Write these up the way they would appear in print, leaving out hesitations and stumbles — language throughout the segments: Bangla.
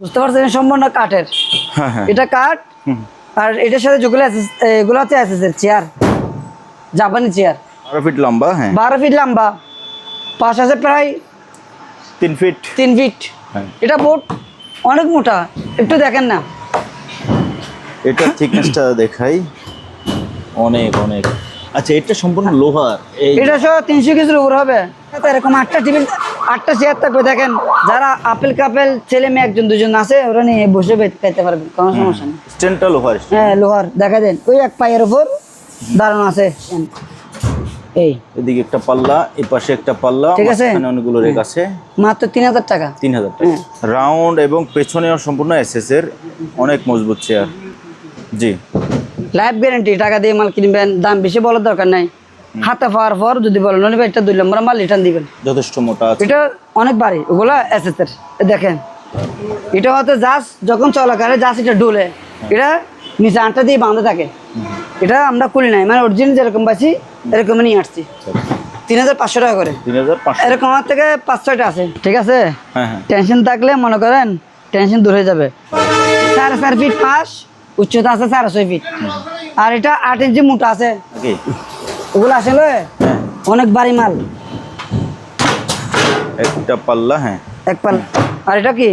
বুঝতে পারছেন সম্পূর্ণ কাঠের। এটা কাঠ আর এটার সাথে যেগুলো আছে এগুলো হচ্ছে এসএসের চেয়ার, জাপানি চেয়ার। 12 ফিট লম্বা। হ্যাঁ 12 ফিট লম্বা, পাশ আছে প্রায় 3 ফিট। 3 ফিট। এটা বোর্ড অনেক মোটা, একটু দেখেন না। এটা থিকনেসটা দেখাই, অনেক অনেক। আচ্ছা এটা সম্পূর্ণ লোহার। এটা সহ 300 কেজির উপর হবে। এরকম 8টা টেবিল 8টা চেয়ার থাকবে। দেখেন যারা আপেল কাপেল ছেলে মেয়ে একজন দুজন আছে ওরা নিয়ে বসে খাইতে পারবে, কোনো সমস্যা নেই। স্ট্যান্ডটা লোহার। হ্যাঁ লোহার। দেখা দেন ওই এক পায়ের উপর দাঁড়ানো আছে। এই এদিকে একটা পাল্লা, এই পাশে একটা পাল্লা, ঠিক আছে। এখানে অনেকগুলো রেক আছে। মাত্র 3000 টাকা। 3000 টাকা। রাউন্ড এবং পেছনেও সম্পূর্ণ এসএস এর, অনেক মজবুত চেয়ার। জি লাইফ গ্যারান্টি। টাকা দিয়ে মাল কিনবেন, দাম বেশি বলার দরকার নাই। হাতে পাওয়ার পর যদি বলেন ননি ভাই এটা 2 নম্বর মাল রিটার্ন দিবেন। যথেষ্ট মোটা আছে। এটা অনেক ভারী, ওগুলা এসএসের। দেখেন এটা হয়তো জাস্ট যখন চলাকালে জাস্ট এটা ডোলে, এটা নিচে আটটা দিয়ে বাঁধা থাকে। এটা আমরা খুলি নাই, মানে অরিজিনাল যেরকম পাচ্ছি এরকমই নিয়ে আসছি। 3500 টাকা করে। 3500। এরকম আমার থেকে 5-6টা আছে। ঠিক আছে। হ্যাঁ হ্যাঁ। টেনশন থাকলে মনে করেন টেনশন দূর হয়ে যাবে। 4.5 ফিট পাশ, উচ্চতা আছে 4.5 ফিট। আর এটা 8 ইঞ্চি মোটা আছে। ওগুলো আসলে অনেক ভারী মাল। একটা পাল্লা। হ্যাঁ এক পাল্লা। আর এটা কি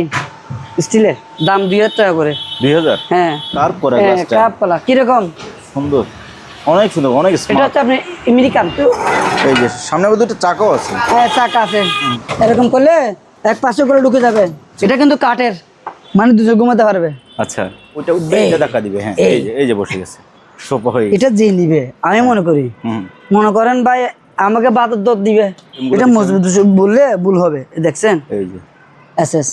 স্টিলের, দাম 2000 টাকা করে। 2000। হ্যাঁ তারপরে কাপ পাল্লা কিরকম সুন্দর, অনেক সুন্দর, অনেক এটা স্মার্ট। হচ্ছে আপনি আমেরিকান। এই যে সামনে দুটো চাকাও আছে। হ্যাঁ চাকা আছে। এরকম করলে এক পাশে করে ঢুকে যাবে। এটা কিন্তু কাঠের, মানে দুজন ঘুমাতে পারবে। আচ্ছা ওটা উঠবে, এটা ধাক্কা দিবে। হ্যাঁ এই যে বসে গেছে, সোফা হয়ে গেছে। এটা যে নিবে আমি মনে করি, মনে করেন ভাই আমাকে বাদর দর দিবে, এটা মজবুত বললে ভুল হবে। দেখছেন এই যে এসএস,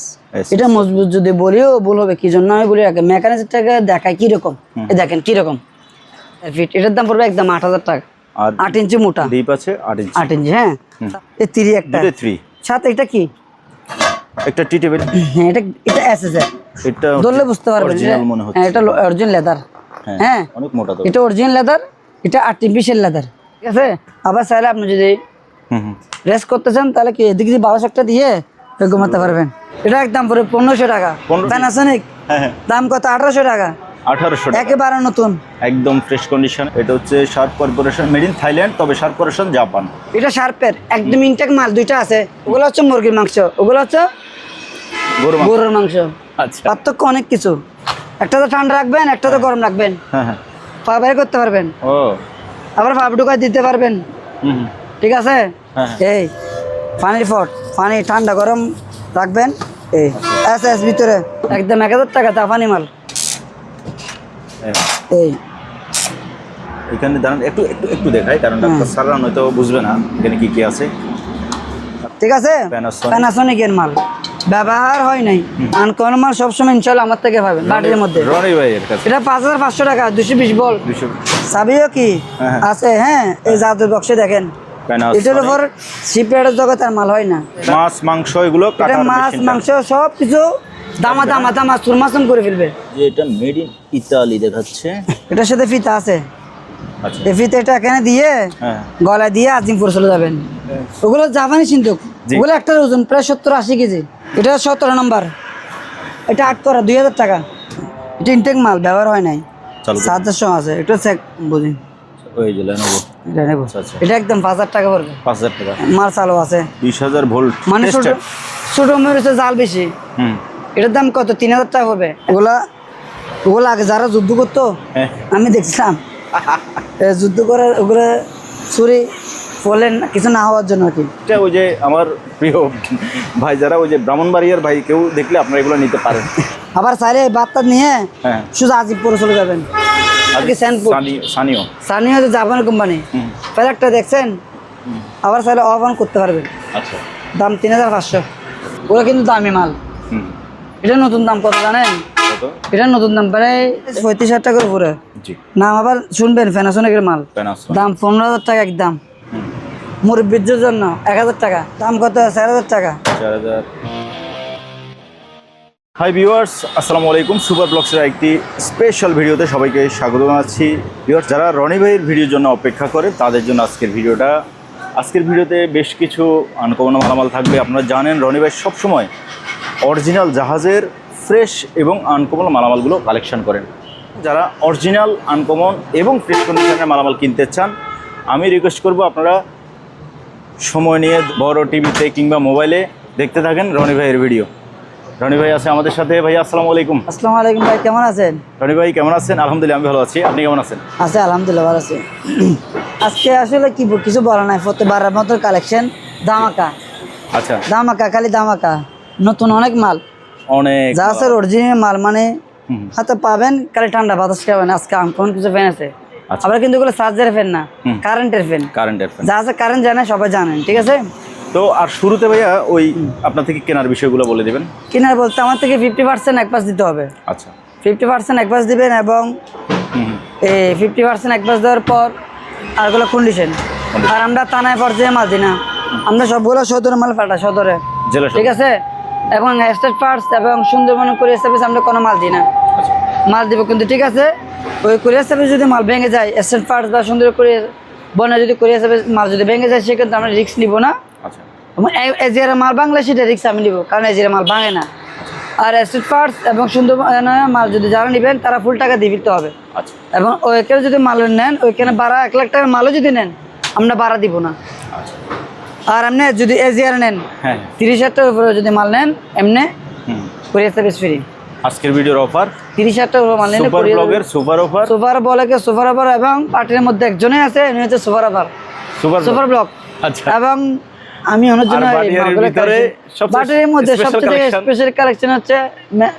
এটা মজবুত যদি বলিও ভুল হবে। কি জন্য আমি বলি মেকানিকটাকে দেখায় কিরকম। দেখেন কিরকম ফিট। এটার দাম পড়বে একদম 8000 টাকা। আর 8 ইঞ্চি মোটা ডিপ আছে 8 ইঞ্চি। 8 ইঞ্চি। হ্যাঁ এই 3 একটা সাথে। এটা কি একটা টি টেবিল। হ্যাঁ এটা এসএস এর। এটা ধরলে বুঝতে পারবেন মনে হচ্ছে। হ্যাঁ এটা অরিজিনাল লেদার। হ্যাঁ অনেক মোটা তো। এটা অরিজিনাল লেদার, এটা আর্টিফিশিয়াল লেদার। ঠিক আছে। আবার চাইলে আপনি যদি রেস্ট করতে চান তাহলে কি এদিক দিয়ে 1200 দিয়ে ঘুমাতে পারবেন। এটা একদম পুরো 1500 টাকা। প্যানাসোনিক দাম কত? 1800 টাকা। 1800 টাকা একেবারে নতুন, একদম ফ্রেশ কন্ডিশন। এটা হচ্ছে sharp corporation, made in Thailand, তবে শার্প কর্পোরেশন জাপান। এটা শার্পের একদম ইনটেক মাল। দুইটা আছে, ওগুলো হচ্ছে মুরগির মাংস, ওগুলো হচ্ছে গরুর মাংস। আচ্ছা পার্থক্য অনেক কিছু। একটা তো ঠান্ডা রাখবেন, একটা তো গরম রাখবেন। হ্যাঁ হ্যাঁ। পা বের করতে পারবেন, ও আবার পা ঢুকায় দিতে পারবেন। ঠিক আছে। এই পানির ফট, পানি ঠান্ডা গরম রাখবেন। এই এস ভিতরে একদম 1000 টাকা জাপানি মাল। এই এখানে দাঁড়ান, একটু একটু একটু দেখাই, কারণ ডাক্তার স্যাররা হয়তো বুঝবে না এখানে কি কি আছে। ঠিক আছে। প্যানাসোনিকের মাল ব্যবহার হয় নাই, আনকমন মাল সবসময় ইনশাল্লাহ আমার থেকে পাবেন বাটির মধ্যে। রনি ভাইয়ের কাছে এটা 5500 টাকা, 220 ভোল্ট। চাবিও কি আছে? হ্যাঁ এই জাদুর বক্সে দেখেন। এটার উপর সিপ্রেটের জগতের মাল হয় না। মাছ মাংস এগুলো এটা মাছ মাংস সব কিছু দামা দামা দামা চুরমাচুম করে ফেলবে। যে এটা মেড ইন ইতালি দেখাচ্ছে। এটার সাথে ফিতা আছে। আচ্ছা এই ফিতাটা এখানে দিয়ে গলায় দিয়ে আজিমপুর চলে যাবেন। ওগুলো জাপানি সিন্ধুক, ওগুলো একটার ওজন প্রায় 70-80 কেজি। এটা 17 নম্বর। এটা 8 করা 2000 টাকা। এটা ইনটেক মাল, ব্যবহার হয় নাই। 700 আছে। এটা চেক বুঝি ওই যে নেবো, এটা নেবো। এটা একদম 5000 টাকা পড়বে। 5000 টাকা মাল চালু আছে। 20000 ভোল্ট, মানে ছোট মেরেছে জাল বেশি। এটার দাম কত? 3000 টাকা পড়বে। ওগুলা আগে যারা যুদ্ধ করতো আমি দেখছিলাম, যুদ্ধ করে ওগুলো ছুরি ফলেন কিছু না হওয়ার জন্য আর কি। এটা ওই যে আমার প্রিয় ভাই যারা ওই যে ব্রাহ্মণবাড়িয়ার ভাই, কেউ দেখলে আপনারা এগুলো নিতে পারেন। আবার চাইলে বার্তা নিয়ে শুধু আজিবপুরে চলে যাবেন। সানিও যে জাপানের কোম্পানি, প্যালেটটা দেখছেন? আবার চাইলে অফ অন করতে পারবেন। আচ্ছা দাম 3500। ওগুলো কিন্তু দামি মাল। এটা নতুন দাম কত জানেন? এটা নতুন দাম প্রায় 35,000 টাকার উপরে। নাম আবার শুনবেন প্যানাসোনিকের মাল। দাম 15000 টাকা একদম। মুরব্বির জন্য 1000 টাকা। দাম কত? 4000 টাকা। হাই ভিউয়ার্স, আসসালামু আলাইকুম। সুপার ব্লগসের একটি স্পেশাল ভিডিওতে সবাইকে স্বাগত জানাচ্ছি। ভিউয়ার্স, যারা রনি ভাইয়ের ভিডিওর জন্য অপেক্ষা করে তাদের জন্য আজকের ভিডিওটা। আজকের ভিডিওতে বেশ কিছু আনকমন মালামাল থাকবে। আপনারা জানেন রনি ভাই সবসময় অরিজিনাল জাহাজের ফ্রেশ এবং আনকমন মালামালগুলো কালেকশন করেন। যারা অরিজিনাল আনকমন এবং ফ্রেশ কন্ডিশনের মালামাল কিনতে চান, আমি রিকোয়েস্ট করব আপনারা সময় নিয়ে বড় টিভিতে কিংবা মোবাইলে দেখতে থাকেন রনি ভাইয়ের ভিডিও। রনি ভাই আছে আমাদের সাথে। ভাই আসসালামু আলাইকুম। আসসালামু আলাইকুম ভাই, কেমন আছেন? রনি ভাই কেমন আছেন? আলহামদুলিল্লাহ আমি ভালো আছি, আপনি কেমন আছেন? আছে আলহামদুলিল্লাহ ভালো আছি। আজকে আসলে কিছু বলা নাই, প্রত্যেকবারের মতো কালেকশন ধামাকা। আচ্ছা, ধামাকা খালি ধামাকা, নতুন অনেক মাল, অনেক যা আছে অরিজিনাল মাল, মানে হাতে পাবেন, খালি ঠান্ডা বাতাস খাবেন। আজকে আনকমন কিছু ফ্যান আছে, আবার কিন্তু ওগুলো চার্জারের ফ্যান না, কারেন্টের ফ্যান। যা আছে কারেন্ট জানে, সবাই জানেন, ঠিক আছে? তো আর শুরুতে ভাইয়া ওই আপনার থেকে কেনার বিষয়গুলো বলে দেবেন। কেনার বলতে আমার থেকে 50% অ্যাডভান্স দিতে হবে। আচ্ছা, 50% অ্যাডভান্স দিবেন এবং 50% অ্যাডভান্স দেওয়ার পর আরগুলো কন্ডিশন। আর আমরা থানায় পর্যায়ে মাল দিই না, আমরা সবগুলো সদরে মাল পাঠাই, সদরে, ঠিক আছে? এবং স্টেট পার্টস এবং সুন্দরবন কোরিয়ার সার্ভিস আমরা কোনো মাল দিই না। মাল দিব কিন্তু, ঠিক আছে? ওই কোরিয়ার সার্ভিস যদি মাল ভেঙে যায়, স্টেট পার্টস বা সুন্দর কোরিয়ার বনে যদি কোরিয়ার সার্ভিস মাল যদি ভেঙে যায়, সেক্ষেত্রে আমরা রিস্ক নিব না। এজিয়ার মাল ভাঙলে সেটা রিস্ক আমি নিব, কারণ এজিয়ার মাল ভাঙে না। আর স্টেট পার্টস এবং সুন্দরবন মাল যদি যারা নেবেন তারা ফুল টাকা দিয়ে ফিরতে হবে। এবং ওইখানে যদি মাল নেন, ওইখানে ভাড়া 1 লাখ টাকার মালও যদি নেন, আমরা ভাড়া দিব না। আর এমনি যদি এজিআর নেন, 30,000 টাকার উপরে যদি মাল নেন, এমনি কোরিয়ার সার্ভিস ফ্রি। আজকের ভিডিওর অফার 30,000 টাকার উপরে মাল নেন, সুপার ব্লগের সুপার অফার। সুপার ব্লগের সুপার অফার, এবং পার্টির মধ্যে একজনই আছে, উনি হচ্ছে সুপার অফার, সুপার ব্লগ। আচ্ছা, এবং আমি অনেক জন বাটির মধ্যে সবচেয়ে স্পেশাল কালেকশন হচ্ছে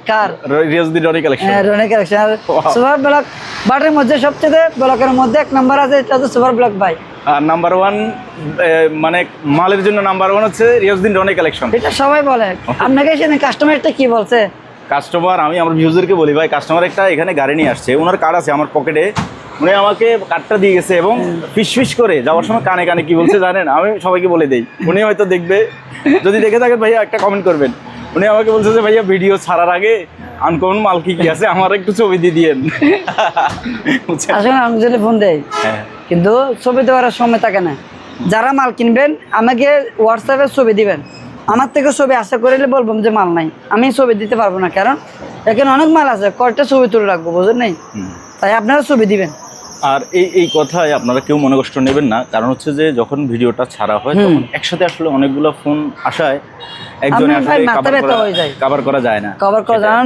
কার রিয়াজউদ্দিন রনি কালেকশন। রনি কালেকশন। আর সুপার ব্লগ বাটির মধ্যে সবচেয়ে ব্লগের মধ্যে 1 নাম্বার আছে, এটা হচ্ছে সুপার ব্লগ ভাই। আর নাম্বার 1 মানে মালের জন্য নাম্বার 1 হচ্ছে রিয়াজউদ্দিন রনি কালেকশন। এটা সবাই বলে। আপনাকে এখানে কাস্টমারটা কি বলছে? কাস্টমার, আমি আমার ভিউজারকে বলি, ভাই কাস্টমার একটা এখানে গাড়ি নিয়ে আসছে, ওনার কার্ড আছে আমার পকেটে, উনি আমাকে কার্ডটা দিয়ে গেছে এবং ফিস করে যাওয়ার সময় কানে কানে কি বলছে জানেন? আমি সবাইকে বলে দেই, উনি হয়তো দেখবে, যদি দেখে থাকেন ভাইয়া একটা কমেন্ট করবেন। উনি আমাকে বলছে যে ভাইয়া ভিডিও ছাড়ার আগে আনকমন মাল কি কি আছে আমার একটু ছবি দিয়ে দিয়েন। আসলে আমি যদি ফোন দেই, কিন্তু ছবি দেওয়ার সময় থাকে না। যারা মাল কিনবেন আমাকে হোয়াটসঅ্যাপে ছবি দিবেন, আমার থেকে ছবি আশা করলে বলবো যে মাল নাই, আমি ছবি দিতে পারবো না, কারণ এখানে অনেক মাল আছে, কয়টা ছবি তুলে রাখবো, বুঝলেন? নাই, তাই আপনারা ছবি দিবেন। আর এই কথায় আপনারা কেউ মনে কষ্ট নেবেন না, কারণ হচ্ছে যে যখন ভিডিওটা ছাড়া হয় তখন একসাথে আসলে অনেকগুলো ফোন আসায় একজনে আসলে কভার করা যায় না,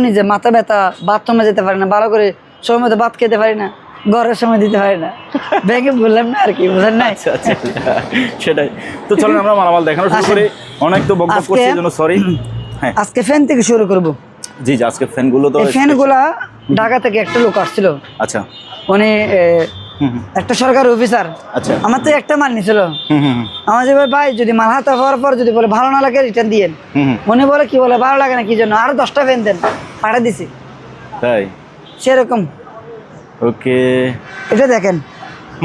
নিজে মাথা ব্যথা, বাথরুমে যেতে পারি না, ভালো করে সময় মতো ভাত খেতে পারি না, ঘরের সময় দিতে পারি না, ব্যাংকে বললাম না আর কি, বুঝলেন না? আচ্ছা, সেটাই তো। চলেন আমরা মালামাল দেখানো শুরু করি। অনেক তো বকবক করছি, জন্য সরি। হ্যাঁ, আজকে ফ্যান থেকে শুরু করব। জি, আজকে ফ্যানগুলো তো ফ্যানগুলা ঢাকা থেকে একটা লোক আসছিল। আচ্ছা, উনি একটা সরকারি অফিসার। আচ্ছা, আমার তো একটা মাল নিছিল, আমার যে ভাই যদি মাল হাতে হওয়ার পর যদি বলে ভালো না লাগে রিটার্ন দিয়েন, উনি বলে কি বলে ভালো লাগে না কি জন্য, আরো 10টা ফ্যান দেন, পাঠিয়ে দিছি। তাই সেরকম। ওকে, এটা দেখেন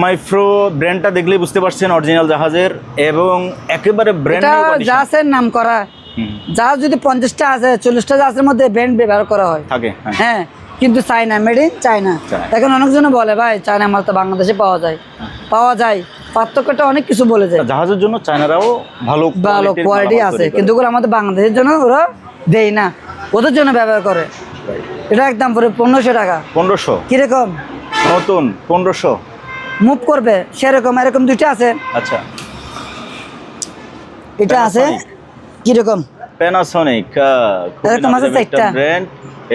মাইফ্রো ব্র্যান্ডটা দেখলেই বুঝতে পারছেন অরিজিনাল জাহাজের, এবং একেবারে ব্র্যান্ড নিউ জাহাজের নাম করা। জাহাজ যদি 50টা আছে, 40টা জাহাজের মধ্যে ব্র্যান্ড ব্যবহার করা হয় থাকে। হ্যাঁ, কিন্তু চায়না, মেড ইন চায়না। এখন অনেকজন বলে ভাই চায়না মাল তো বাংলাদেশে পাওয়া যায়, পার্থক্যটা অনেক কিছু বলে যায়। জাহাজের জন্য চায়নারাও ভালো কোয়ালিটি আছে, কিন্তু ওগুলো আমাদের বাংলাদেশের জন্য ওরা দেয় না, ওদের জন্য ব্যবহার করে। এটা একদম পুরো 1500 টাকা। 1500 কিরকম? নতুন 1500 মুভ করবে সেরকম। এরকম 2টা আছে। আচ্ছা, এটা আছে কিরকম? প্যানাসোনিক। এরকম আছে 4টা ব্র্যান্ড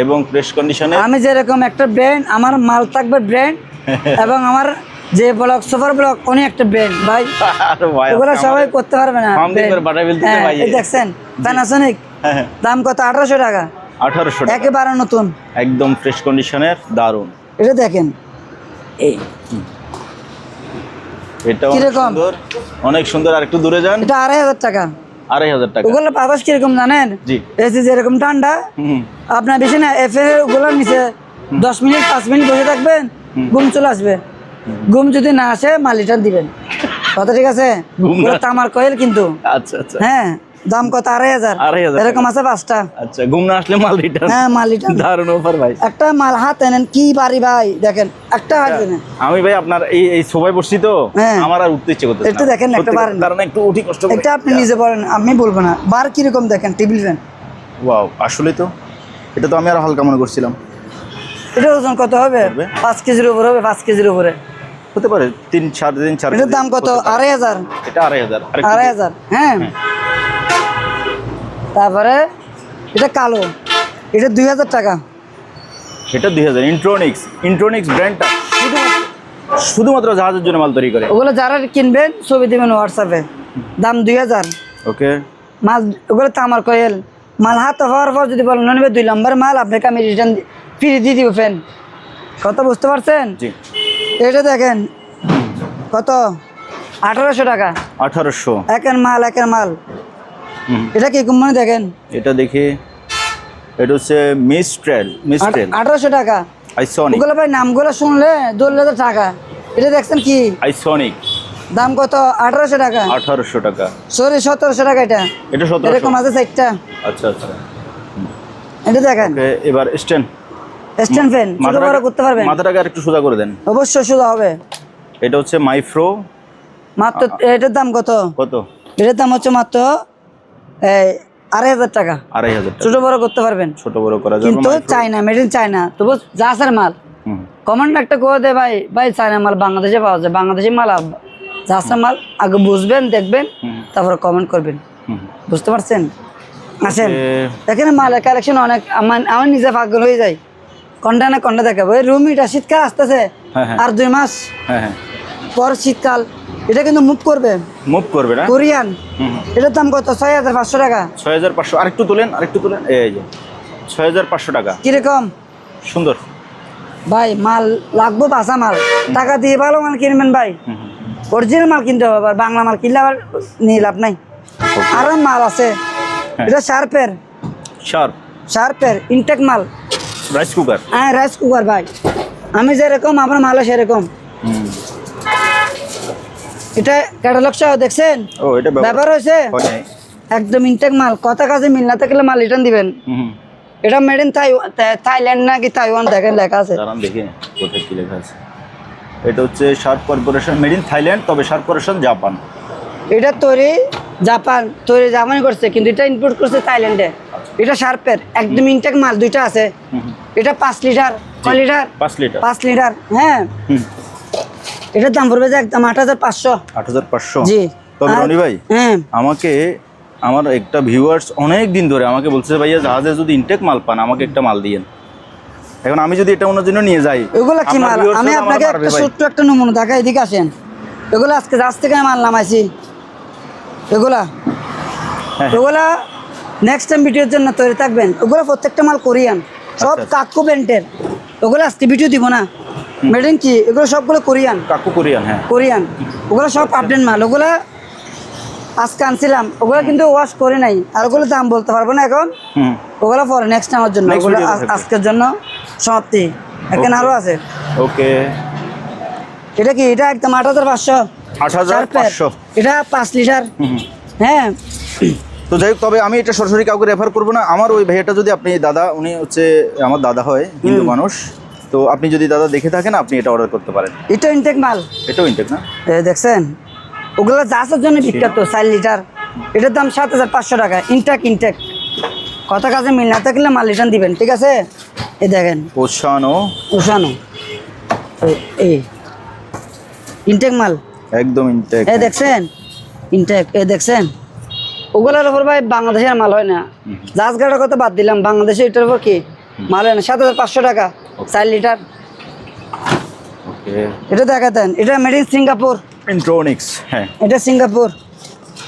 এবং ফ্রেশ কন্ডিশনে। আমি যেরকম একটা ব্র্যান্ড, আমার মাল থাকবে ব্র্যান্ড, এবং আমার যে ব্লক সুপার ব্লক উনি একটা ব্র্যান্ড ভাই। এগুলো সবাই করতে পারবে না। দেখছেন প্যানাসোনিক দাম কত? 1800 টাকা। 1800 টাকা, একেবারে নতুন, একদম ফ্রেশ কন্ডিশনের, দারুন। এটা দেখেন, এটা অনেক সুন্দর। আর একটু দূরে যান, এটা 2500 টাকা। 2500 টাকা। ওগুলো বাতাস কিরকম জানেন? এসি যেরকম ঠান্ডা, আপনার বেশি না, ওগুলোর নিচে 10 মিনিট 5 মিনিট বসে থাকবেন, ঘুম চলে আসবে। ঘুম যদি না আসে মাল রিটার্ন দিবেন, কথা ঠিক আছে? তামার কয়েল কিন্তু। আচ্ছা, হ্যাঁ, দাম কত? 2500। এরকম আছে 5টা। আচ্ছা, ঘুম না আসলে মাল রিটার্ন? হ্যাঁ, মাল রিটার্ন। দারুণ অফার ভাই। একটা মাল হাতে নেন কি পারি ভাই, দেখেন একটা হাতে নেন। আমি ভাই আপনার এই সোফায় বসছি তো, আমার আর উঠতে ইচ্ছে করতেছে না। এটা দেখেন, একটা বার দাঁড়ান, একটু উঠি কষ্ট করে। এটা আপনি নিজে বলেন, আমি বলবো না। বার কিরকম দেখেন, টেবিল ফ্যান। ওয়াও, আসলে তো এটা তো আমি আর হালকা মনে করছিলাম। এটার ওজন কত হবে? 5 কেজির উপরে হবে, 5 কেজির উপরে হতে পারে, 3 4.5 এটার দাম কত? 2500। এটা 2500। 2500, হ্যাঁ। তারপরে এটা কালো, এটা 2000 টাকা। এটা 2000। ইন্ট্রোনিক্স ব্র্যান্ডটা শুধুমাত্র জাহাজের জন্য মাল তৈরি করে। ওগুলো যারা কিনবেন ছবি দিবেন হোয়াটসঅ্যাপে, দাম 2000। ওকে। মাল ওগুলো তামার কয়েল মাল হাতে হওয়ার পর যদি বলেন নেবে 2 নম্বর মাল, আপনাকে আমি রিটার্ন ফ্রি দিয়ে দিব ফ্যান। কত বুঝতে পারছেন? জি। এটা দেখেন কত? 1800 টাকা। 1800 একের মাল। এটা কি কোম্পানি দেখেন? এটা দেখি, এটা হচ্ছে মিস্ট্রেল 1800 টাকা। আইসনিক। ওগুলো ভাই নামগুলো শুনলে দৌড়লে তো টাকা। এটা দেখছেন কি আইসনিক, দাম কত? 1800 টাকা। 1800 টাকা। সরি 1700 টাকা। এটা 1700। এরকম আছে 4টা। আচ্ছা। এটা দেখেন ওকে, এবার স্ট্যান্ড ফ্যান ছোট বড় করতে পারবেন। মাথাটাকে আরেকটু সোজা করে দেন। অবশ্যই সোজা হবে। এটা হচ্ছে মাইফ্রো। মাত্র এটার দাম কত? এটার দাম হচ্ছে মাত্র 2500 টাকা। 2500 টাকা। ছোট বড় করতে পারবেন, ছোট বড় করা যাবে। কিন্তু চায়না, মেড ইন চায়না। তবু জাহাজের মাল। কমেন্ট একটা করে দে ভাই চায়না মাল বাংলাদেশে পাওয়া যায়, বাংলাদেশি মাল জাহাজের মাল। আগে বুঝবেন, দেখবেন, তারপর কমেন্ট করবেন। বুঝতে পারছেন? আসেন, এখানে মালের কালেকশন অনেক। আমার নিজে পাগল হয়ে যাই। কন্টা দেখাবো। এই রুমিটা শীতকাল আসতেছে, আর 2 মাস পর শীতকাল। এটা কিন্তু মুভ করবে না? কোরিয়ান। এটার দাম কত? 6500 টাকা। 6500। আরেকটু তোলেন। এই যে 6500 টাকা। কিরকম সুন্দর ভাই? মাল লাগবো, বাসা মাল। টাকা দিয়ে ভালো মাল কিনবেন ভাই। অরিজিনাল মাল কিনতে হবে। বাংলা মাল কিনলে আবার নিয়ে লাভ নাই। আরো মাল আছে। এটা শার্পের ইনটেক মাল, রাইস কুকার। হ্যাঁ, রাইস কুকার ভাই। আমি যেরকম আমার মালও সেরকম। এটা ক্যাটালগ সহ দেখছেন? এটা ব্যাপার হয়েছে একদম ইনটেক মাল। কথা কাজে মিল না থাকলে মাল রিটার্ন দিবেন। এটা মেড ইন থাইল্যান্ড নাকি তাইওয়ান, দেখেন লেখা আছে। দেখি কোথায় কি লেখা আছে। এটা হচ্ছে sharp corporation, made in Thailand, তবে শার্প কর্পোরেশন জাপান। এটা জাপানি করছে, কিন্তু এটা ইম্পোর্ট করছে থাইল্যান্ডে। এটা শার্পের একদম ইনটেক মাল, 2টা আছে। এটা 5 লিটার। কয় লিটার? 5 লিটার। হ্যাঁ, এটার দাম পড়বে যে একদম 8500। জি। তবে রনি ভাই, আমার একটা ভিউয়ার্স অনেক দিন ধরে আমাকে বলছে, ভাইয়া জাহাজে যদি ইনটেক মাল পান আমাকে একটা মাল দিয়েন। এখন আমি যদি এটা ওনার জন্য নিয়ে যাই, এগুলো কি মাল? আমি আপনাকে একটা ছোট্ট একটা নমুনা দেখাই, এদিকে আসেন। এগুলো আজকে জাহাজ থেকে মাল নামাইছি। এগুলা নেক্সট টাইম ভিডিওর জন্য তৈরি থাকবেন। ওগুলো প্রত্যেকটা মাল কোরিয়ান, সব কাকু ব্র্যান্ডের। ওগুলো আজকে ভিডিও দিব না। মেড ইন কি এগুলো সবগুলো কোরিয়ান। কোরিয়ান। ওগুলো সব আপডেট মাল। ওগুলা আজকে আনছিলাম, ওগুলো কিন্তু ওয়াশ করে নাই। আর ওগুলো দাম বলতে পারবো না এখন। ওগুলো পরে নেক্সট টাইমের জন্য। ওগুলো আজকের জন্য সমাপ্তি। এখানে আরো আছে। ওকে। এটা কি? এটা একদম 8500। এটা 5 লিটার। হ্যাঁ। তো যাই হোক, তবে আমি এটা সরাসরি কাউকে রেফার করবো না। আমার ওই ভাইয়াটা যদি আপনি দাদা, উনি হচ্ছে আমার দাদা হয়, হিন্দু মানুষ। তো আপনি যদি দাদা দেখে থাকেন, আপনি এটা অর্ডার করতে পারেন। এটা ইনটেক মাল। এটাও ইনটেক না? দেখছেন? ওগুলো জাহাজের জন্য বিখ্যাত, 4 লিটার। এটার দাম 7500 টাকা। ইনটেক। কথা কাজে মিল না থাকলে মাল রিটার্ন দিবেন, ঠিক আছে? এই দেখেন ওশানো এই ইনটেক মাল, একদম ইনটেক। এই দেখছেন ইনটেক, এই দেখছেন। ওগুলোর উপর ভাই বাংলাদেশের মাল হয় না। জাহাজ গাড়ার কথা বাদ দিলাম, বাংলাদেশে এটার উপর কি মাল হয় না। 7500 টাকা 4 লিটার। এটা দেখাতেন। এটা মেড ইন সিঙ্গাপুর। ইন্ট্রোনিক্স। হ্যাঁ, এটা সিঙ্গাপুর।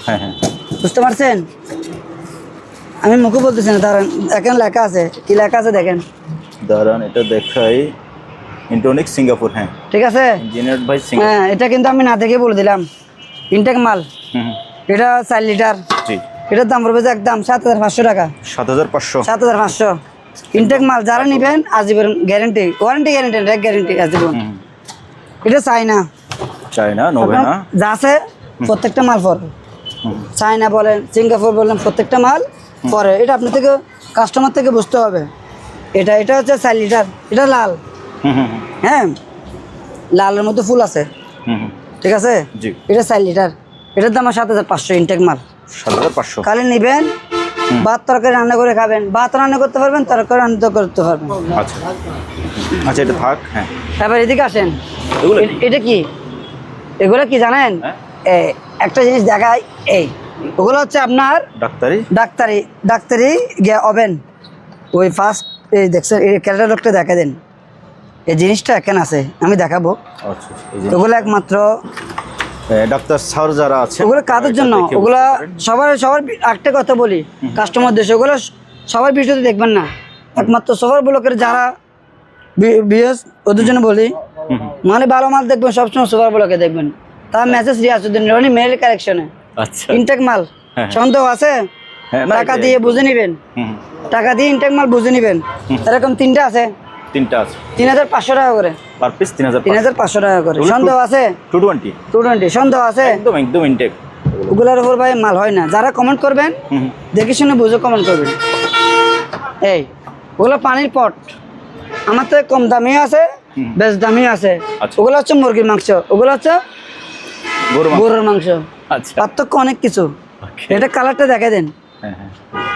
হ্যাঁ। বুঝতে পারছেন? আমি মুখে বলতেছি না, দাঁড়ান, এখানে লেখা আছে। কি লেখা আছে দেখেন। দাঁড়ান, এটা দেখাই। Intronics Singapore. হ্যাঁ, ঠিক আছে। Engineered by Singapore. হ্যাঁ, এটা কিন্তু আমি না দেখে বলে দিলাম। ইনটেক মাল। এটা 4 লিটার। জি। এটার দাম পড়বে যে একদম 7500 টাকা। 7500। ইনটেক মাল যারা নেবেন আজীবন গ্যারান্টি, ওয়ারেন্টি গ্যারান্টি আজীবন। এটা চায়না নোভেনা যা আছে প্রত্যেকটা মাল পরে। চায়না বলেন, সিঙ্গাপুর বলেন, প্রত্যেকটা মাল পরে। এটা আপনার থেকে, কাস্টমার থেকে বুঝতে হবে। এটা হচ্ছে 4 লিটার। এটা লাল। হ্যাঁ, লালের মধ্যে ফুল আছে, ঠিক আছে? এটা 4 লিটার। এটার দাম 7500। ইনটেক মাল 7500। খালি নেবেন ভাত তরকারি রান্না করে খাবেন, ভাত রান্না করতে পারবেন, তরকারি রান্না করতে পারবেন। আচ্ছা আচ্ছা, এটা থাক। হ্যাঁ, এবার এদিকে আসেন, এগুলো এটা কি, এগুলো কি জানেন? একটা জিনিস দেখাই, এই ওগুলো হচ্ছে আপনার ডাক্তারি ওভেন। ওই ফার্স্ট এই দেখছেন, এই ক্যাটালগটা দেখা দেন, এই জিনিসটা এখানে আছে, আমি দেখাবো। আচ্ছা, ওগুলো একমাত্র ডাক্তার স্যার যারা আছে ওগুলো কাদের জন্য, ওগুলা সবার একটা কথা বলি কাস্টমার দেশে, ওগুলো সবার ভিডিওতে দেখবেন না, একমাত্র সবার ব্লকের যারা বিএস ওদের জন্য বলি, মানে ভালো মাল দেখবেন সবসময় সবার ব্লকে দেখবেন। তার মেসেজ রিয়াজউদ্দিন রনি মেল কালেকশনে, আচ্ছা, ইনটেক মাল সন্দেহ আছে টাকা দিয়ে বুঝে নিবেন, টাকা দিয়ে ইনটেক মাল বুঝে নিবেন। এরকম তিনটা আছে 3,500 টাকা করে পার পিস, 3,500 টাকা করে। সন্দেহ আছে 220 সন্দেহ আছে, একদম ইনটেক। ওগুলোর উপর ভাই মাল হয় না। যারা কমেন্ট করবেন দেখে শুনে বুঝে কমেন্ট করবেন। এই ওগুলো পানির পট, আমার তো কম দামি আছে, বেশ দামি আছে। ওগুলো হচ্ছে মুরগির মাংস, ওগুলো হচ্ছে গরুর মাংস। আচ্ছা, পার্থক্য অনেক কিছু। এটা কালারটা দেখে দেন।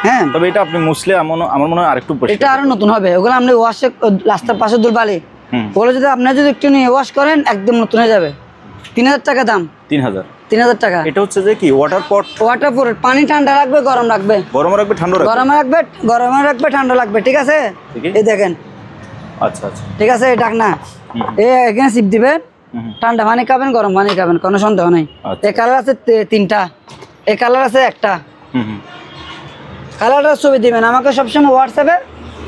হ্যাঁ, তবে এটা আপনি মুসলে আমার মনে হয় আরেকটু এটা আরো নতুন হবে। ওগুলো আপনি ওয়াশে রাস্তার পাশে দুলবালি, ওগুলো যদি আপনার যদি একটু নিয়ে ওয়াশ করেন একদম নতুন হয়ে যাবে। 3,000 টাকা দাম। 3,000 টাকা। এটা হচ্ছে যে কি ওয়াটার পট, পানি ঠান্ডা রাখবে, গরম রাখবে, গরমে রাখবে, ঠান্ডা লাগবে। ঠিক আছে, এই দেখেন। আচ্ছা আচ্ছা, ঠিক আছে, এই ডাকনা এখানে সিপ দিবেন, ঠান্ডা পানি খাবেন, গরম পানি খাবেন, কোনো সন্দেহ নেই। এই কালার আছে 3টা, এই কালার আছে 1টা। কালারটা ছবি দিবেন আমাকে সবসময়, হোয়াটসঅ্যাপে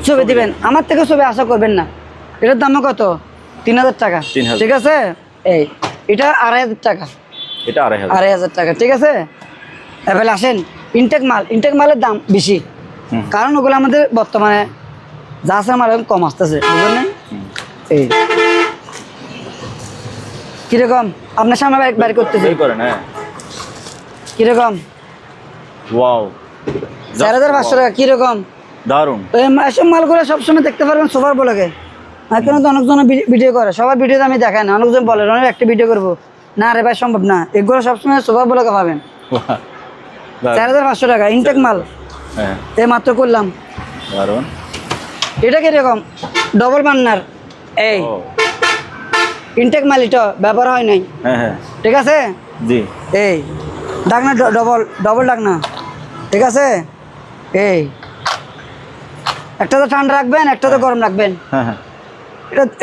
ছবি দিবেন, আমার থেকে ছবি আশা করবেন না। এটার দাম কত? 3,000 টাকা। ঠিক আছে, এই এটা 2,500 টাকা, এটা 2,500 টাকা। ঠিক আছে, এবার আসেন ইনটেক মালের দাম বেশি, কারণ ওগুলো আমাদের বর্তমানে যা আছে মাল কম আসতেছে, বুঝলেন? এই কিরকম আপনার সামনে বাইর করতেছি, কিরকম? ওয়াও, 4,500 টাকা। কিরকম দারুন। এসব মালগুলো সবসময় দেখতে পারবেন সবার ব্লগে। এখানে তো অনেকজন ভিডিও করে, সবার ভিডিওতে আমি দেখাই না। অনেকজন বলে অনেক একটা ভিডিও করবো, না রে ভাই সম্ভব না। এগুলো সবসময় সবার ব্লগে পাবেন। 4,500 টাকা ইনটেক মাল, এই মাত্র করলাম। দারুন। এটা কিরকম? ডবল বান্নার, এই ইনটেক মাল, এটা ব্যবহার হয় নাই। ঠিক আছে, জি, এই ডাকনা ডবল ডাকনা। ঠিক আছে, এই একটা তো ঠান্ডা রাখবেন, একটা তো গরম রাখবেন।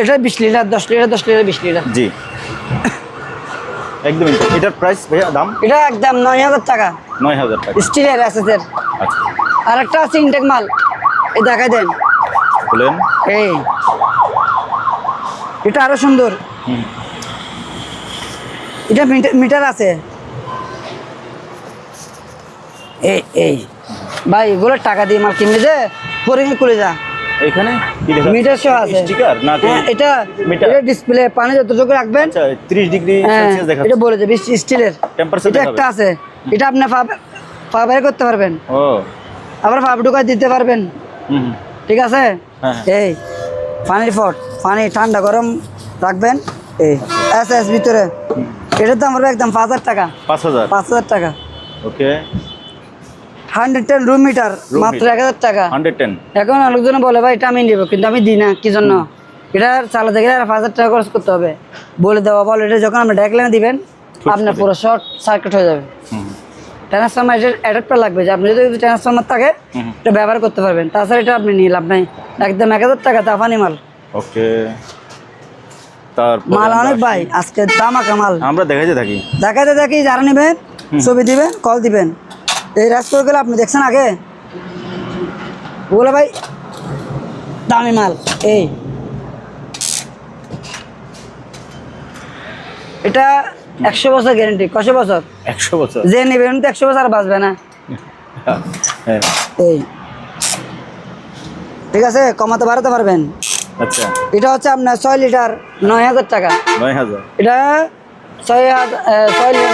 এটা 20 লিটার, 10 লিটার, 10 লিটার, 20 লিটার। জি, একদম। এটার প্রাইস ভাইয়া, দাম? এটা একদম 9,000 টাকা। 9,000 টাকা স্টিলের এসএসের। আচ্ছা, আর একটা আছে ইনটেক মাল, এই দেখাই দেন। বলেন। এই এটা আরো সুন্দর, এটা মিটার আছে। এই ভাই এগুলো টাকা দিয়ে মাল কিনবে যে ফরিং খুলে যা, এখানে মিটার সহ আছে। স্টিকার না কি? এটা ডিসপ্লে, পানি যতটুকু রাখবেন। আচ্ছা, 30 ডিগ্রি সেলসিয়াস দেখাচ্ছে। এটা বলেছে স্টিলের, এটা একটা আছে। এটা আপনি পা বের করতে পারবেন, আবার পা ঢুকায় দিতে পারবেন। ঠিক আছে, এই পানির পট, পানি ঠান্ডা গরম রাখবেন। এই এস ভিতরে, এটার দাম পড়বে একদম 5,000 টাকা। 5,000 টাকা। ওকে। 110 রুম মিটার মাত্র 1,000 টাকা। 110। এখন অনেকজন বলে ভাই এটা আমি নিব, কিন্তু আমি দিই না। কি জন্য? এটা চালাতে গেলে 5,000 টাকা খরচ করতে হবে, বলে দেওয়া বল। এটা যখন আপনি ডেকলাইনে দিবেন, আপনার পুরো শর্ট সার্কিট হয়ে যাবে। ট্রান্সফরমার অ্যাডাপ্টার লাগবে, যে আপনি যদি ট্রান্সফরমার থাকে এটা ব্যবহার করতে পারবেন। তাছাড়া এটা আপনি নিয়ে লাভ নাই, একদম 1,000 টাকা তাফানি মাল। ওকে, তারপর মাল অনেক ভাই, আজকে দামাকা মাল আমরা দেখাইতে থাকি। যারা নেবেন ছবি দিবেন, কল দিবেন। এই রাজপুরগুলো আপনি দেখছেন আগে, ওগুলো ভাই দামি মাল। এই এটা 100 বছর গ্যারেন্টি। কত বছর? 100 বছর। যে নেবেন তো 100 বছর আর বাঁচবে না। এই ঠিক আছে, কমাতে বাড়াতে পারবেন। আচ্ছা, এটা হচ্ছে আপনার 6 লিটার, 9,000 টাকা। 9,000। এটা 6 লিটার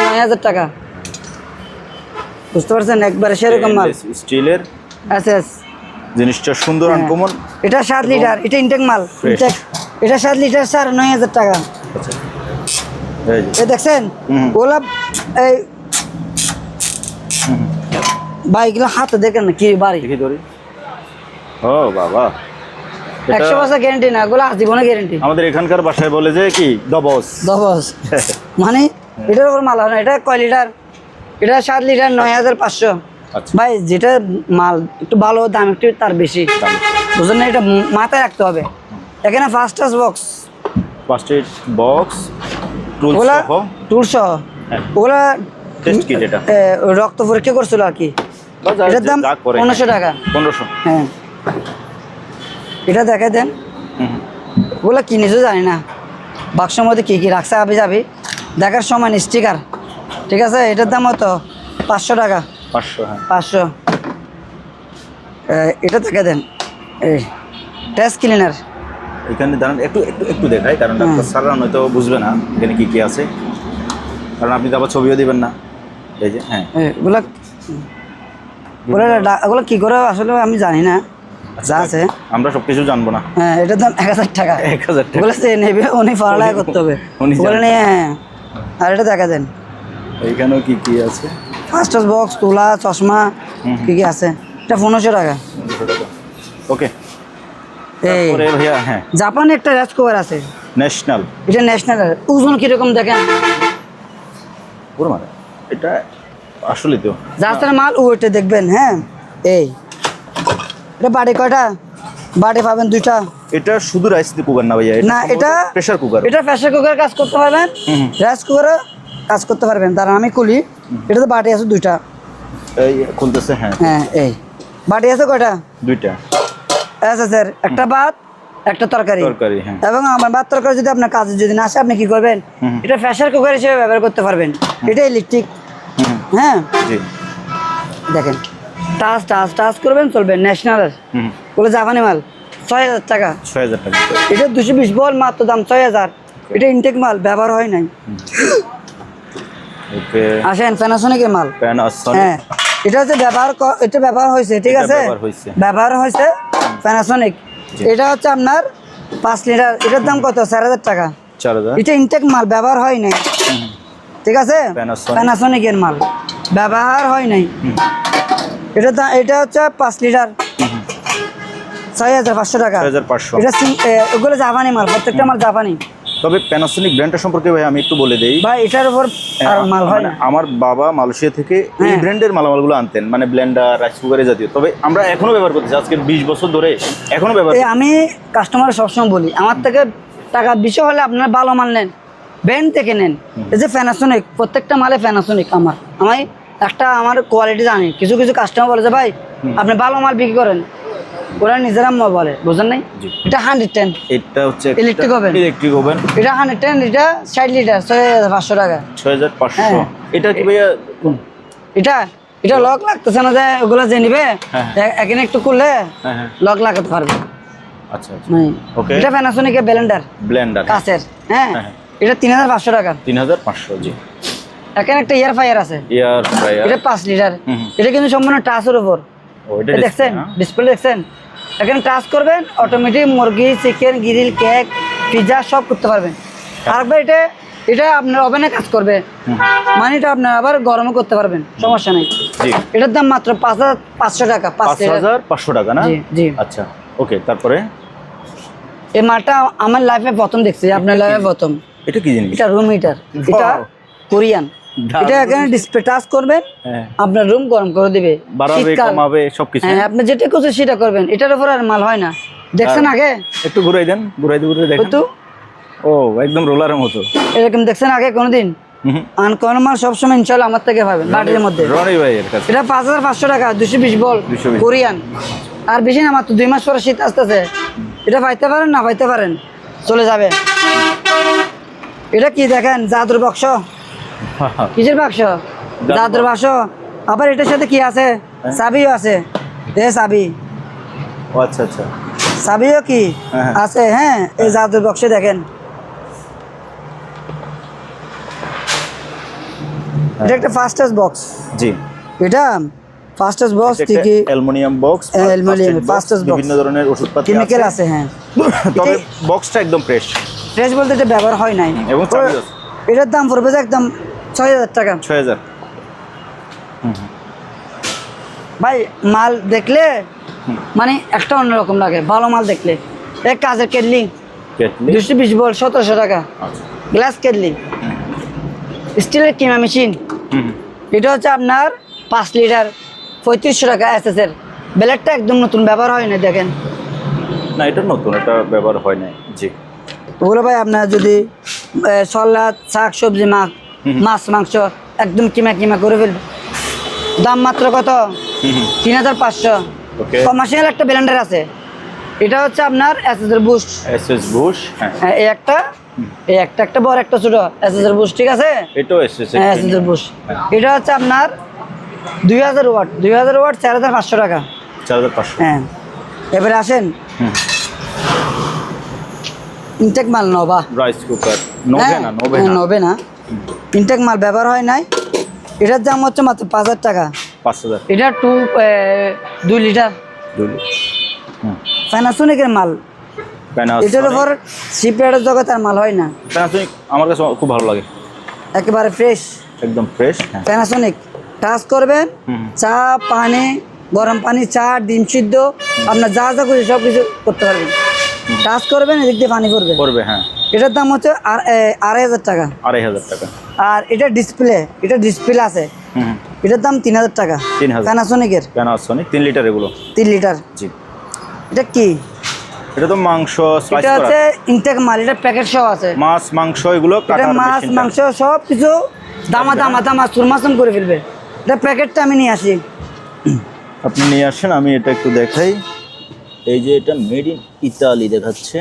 9,000 টাকা। বুঝতে পারছেন, একবারে সেরকম মাল, স্টিলের এসএস। জিনিসটা সুন্দর, আনকমন। এটা 7 লিটার, এটা ইনটেক মাল। এটা 7 লিটার, 9,000 টাকা। আচ্ছা, এই দেখছেন ওলা, এই ভাই এগুলো হাতে দেখেন না কি বাড়ি দেখি ধরি। ও বাবা, 100% গ্যারান্টি না, এগুলো আজীবনে গ্যারান্টি। আমাদের এখানকার ভাষায় বলে যে কি দবস। মানে এটার উপর মাল হয় না। এটা কয় লিটার? এটা 7 লিটার 9500। আচ্ছা ভাই যেটা মাল একটু ভালো দাম একটু তার বেশি, বুঝলেন না? এটা মাথায় রাখতে হবে। এখানে first touch box, first aid box, tools ওগুলা সহ। টুল সহ। হ্যাঁ। ওগুলা টেস্ট কিট এটা। রক্ত পরীক্ষা করছিল আর কি। এটার দাম 1500 টাকা। 1500। হ্যাঁ, এটা দেখাই দেন। ওগুলা কি নিজেও জানি না বাক্সের মধ্যে কি কি রাখছে, আবি যাবি দেখার সময় স্টিকার। ঠিক আছে, এটার দাম হতো 500 টাকা। 500, হ্যাঁ 500। এটা দেখে দেন, এই টেস্ট ক্লিনার। এখানে দাঁড়ান, একটু একটু একটু দেখাই, কারণ ডাক্তার স্যাররা হয়তো বুঝবে না এখানে কি কি আছে, কারণ আপনি তো আবার ছবিও দিবেন না। এই যে হ্যাঁ, এগুলা ওগুলো কি করে আসলে আমি জানি না, যা আছে আমরা সবকিছু জানবো না। হ্যাঁ, এটার দাম 1000 টাকা। 1000 টাকা ওগুলো সে নেবে, উনি পড়ালেখা করতে হবে। উনি ওগুলো নিয়ে হ্যাঁ। আর এটা দেখা দেন, এইখানেও কি কি আছে? ফার্স্ট টাচ বক্স, তুলা, চশমা, কি কি আছে। এটা 1500 টাকা। ওকে, এই তারপরে ভাইয়া হ্যাঁ, জাপানে একটা রেস কুকার আছে, ন্যাশনাল। এটা ন্যাশনাল। ওজন কিরকম দেখেন, পুরো মানে এটা আসলে তো যাস্তার মাল ওইটা দেখবেন। হ্যাঁ, এই এটা বাড়ি কয়টা? বাড়ি পাবেন 2টা। এটা শুধু রাইস কুকার না ভাইয়া, না, এটা প্রেসার কুকার। এটা প্রেসার কুকার কাজ করতে পারবেন, রাইস কুকারও কাজ করতে পারবেন। দাঁড়ান আমি খুলি। এটা তো বাটি আছে 2টা। এই খুলতেছে, হ্যাঁ হ্যাঁ, এই বাটি আছে কয়টা? 2টা আছে স্যার, একটা ভাত একটা তরকারি। হ্যাঁ। এবং আমার ভাত তরকারি যদি আপনার কাজে যদি না আসে, আপনি কি করবেন? এটা প্রেসার কুকার হিসেবে ব্যবহার করতে পারবেন। এটা ইলেকট্রিক। হ্যাঁ, জি দেখেন টাচ টাচ টাচ করবেন, চলবে। ন্যাশনালের, বলে জাপানি মাল, 6000 টাকা। 6000 টাকা। এটা 220 বল, মাত্র দাম 6000। এটা ইনটেক মাল, ব্যবহার হয় নাই। ওকে, আসেন প্যানাসোনিকের মাল। প্যানাসোনিক। হ্যাঁ, এটা হচ্ছে এটা ব্যবহার হয়েছে, ঠিক আছে, ব্যবহার হয়েছে প্যানাসোনিক। এটা হচ্ছে আপনার 5 লিটার। এটার দাম কত? 4000 টাকা। 4000। এটা ইনটেক মাল, ব্যবহার হয় নাই, ঠিক আছে, প্যানাসোনিকের মাল, ব্যবহার হয় নাই। এটা হচ্ছে 5 লিটার, 6500 টাকা। 6500। এটা ওগুলো জাপানি মাল, প্রত্যেকটা মাল জাপানি। তবে প্যানাসোনিক ব্র্যান্ডটা সম্পর্কে ভাই আমি একটু বলে দেই ভাই, এটার উপর আর মাল হয় না। আমার বাবা মালয়েশিয়া থেকে এই ব্র্যান্ডের মালামালগুলো আনতেন, মানে ব্লেন্ডার, রাইস কুকারের জাতীয়। তবে আমরা এখনো ব্যবহার করতেছি, আজকে 20 বছর ধরে এখনো ব্যবহার করতেছি। আমি কাস্টমার সবসময় বলি, আমার থেকে টাকা বেশি হলে আপনারা ভালো মাল নেন, ব্র্যান্ড থেকে নেন। এই যে প্যানাসোনিক, প্রত্যেকটা মালে প্যানাসোনিক। আমি আমার কোয়ালিটি জানি। কিছু কিছু কাস্টমার বলে যে ভাই আপনি ভালো মাল বিক্রি করেন, ওরা নিজেরা বলে, বুঝেন নাই? এটা 110। এটা হচ্ছে ইলেকট্রিক ওভেন। Electric oven. এটা 110, এটা 60 লিটার, 6500 টাকা। 6500। এটা কি ভাইয়া? এটা লক লাগতেছে না, যে ওগুলো যে নিবে এখানে একটু করলে লক লাগাতে পারবে। আচ্ছা আচ্ছা, ওকে। এটা প্যানাসোনিকের ব্লেন্ডার কাচের। হ্যাঁ, এটা 3500 টাকা। 3500, জি। এখানে একটা এয়ার ফ্রায়ার আছে, এয়ার ফ্রায়ার। এটা 5 লিটার। এটা কিন্তু সম্পূর্ণ টাচের উপর। দেখছেন ডিসপ্লে, দেখছেন? এখানে টাচ করবেন, অটোমেটিক মুরগি, চিকেন, গ্রিল, কেক, পিৎজা সব করতে পারবেন। আরেকবার এটা আপনার ওভেনে কাজ করবে, মানে এটা আপনার আবার গরমও করতে পারবেন, সমস্যা নেই। এটার দাম মাত্র 5500 টাকা। 5500 টাকা না? জি। আচ্ছা, ওকে। তারপরে এই মালটা আমার লাইফে প্রথম দেখছি, আপনার লাইফে প্রথম। এটা কি জিনিস? এটা রুম হিটার, এটা কোরিয়ান। এটা এখানে ডিসপ্লে টাচ করবেন, আপনার রুম গরম করে দিবে, বাড়াবে, কমাবে, সবকিছু। হ্যাঁ, আপনি যেটা খুশি সেটা করবেন। এটার উপর আর মাল হয় না। দেখছেন আগে? একটু ঘুরাই দেন, ঘুরাই দেখেন তো। ও, একদম রোলারের মতো এরকম দেখছেন আগে কোনোদিন? আনকমন মাল সবসময় ইনশাআল্লাহ আমার থেকে পাবেন, বাটির মধ্যে। রনি ভাইয়ের কাছে এটা 5500 টাকা, 220 বল, কোরিয়ান। আর বেশি না, মাত্র 2 মাস পরে শীত আসতেছে। এটা পাইতে পারেন না পাইতে পারেন, চলে যাবে। এটা কি দেখেন? জাদুর বাক্স। কিসের বাক্স? জাদুর বাক্স। আবার এটার সাথে কি আছে? চাবিও আছে। চাবি। আচ্ছা আচ্ছা, চাবিও কি আছে? হ্যাঁ, এই জাদুর বাক্সে দেখেন, এটা একটা ফার্স্ট টাচ বক্স। জি, এটা ফার্স্ট টাচ বক্স, ঠিকই, aluminium box, first touch box, বিভিন্ন ধরনের ওষুধপাতি কেমিক্যাল আছে। হ্যাঁ, তবে বক্সটা একদম ফ্রেশ বলতে এটা ব্যবহার হয় নাই। এবং এটার দাম পড়বে একদম 6000 টাকা। 6000। ভাই মাল দেখলে মানে একটা অন্যরকম লাগে, ভালো মাল দেখলে। এক কাজের কেটলি 220 ভোল্ট 1700 টাকা, গ্লাস কেটলি, স্টিলের কিমা মেশিন, এটা হচ্ছে আপনার 5 লিটার 3500 টাকা এসএস এর। ব্লেডটা একদম নতুন, ব্যবহার হয় না, দেখেন না এটা নতুন, এটা ব্যবহার হয় না। জি ওগুলো ভাই আপনার যদি সলাদ শাক সবজি মাছ মাংস একদম কিমা কিমা করে ফেলবে। দাম মাত্র কত? 3500। কমার্শিয়াল একটা ব্লেন্ডার আছে, এটা হচ্ছে আপনার এসএস এর বুস্ট। এসএস বুস্ট, হ্যাঁ এই একটা বড় একটা ছোট এসএস এর বুস্ট, ঠিক আছে? এটাও এসএস এর বুস্ট। এটা হচ্ছে আপনার 2000 ওয়াট 4500 টাকা। 4500। হ্যাঁ এবারে আসেন ইনটেক মাল নবা রাইস কুকার নবে না ইনটেক মাল ব্যবহার হয় নাই। এটার দাম হচ্ছে মাত্র 5000 টাকা। 5000। এটা 2 লিটার প্যানাসোনিকের মাল। এটার উপর সিপ্রেটের জগতের মাল হয় না। প্যানাসোনিক আমার কাছে খুব ভালো লাগে, একেবারে ফ্রেশ, একদম ফ্রেশ। প্যানাসোনিক টাচ করবেন, চা পানি, গরম পানি, চা, ডিম সিদ্ধ, আপনার যা যা খুশি সব কিছু করতে পারবেন। টাচ করবেন, এদিক দিয়ে পানি পড়বে। হ্যাঁ এটার দাম হচ্ছে 2500 টাকা। 2500 টাকা। আর এটা ডিসপ্লে আছে, এটার দাম 3000 টাকা। 3000 প্যানাসোনিকের। 3 লিটার এগুলো। 3 লিটার। জি এটা কি? এটা তো মাংস স্লাইস এটা করা, হচ্ছে ইনটেক মাল, এটা প্যাকেট সহ আছে। মাছ মাংস এগুলো এটা কাটার মাছ মেশিনটা। মাংস সব কিছু দামা সুরমাসম করে ফেলবে। এটা প্যাকেটটা আমি নিয়ে আসি, আপনি নিয়ে আসেন, আমি এটা একটু দেখাই। এই যে এটা মেড ইন ইতালি দেখাচ্ছে,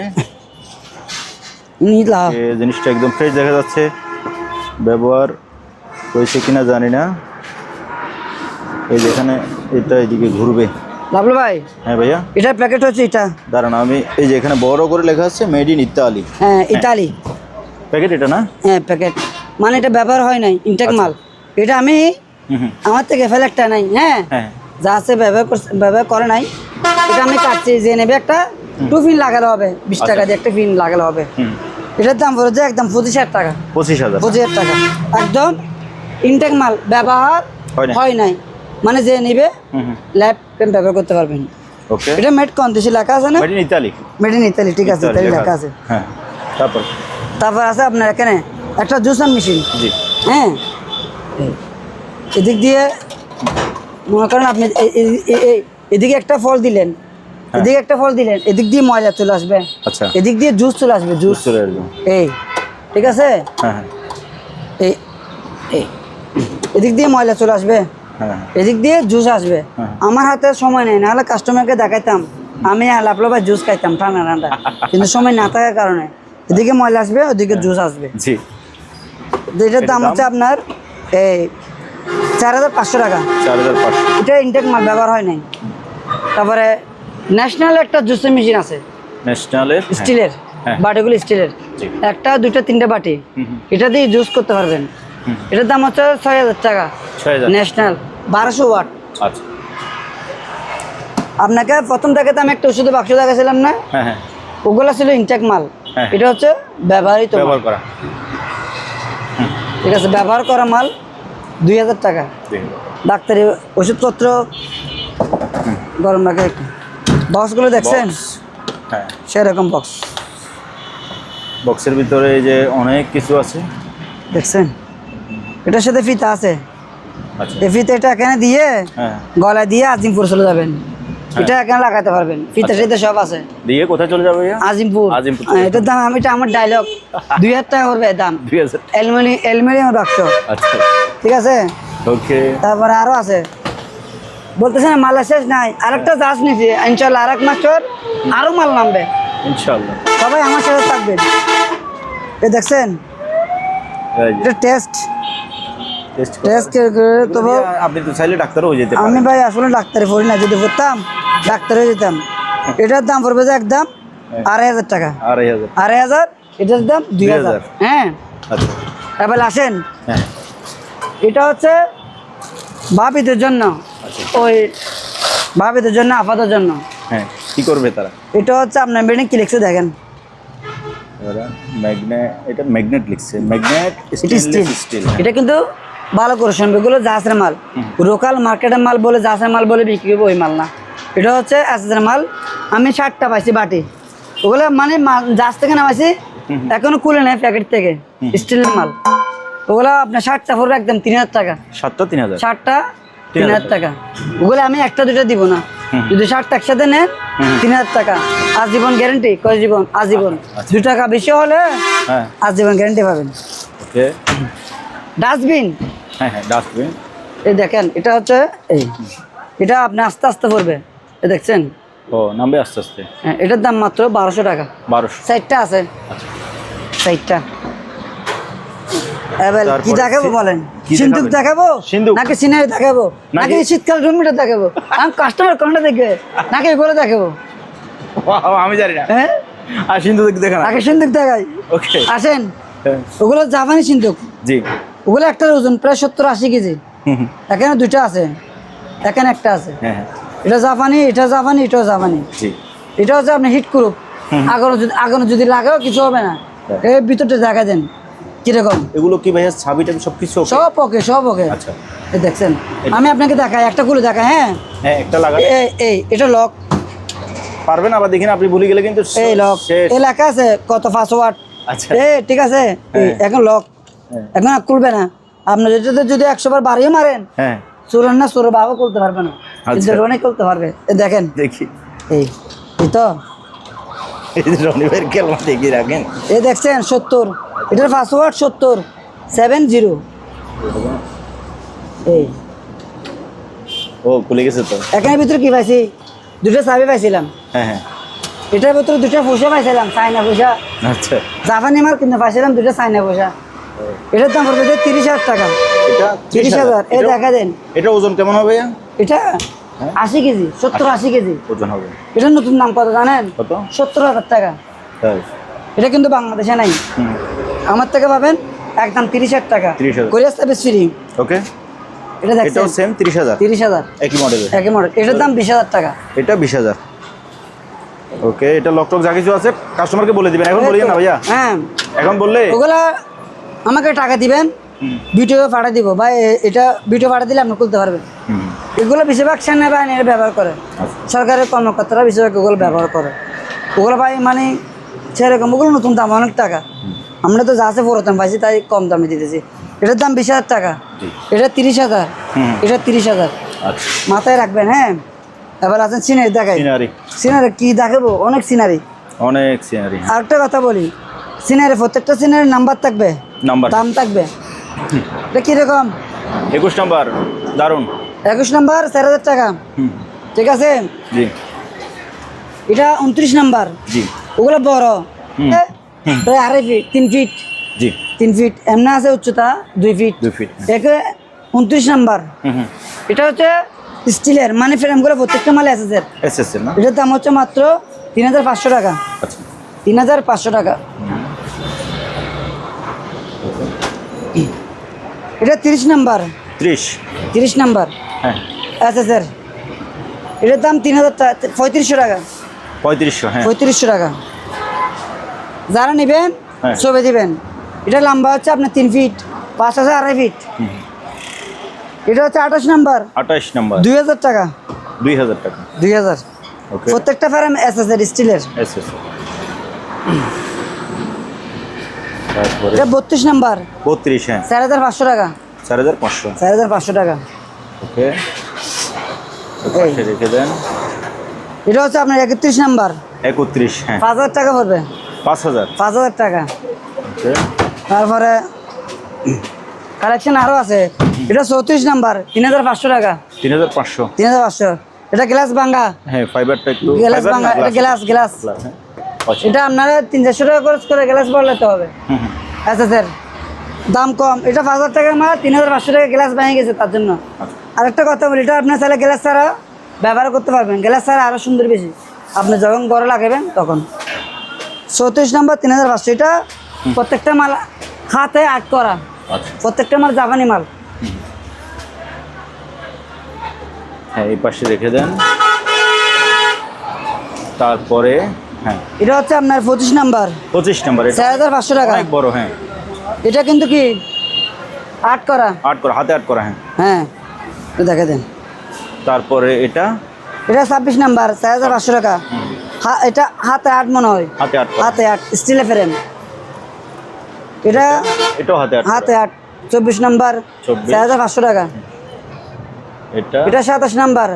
নিলাম। এই জিনিসটা একদম ফ্রেশ দেখা যাচ্ছে। ব্যবহার হয়েছে কিনা জানি না। এই যেখানে এটা এদিকে ঘুরবে। লাভলু ভাই, হ্যাঁ ভাইয়া, এটার প্যাকেট হচ্ছে এটা। দাঁড়ান আমি এই যে এখানে বড় করে লেখা আছে মেড ইন ইতালি। হ্যাঁ ইতালি প্যাকেট এটা না? হ্যাঁ প্যাকেট, মানে এটা ব্যবহার হয় নাই, ইনটেক মাল। এটা আমি আমার থেকে ফেলে একটা নাই, হ্যাঁ যা আছে ব্যবহার করে নাই। এটা আমি কাটছি, যে নেবে একটা 2 পিন লাগালে হবে, 20 টাকা দিয়ে একটা পিন লাগালে হবে। এটার দাম পড়েছে একদম 25,000 টাকা। 25,000 টাকা একদম ইনটেক মাল, ব্যবহার হয় নাই, মানে যে নিবে ল্যাব পেন ব্যবহার করতে পারবেন। ওকে, এটা মেড কোন দেশে লেখা আছে না? মেড ইন ইতালি, ঠিক আছে, ইতালি লেখা আছে। হ্যাঁ তারপর আছে আপনার এখানে একটা জুসার মেশিন। জি হ্যাঁ এদিক দিয়ে মনে করেন আপনি এদিকে একটা ফল দিলেন, এদিকে একটা ফল দিলেন, এদিক দিয়ে ময়লা চলে আসবে। আচ্ছা, এদিক দিয়ে জুস চলে আসবে, জুস চলে আসবে। এই ঠিক আছে, হ্যাঁ এই এদিক দিয়ে ময়লা চলে আসবে, এদিক দিয়ে জুস আসবে। আমার হাতে সময় নেই, নাহলে কাস্টমারকে দেখাইতাম আমি লাভলো ভাই জুস খাইতাম ঠান্ডা ঠান্ডা, কিন্তু সময় না থাকার কারণে এদিকে ময়লা আসবে, ওদিকে জুস আসবে। জি, এটার দাম হচ্ছে আপনার এই 4500 টাকা। 4500। এটা ইনটেক মাল, ব্যবহার হয় নাই। তারপরে ন্যাশনাল একটা জুসের মেশিন আছে, ন্যাশনালের স্টিলের, বাটিগুলো স্টিলের, একটা দুইটা তিনটা বাটি, এটা দিয়ে জুস করতে পারবেন। এটার দাম হচ্ছে 6000 টাকা। National 1200 watt. আচ্ছা, আপনাকে প্রথম থেকে তো আমি একটা ওষুধের বাক্স দেখাছিলাম না, ওগুলো ছিল ইনটেক মাল। এটা হচ্ছে ব্যবহারিত, ব্যবহার করা, ঠিক আছে, ব্যবহার করা মাল 2000 টাকা। ডাক্তারি ওষুধপত্র গরম রাখে। বক্সগুলো দেখছেন? হ্যাঁ সেরকম বক্স, বক্সের ভিতরে এই যে অনেক কিছু আছে, দেখছেন? এটার সাথে ফিতা আছে। আচ্ছা, এই ফিতা এটা এখানে দিয়ে গলায় দিয়ে আজিমপুর চলে যাবেন, এটা এখানে লাগাতে পারবেন। ফিতা সাথে সব আছে, দিয়ে কোথায় চলে যাবে? আজিমপুর। এটার দাম, এটা আমার ডায়লগ, 2000 টাকা করবে দাম। 2000 অ্যালুমিনিয়াম বাক্স। আচ্ছা ঠিক আছে, ওকে। তারপরে আরো আছে, বলতেছেন মাল শেষ নাই, আরেকটা জাহাজ নিছি ইনশাল্লাহ, আরেক মাস আরো মাল নামবে ইনশাআল্লাহ। সবাই আমার সাথে থাকবেন। এ দেখছেন, এটা টেস্ট তবে আপনি তো চাইলে ডাক্তারও হয়ে যেতে পারেন। আমি ভাই আসলে ডাক্তারে পড়ি না, যদি পড়তাম ডাক্তার হয়ে যেতাম। এটার দাম পড়বে যে একদম 2500 টাকা। 2500, এটার দাম 2000। হ্যাঁ আচ্ছা, এবার আসেন, এটা হচ্ছে ভাবিদের জন্য, ওই ভাবিদের জন্য, আপাতত জন্য। হ্যাঁ, কি করবে তারা? এটা হচ্ছে আপনার বেডিং কি লিখছে দেখেন, এটা ম্যাগনেট লিখছে, ম্যাগনেট স্টিল। এটা কিন্তু ভালো করে শুনবে, এগুলো জাহাজের মাল, লোকাল মার্কেটের মাল বলে জাহাজের মাল বলে বিক্রি করবো, ওই মাল না। এটা হচ্ছে এসএসের মাল। আমি 60টা পাইছি বাটি, ওগুলো মানে জাহাজ থেকে নামাইছি, এখনো খুলে নেয় প্যাকেট থেকে, স্টিলের মাল। ওগুলো আপনার 60টা পড়বে একদম 3000 টাকা। 7টা 3000, 60টা 3000 টাকা। ওগুলো আমি একটা দুটো দিব না, যদি 60টা একসাথে নেন 3000 টাকা, আজীবন গ্যারেন্টি। কয় জীবন? আজীবন। 2 টাকা বেশি হলে আজীবন গ্যারেন্টি পাবেন। ওকে, ডাস্টবিন, হ্যাঁ হ্যাঁ ডাস্টবিন। এই দেখেন, এটা হচ্ছে এই, এটা আপনি আস্তে আস্তে পড়বে, এই দেখছেন? ও নামবে আস্তে আস্তে। হ্যাঁ, এটার দাম মাত্র 1200 টাকা। 1200। 60টা আছে, 60টা। এবার কি দেখাবো বলেন? সিন্ধুক দেখাবো নাকি সিনারি দেখাবো নাকি শীতকাল রুম মিটার দেখাবো? আমি কাস্টমার কোনটা দেখবে নাকি এগুলো দেখাবো? আমি জানি না। হ্যাঁ, আর সিন্ধুক দেখান, আগে সিন্ধুক দেখাই। ওকে, আসেন। ওগুলো জাপানি সিন্ধুক। জি। ওগুলো একটার ওজন প্রায় 70-80 কেজি। এখানে 2টা আছে, এখানে একটা আছে। হ্যাঁ, এটা জাপানি, এটা জাপানি, এটাও জাপানি। জি। এটা হচ্ছে আপনি হিট প্রুফ, আগুন যদি লাগাও কিছু হবে না। এই ভিতরটা দেখা দেন কিরকম। এগুলো কি ভাইয়া ছাবি টাবি সবকিছু সব ওকে, সব ওকে। আচ্ছা, এই দেখছেন, আমি আপনাকে দেখাই, একটা খুলে দেখাই। হ্যাঁ হ্যাঁ, একটা লাগা। এই এটা লক পারবেন আবার দেখেন, আপনি ভুলে গেলে কিন্তু এই লক। এই লেখা আছে কত 5 ওয়াট। আচ্ছা, ঠিক আছে, এখন লক, এখন আর খুলবে না। আপনার যেটাতে যদি 100 বার বাড়িয়ে মারেন, হ্যাঁ, চোরের না চোরের বাবা খুলতে পারবে না, অনেক খুলতে পারবে। দেখেন, দেখি এই তো রনি ভাইয়ের খেলনা দেখি রাখেন। এই দেখছেন 70, এটার 5 ওয়াট 70 এই। ও খুলে গেছে তো। এখানে ভিতরে কি পাইছি? 2টা চাবি পাইছিলাম। হ্যাঁ হ্যাঁ, এটার ভিতরে 2টা পয়সা পাইছিলাম, চাইনা পয়সা। আচ্ছা, জাপানি মাল কিন্তু পাইছিলাম 2টা চাইনা পয়সা। এটার দাম পড়বে 30,000 টাকা। এটা 30,000। এই দেখা দেন, এটা ওজন কেমন হবে? এটা 80 কেজি, 70-80 কেজি ওজন হবে। এটার নতুন দাম কত জানেন? কত? 70,000 টাকা। তাই? এটা কিন্তু বাংলাদেশে নাই, আমার থেকে পাবেন একদম 30,000 টাকা। 30,000 কোরিয়ার সার্ভিস ফ্রি। ওকে, এটা দেখছেন, এটাও সেম 30,000। 30,000 একই মডেলের, একই মডেল। এটার দাম 20,000 টাকা। এটা 20,000। ওকে, এটা লক টক যা কিছু আছে কাস্টমারকে বলে দিবেন, এখন বলিয়ে না ভাইয়া। হ্যাঁ, এখন বললে ওগুলা আমাকে টাকা দিবেন, ভিডিও পাঠিয়ে দিব ভাই। এটা ভিডিও পাঠিয়ে দিলে আপনি খুলতে পারবেন। এগুলো বেশিরভাগ সেনাবাহিনীরা ব্যবহার করে, সরকারের কর্মকর্তারা বেশিরভাগ ওগুলো ব্যবহার করে। ওগুলো ভাই মানে সেরকম, ওগুলো নতুন দাম অনেক টাকা। আমরা তো যা আছে পুরাতন পাইছি, তাই কম দামে দিতেছি। এটার দাম 20,000 টাকা, এটা 30,000, এটা 30,000। মাথায় রাখবেন। হ্যাঁ, এবার আছেন সিনারি দেখাই। সিনারি কি দেখাবো? অনেক সিনারি, অনেক সিনারি। আরেকটা কথা বলি, সিনারি প্রত্যেকটা সিনারির নাম্বার থাকবে, দাম থাকবে। এটা কিরকম? 21 নাম্বার, দারুন। 21 নাম্বার 4,000 টাকা। ঠিক আছে, জি। এটা 29 নাম্বার, জি। ওগুলো বড়, প্রায় 2.5 ফিট, 3 ফিট। জি, 3 ফিট। এমনি আছে উচ্চতা 2 ফিট। 2 ফিট। একে 29 নাম্বার। এটা হচ্ছে স্টিলের, মানে ফ্রেমগুলো প্রত্যেকটা মালে এসএসের। এসএসের না? এটার দাম হচ্ছে মাত্র 3,500 টাকা। আচ্ছা, 3,500 টাকা। এটা 30 নাম্বার। 30 নাম্বার, হ্যাঁ, এসএসের। এটার দাম 3,500 টাকা। 3500, হ্যাঁ, 3500 টাকা। যারা নেবেন ছবি দিবেন। এটা লম্বা হচ্ছে আপনার 3 ফিট, 5 আছে 2.5 ফিট। এটা হচ্ছে 28 নাম্বার। 28 নাম্বার, 2,000 টাকা। 2,000 টাকা। 2,000। ওকে, প্রত্যেকটা ফ্রেম এসএসের, স্টিলের। এসএস। তারপরে এটা 32 নাম্বার। 32, হ্যাঁ, 4,500 টাকা। 4,500। 4,500 টাকা। ওকে, পাশে রেখে দেন। এটা হচ্ছে আপনার 31 নাম্বার। 31, হ্যাঁ, 5,000 টাকা পড়বে। 5,000 টাকা। ওকে, তারপরে কালেকশন আরো আছে। এটা 34 নাম্বার, 3,500 টাকা। 3,500। 3,500। এটা গ্লাস ভাঙা। হ্যাঁ, ফাইবারটা একটু গ্লাস ভাঙা, এটা গ্লাস। হ্যাঁ, এটা আপনারা 300 টাকা খরচ করে গ্লাস বদলাতে হবে। আচ্ছা স্যার, দাম কম। এটা 5,000 টাকার মাল, 3,500 টাকা গ্লাস ভেঙে গেছে তার জন্য। আরেকটা কথা বলি, এটা আপনার চাইলে গ্লাস ছাড়া ব্যবহার করতে পারবেন। গ্লাস ছাড়া আরো সুন্দর বেশি, আপনি যখন ঘরে লাগাবেন তখন। 34 নাম্বার, 3,500। এটা প্রত্যেকটা মাল হাতে আর্ট করা, প্রত্যেকটা মাল জাপানি মাল। হ্যাঁ, এই পাশে রেখে দেন। তারপরে হ্যাঁ, এটা হচ্ছে আপনার 25 নাম্বার। 25 নাম্বার, 4,500 টাকা। অনেক বড়। হ্যাঁ, এটা কিন্তু কি 8 করা। 8 করা, হাতে 8 করা, হ্যাঁ। হ্যাঁ, তো দেখে দেন। তারপরে এটা 26 নাম্বার, 4500 টাকা। এটা হাতে 8 মনে হয়। হাতে 8 করা। হাতে 8 স্টিলের ফ্রেম। এটাও হাতে 8 হাতে 8, 24 নাম্বার, 4500 টাকা। এটা 27 নাম্বার,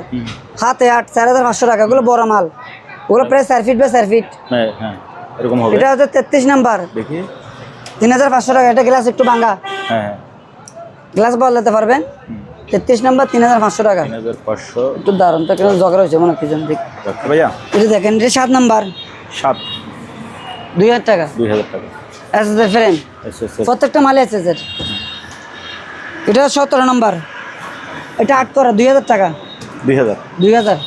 হাতে 8, 4500 টাকা। ওগুলো বড় মাল, ওগুলো প্রায় 4 ফিট বা 4 ফিট। হ্যাঁ হ্যাঁ, এরকম হবে। এটা হচ্ছে 33 নাম্বার, দেখি 3500 টাকা। এটা গ্লাস একটু ভাঙা, হ্যাঁ হ্যাঁ, গ্লাস বদলাতে পারবেন। 33 নাম্বার, 3500 টাকা। 3500 একটু দারুন তো, কেন ঝগড়া হয়েছে মনে হচ্ছে দেখ ভাইয়া। এটা দেখেন, এটা 7 নাম্বার, 7, 2000 টাকা। 2000 টাকা। এসএসএর ফ্রেম, প্রত্যেকটা মালে এসএসএর। এটা 17 নাম্বার, এটা 8 করা, 2000 টাকা। 2000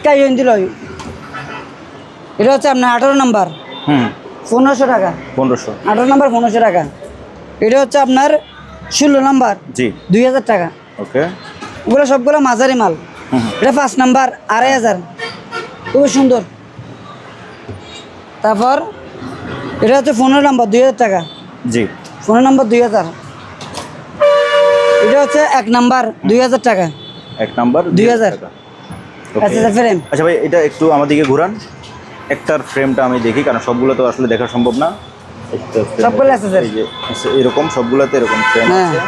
কাই দিল। এটা হচ্ছে আপনার 18 নাম্বার, 1500 টাকা। 18 নাম্বার 1500 টাকা। এটা হচ্ছে আপনার 16 নাম্বার, জি, 2000 টাকা। ওকে, ওগুলো সবগুলো মাঝারি মাল। এটা 5 নাম্বার, 2500, খুবই সুন্দর। তারপর এটা হচ্ছে 15 নাম্বার, 2000 টাকা। জি, 15 নাম্বার 2000। এটা হচ্ছে 1 নাম্বার, 2000 টাকা। 1 নাম্বার 2000 টাকা। আচ্ছা ফ্রেম। আচ্ছা ভাই, এটা একটু আমার দিকে ঘুরান, একটার ফ্রেমটা আমি দেখি, কারণ সবগুলো তো আসলে দেখা সম্ভব না। সবগুলো আছে স্যার, এই যে এরকম সবগুলোতে এরকম ফ্রেম হ্যাঁ। আছে,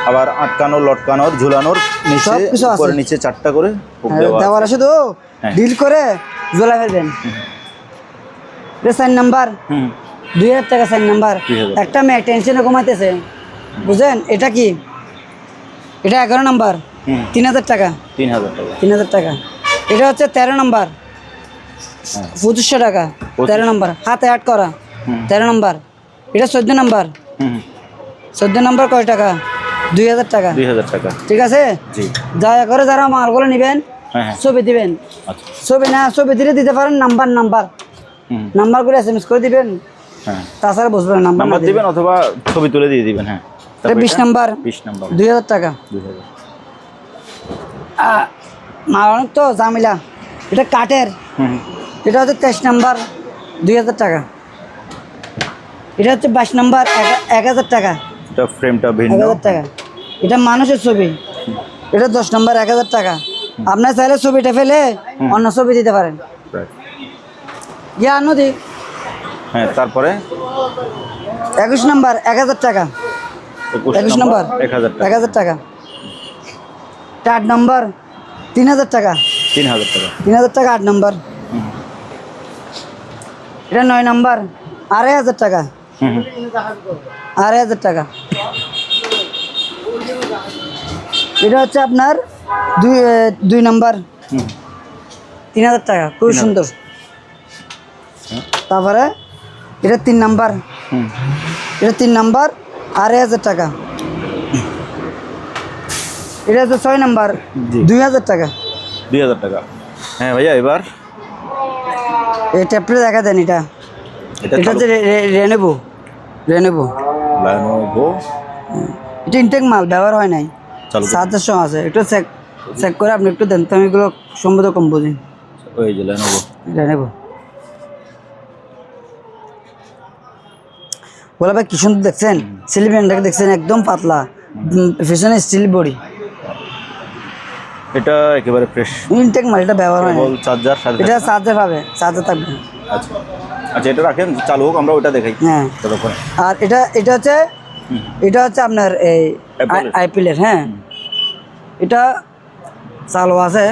আবার আটকানোর, লটকানোর, ঝুলানোর, নিচে সবকিছু আছে। উপরে নিচে 4টা করে হুক দেওয়া আছে। দেওয়ার আছে তো, হ্যাঁ। ডিল করে ঝোলা ফেলবেন। এটা 4 নাম্বার, 2000 টাকা। 4 নাম্বার 2000 একটা মেয়ে টেনশনে ঘুমাইতেছে, বুঝলেন? এটা কি? এটা 11 নাম্বার, 3000 টাকা। 3000 টাকা। 3000 টাকা। এটা হচ্ছে 13 নাম্বার, 2500 টাকা। 13 নাম্বার, হাতে 8 করা, 13 নাম্বার। এটা 14 নাম্বার, 14 নাম্বার কয় টাকা? 2000 টাকা। 2000 টাকা, ঠিক আছে। জি। দয়া করে যারা মালগুলো নেবেন হ্যাঁ হ্যাঁ, ছবি দিবেন। আচ্ছা, ছবি দিলে দিতে পারেন, নাম্বারগুলো SMS করে দিবেন, হ্যাঁ, তাছাড়া বুঝবেন নাম্বার নাম্বার দিবেন অথবা ছবি তুলে দিয়ে দিবেন, হ্যাঁ। এটা 20 নাম্বার, 20 নাম্বার, 2000 টাকা। 2000। মাল অনেক তো জামিলা। এটা কাঠের, এটা হচ্ছে 23 নাম্বার, 2000 টাকা। এটা হচ্ছে 22 নাম্বার, 1000 টাকা। এটা ফ্রেমটা ভিন্ন, 1000 টাকা। এটা মানুষের ছবি। এটা 10 নাম্বার, 1000 টাকা। আপনার চাইলে ছবিটা ফেলে অন্য ছবি দিতে পারেন। Right. ইয়া নদী, হ্যাঁ। তারপরে 21 নাম্বার, 1000 টাকা। 21 নাম্বার 1000 টাকা। 1000 টাকা। 8 নাম্বার, 3000 টাকা। 3000 টাকা। 3000 টাকা 8 নাম্বার। এটা 9 নাম্বার, 2500 টাকা। 2500 টাকা। এটা হচ্ছে আপনার 2 নাম্বার, 3000 টাকা, খুব সুন্দর। তারপরে এটা 3 নাম্বার, এটা 3 নাম্বার, 2500 টাকা। এটা হচ্ছে 6 নাম্বার, 2000 টাকা। 2000 টাকা। হ্যাঁ ভাইয়া, এবার এই ট্যাপটা দেখা দেন। এটা হচ্ছে রেনেবো। Lenovo এটা ইনটেক মাল, ব্যবহার হয় নাই, চালু করুন। 700 আছে। একটু চেক করে আপনি একটু দেন তো, আমি এগুলো সম্ভবত কম বুঝি। ওই যে রেনেবো বলা ভাই, কি সুন্দর দেখছেন। সিলিব্যান্ডটাকে দেখছেন, একদম পাতলা, পিছনে স্টিল বডি। এটা একেবারে ফ্রেশ ইনটেক মাল, এটা ব্যবহার হয় না। কেবল চার্জার সাথে এটা চার্জার পাবে, চার্জার থাকবে। আচ্ছা আচ্ছা, এটা রাখেন, চালু হোক, আমরা ওটা দেখাই। হ্যাঁ। ততক্ষণ আর এটা হচ্ছে আপনার এই আইপিএলের। হ্যাঁ, এটা চালু আছে,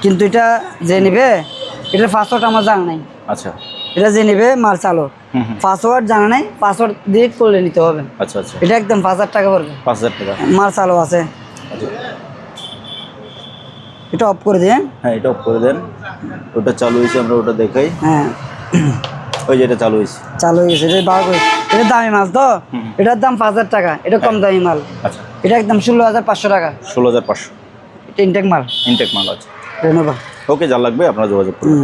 কিন্তু এটা যে নেবে, এটার পাসওয়ার্ড আমার জানা নাই। আচ্ছা, এটা যে নেবে মাল চালু, পাসওয়ার্ড জানা নাই, পাসওয়ার্ড দিয়ে করলে নিতে হবে। আচ্ছা আচ্ছা, এটা একদম 5000 টাকা পড়বে। 5000 টাকা। মাল চালু আছে। আচ্ছা, এটা অফ করে দিয়ে, হ্যাঁ, এটা অফ করে দেন। ওটা চালু হয়েছে, আমরা ওটা দেখাই। হ্যাঁ, ওই যে এটা চালু হয়েছে। চালু হয়ে গেছে। এটা বার করে, এটা দামি মাল তো, এটার দাম 5000 টাকা। এটা কম দামি মাল, আচ্ছা, এটা একদম 16500 টাকা। 16500। এটা ইনটেক মাল, ইনটেক মাল আছে। রেনোভা। ওকে, যা লাগবে আপনারা যোগাযোগ করুন।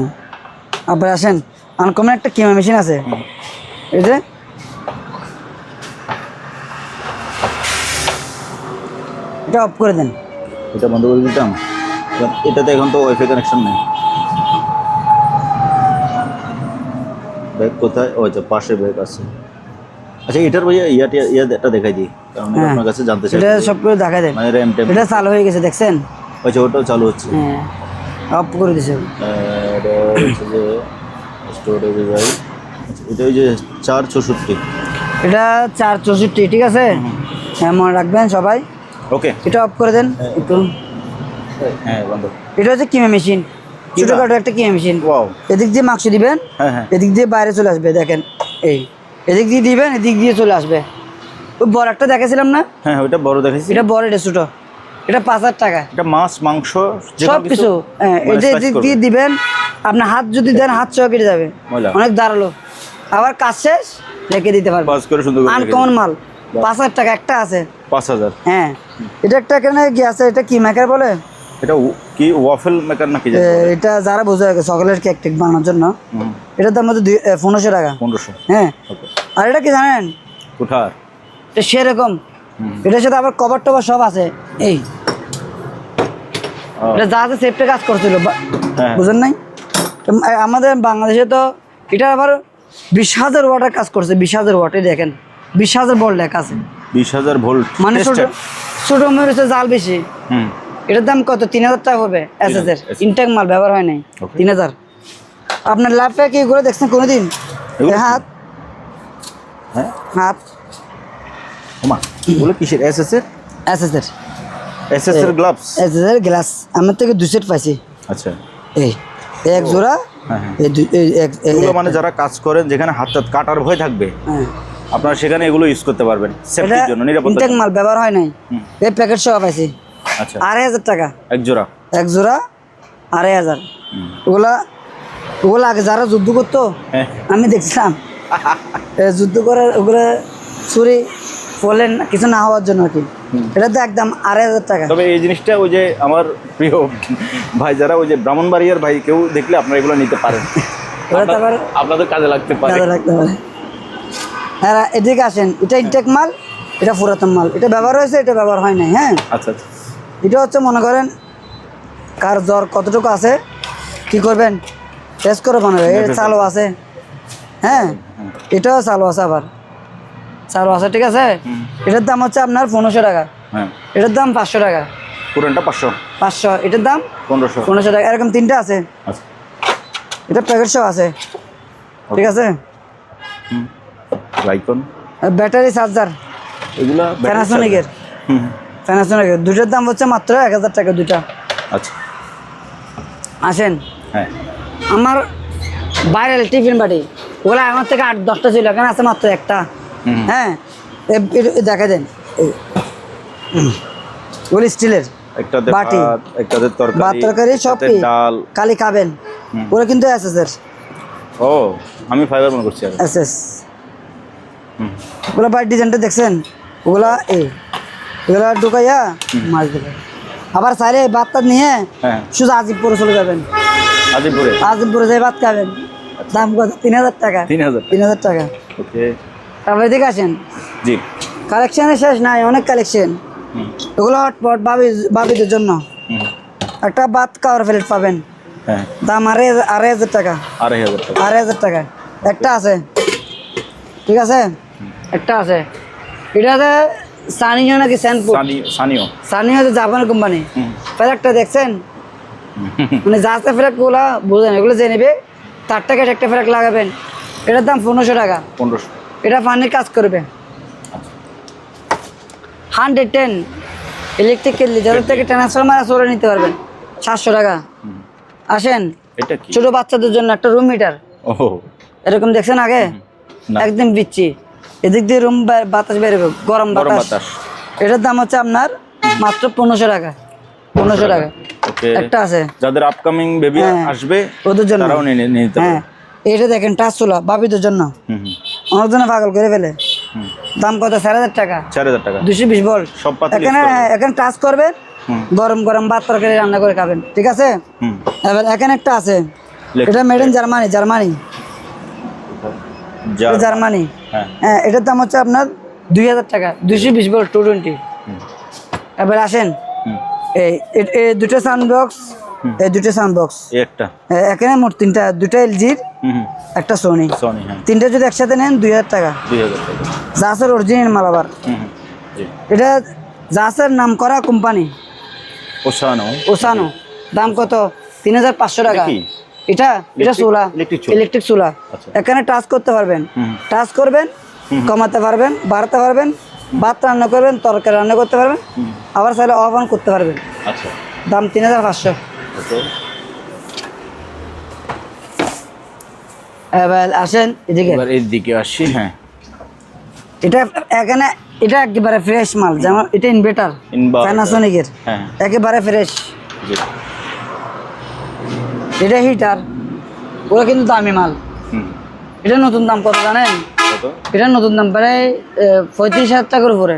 আবার আসেন, আনকমন একটা কিমা মেশিন আছে। এই যে এটা অফ করে দেন। এটা বন্ধ করে দিতাম, এটাতে এখন তো ওয়াইফাই কানেকশন নেই। ব্যাগ কোথায়? ও আচ্ছা, পাশে ব্যাগ আছে। আচ্ছা এটার ভাইয়া এটা দেখাই দিই, কারণ আপনার কাছে জানতে চাই। এটা সব করে দেখা দেন, মানে র্যাম টেম এটা চালু হয়ে গেছে দেখছেন? আচ্ছা ওটাও চালু হচ্ছে। হ্যাঁ অফ করে দিছে। এটা হচ্ছে যে স্টোরেজ ভাই, এটা ওই যে 464, এটা 464, ঠিক আছে? হ্যাঁ মনে রাখবেন সবাই। ওকে এটা অফ করে দেন একটু। হ্যাঁ বন্ধ। এটা হচ্ছে কিমে মেশিন, ছোটখাটো একটা কিমে মেশিন। ওয়াও। এদিক দিয়ে মাক্স দিবেন, হ্যাঁ এদিক দিয়ে বাইরে চলে আসবে, দেখেন এই এদিক দিয়ে দিবেন, এদিক দিয়ে চলে আসবে। ওই বড় একটা দেখেছিলাম না? হ্যাঁ ওইটা বড় দেখাইছি। এটা বড়, এটা ছোট। এটা 5000 টাকা। এটা মাছ মাংস সব কিছু। হ্যাঁ এটা এদিক দিয়ে দিবেন, আপনার হাত যদি দেন হাত সহ কেটে যাবে, অনেক ধারালো। আবার কাজ শেষ রেখে দিতে পারবেন, পাস করে সুন্দর করে আনকমন মাল। 5000 টাকা একটা আছে। 5000। হ্যাঁ এটা একটা এখানে কি আছে, এটা কি মেকার বলে? এটা কি ওয়াফেল মেকার নাকি? এটা যারা বোঝে চকলেট কেক টেক বানানোর জন্য। এটার দাম হচ্ছে 1500 টাকা। 1500। হ্যাঁ আর এটা কি জানেন? কোঠার এটা সেরকম, এটার সাথে আবার কভার টভার সব আছে। এই এটা যা আছে সেফটি কাজ করছিল, বুঝেন নাই? আমাদের বাংলাদেশে তো এটা আবার 20,000 ওয়াটের কাজ করছে। 20,000 ওয়াট, দেখেন 20,000 ভোল্ট লেখা আছে। 20,000 ভোল্ট, মানে ছোট মেরেছে জাল বেশি। এটার দাম কত? 3000 টাকা হবে। এসএসের ইনটেক মাল, ব্যবহার হয় নাই। 3000। আপনার লাভে কি করে দেখছেন কোনোদিন? হাত হাত ওমা এগুলো কিসের? এসএসের গ্লাভস। এসএসের গ্লাস আমার থেকে 2 সেট পাইছি। আচ্ছা এই এক জোড়া। এগুলো মানে যারা কাজ করেন যেখানে হাত কাটার ভয় থাকবে, আপনারা সেখানে এগুলো ইউজ করতে পারবেন সেফটির জন্য, নিরাপত্তার ইনটেক মাল, ব্যবহার হয় নাই। এই প্যাকেট সহ পাইছি। আচ্ছা 2500 টাকা এক জোড়া। 2500। ওগুলা আগে যারা যুদ্ধ করতো আমি দেখছিলাম, যুদ্ধ করে ওগুলো চুরি ফলেন কিছু না হওয়ার জন্য আর কি। এটা তো একদম 2500 টাকা। তবে এই জিনিসটা ওই যে আমার প্রিয় ভাই যারা ওই যে ব্রাহ্মণবাড়িয়ার ভাই কেউ দেখলে আপনারা এগুলো নিতে পারেন, আপনাদের কাজে লাগতে পারে। হ্যাঁ এদিকে আসেন, এটা ইনটেক মাল, এটা পুরাতন মাল। এটা ব্যবহার হয়েছে, এটা ব্যবহার হয় নাই। হ্যাঁ আচ্ছা এটা হচ্ছে মনে করেন কার জ্বর কতটুকু আছে কি করবেন টেস্ট করে বানাবে। চালু আছে, হ্যাঁ এটাও চালু আছে, আবার চালু আছে, ঠিক আছে? এটার দাম হচ্ছে আপনার 1500 টাকা। এটার দাম 500 টাকা। পুরানটা 500, এটার দাম 1500 টাকা। এরকম 3টা আছে। এটা প্যাকেট সহ আছে, ঠিক আছে? ব্যাটারি চার্জার এগুলা প্যানাসোনিকের, দুটোর দাম হচ্ছে মাত্র 1000 টাকা দুটা। আচ্ছা আসেন, হ্যাঁ আমার ভাইরাল টিফিন বাটি, ওগুলো আমার থেকে 8-10টা ছিল, এখানে আছে মাত্র একটা। হ্যাঁ দেখা দেন, ওগুলো স্টিলের বাটি, ভাত তরকারি সব কালি খাবেন। ওরা কিন্তু এসএসের। ও আমি ফাইবার মনে করছি। এসএস ওগুলো বাড়ির ডিজাইনটা দেখছেন? ওগুলা এগুলা ঢুকাইয়া মাছ দেবে। আবার চাইলে ভাতটা নিয়ে শুধু আজিমপুরে চলে যাবেন। আজিমপুরে যাই ভাত খাবেন। দাম কত? 3000 টাকা। 3000 টাকা। তারপরে দেখে আসেন, কালেকশনের শেষ নাই, অনেক কালেকশন। এগুলো হটপট বাবিদের জন্য। একটা ভাত খাওয়ার প্লেট পাবেন, দাম 2500 টাকা। 2500 টাকা একটা আছে, ঠিক আছে? একটা আছে, এটাতে সানিও নাকি সানিও হচ্ছে জাপানের কোম্পানি। ফ্ল্যাগটা দেখছেন? মানে যাতে ফ্ল্যাগ গুলা বুঝেন, এগুলো যে নেবে তার টাকা একটা ফ্ল্যাগ লাগাবেন। এটার দাম 1500 টাকা। এটা পানির কাজ করবে। 110 ইলেকট্রিক কেটলি, যাদের থেকে ট্রান্সফরমার চলে নিতে পারবেন। 700 টাকা। আসেন, ছোট বাচ্চাদের জন্য একটা রুম হিটার। এরকম দেখছেন আগে? একদম বিচ্ছি, এদিক দিয়ে রুম বাতাস বেরোবে, গরম বাতাস। এটার দাম হচ্ছে আপনার মাত্র 1500 টাকা। 1500 টাকা একটা আছে, যাদের আপকামিং বেবি আসবে ওদের জন্য। হ্যাঁ এটা দেখেন টাচ চুলা, বাবিদের জন্য। অনেক জন্য পাগল করে ফেলে। দাম কত? 4000 টাকা। 220 ভোল্ট। এখানে টাচ করবেন, গরম গরম ভাত তরকারি রান্না করে খাবেন, ঠিক আছে? এবার এখানে একটা আছে, এটা মেড ইন জার্মানি। হ্যাঁ এটার দাম হচ্ছে আপনার 2000 টাকা। 220 ভোল্ট 220। এবার আসেন, এই দুটো সাউন্ড বক্স, এখানে মোট 3টা, 2টা এলজির একটা সোনি। সোনি, হ্যাঁ। তিনটা যদি একসাথে নেন 2000 টাকা। 2000 টাকা। জাসের অরিজিনাল মাল আবার। জি। এটা জাসের নাম করা কোম্পানি ওসানো। দাম কত? 3500 টাকা। এটা চুলা, ইলেকট্রিক চুলা। এখানে টাচ করতে পারবেন, টাচ করবেন, কমাতে পারবেন, বাড়াতে পারবেন, ভাত রান্না করবেন, তরকারি রান্না করতে পারবেন, আবার চাইলে অফ অন করতে পারবেন। আচ্ছা। দাম 3500। এবার আসেন এদিকে। এবার এদিকে আসি। হ্যাঁ, এটা এখানে এটা একেবারে ফ্রেশ মাল। যেমন এটা ইনভার্টার প্যানাসোনিকের, একেবারে ফ্রেশ। এটা হিটার, ওরা কিন্তু দামি মাল। এটা নতুন দাম কত জানেন? এটা নতুন দাম প্রায় 35,000 টাকার উপরে।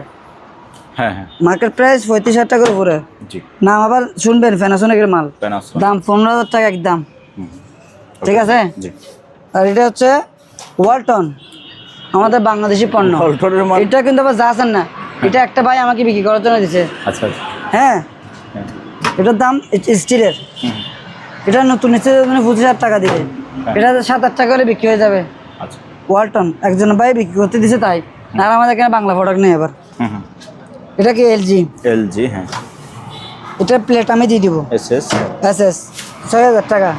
মার্কেট প্রাইস 35,000 টাকার উপরে। নাম আবার শুনবেন, প্যানাসোনিকের মাল। দাম 15,000 টাকা একদম। ঠিক আছে। আর এটা হচ্ছে ওয়ালটন, আমাদের বাংলাদেশি পণ্য। এটা কিন্তু আবার যা আছেন না, এটা একটা ভাই আমাকে বিক্রি করার জন্য দিচ্ছে। হ্যাঁ, এটার দাম স্টিলের। এটা নতুন নিচ্ছে 25,000 টাকা দিবে। এটা 7-8 টাকা করে বিক্রি হয়ে যাবে। ওয়ালটন একজন ভাই বিক্রি করতে দিছে, তাই আর আমাদের এখানে বাংলা প্রোডাক্ট নেই। এবার এটা কি এলজি। হ্যাঁ, এটা প্লেট আমি দিয়ে দিব। এসএস 6,000 টাকা।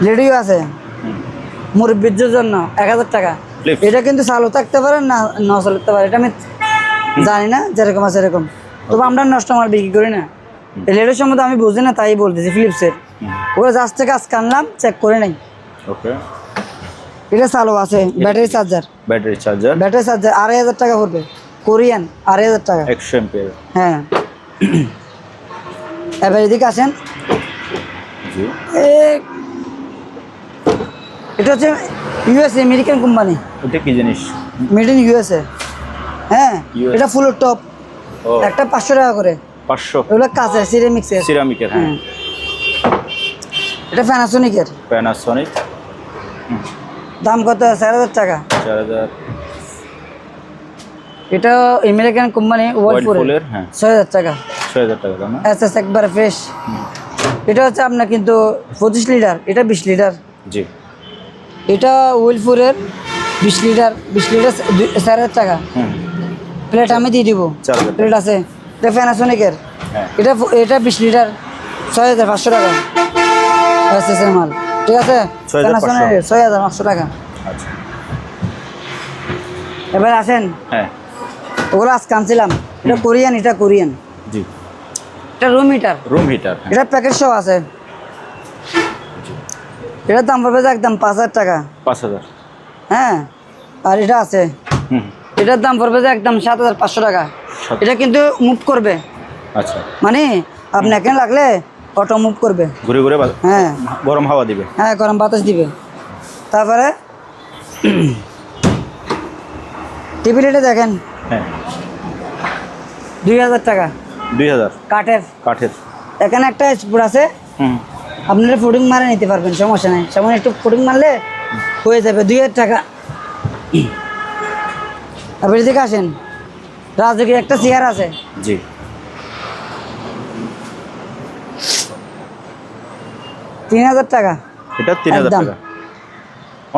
রেডিও আছে মুরব্বীর জন্য 1,000 টাকা। এটা কিন্তু চালু থাকতে পারে না, না চালাতে পারে, এটা আমি জানি না, যেরকম আছে এরকম। তবে আমরা নষ্ট মাল বিক্রি করি না। রেডিও সম্বন্ধে আমি বুঝি না, তাই বলতেছি। ফিলিপসের ওরা জাস্ট থেকে আজকে আনলাম, চেক করে নাই। এটা চালু আছে, ব্যাটারি চার্জার 2,500 টাকা পড়বে। কোরিয়ান 2,500 টাকা 100 এম্পিয়ার। হ্যাঁ। এবার এদিকে আসেন। এটা হচ্ছে ইউএসএ, আমেরিকান কোম্পানি। এটা কি জিনিস? Made in USA. হ্যাঁ, এটা ফুল টপ, একটা 500 টাকা করে। 500 এগুলো কাঁচের, সিরামিকের। হ্যাঁ, এটা প্যানাসোনিক। দাম কত? 4,000 টাকা। 4,000। এটা আমেরিকান কোম্পানি ওয়ার্লপুলের। 6,000 টাকা। 6,000 টাকা দাম। এসএস একবার ফ্রেশ। এটা হচ্ছে আপনার কিন্তু 25 লিটার, এটা 20 লিটার। জি। এটা ওয়েলপুরের 20 লিটার 4,000 টাকা। প্লেট আমি দিয়ে দিব, প্লেট আছে। এটা প্যানাসোনিকের। এটা 20 লিটার 6,500 টাকা। এসএস এর মাল। ঠিক আছে, প্যানাসোনিকের 6,500 টাকা। এবার আসেন। ওগুলো আজকে আনছিলাম। এটা কোরিয়ান। জি। এটা রুম হিটার। এটা প্যাকেট সহ আছে। এটার দাম পড়বে একদম 5,000 টাকা। 5,000। হ্যাঁ, আর এটা আছে, এটার দাম পড়বে একদম 7,500 টাকা। এটা কিন্তু মুভ করবে। আচ্ছা, মানে আপনি এখানে লাগলে অটো মুভ করবে, ঘুরে ঘুরে। হ্যাঁ, গরম হাওয়া দিবে। হ্যাঁ, গরম বাতাস দিবে। তারপরে টিভি রেটে দেখেন। হ্যাঁ, 2,000 টাকা। 2,000 কাঠের। এখানে একটা স্পুর আছে, আপনারা ফুডিং মারে নিতে পারবেন, সমস্যা নেই। সামনে একটু ফুডিং মারলে হয়ে যাবে। 2,000 টাকা। আপনি এদিকে আসেন। রাজকীয় একটা চেয়ার আছে। জি। $3,000 টাকা। এটা 3,000 টাকা।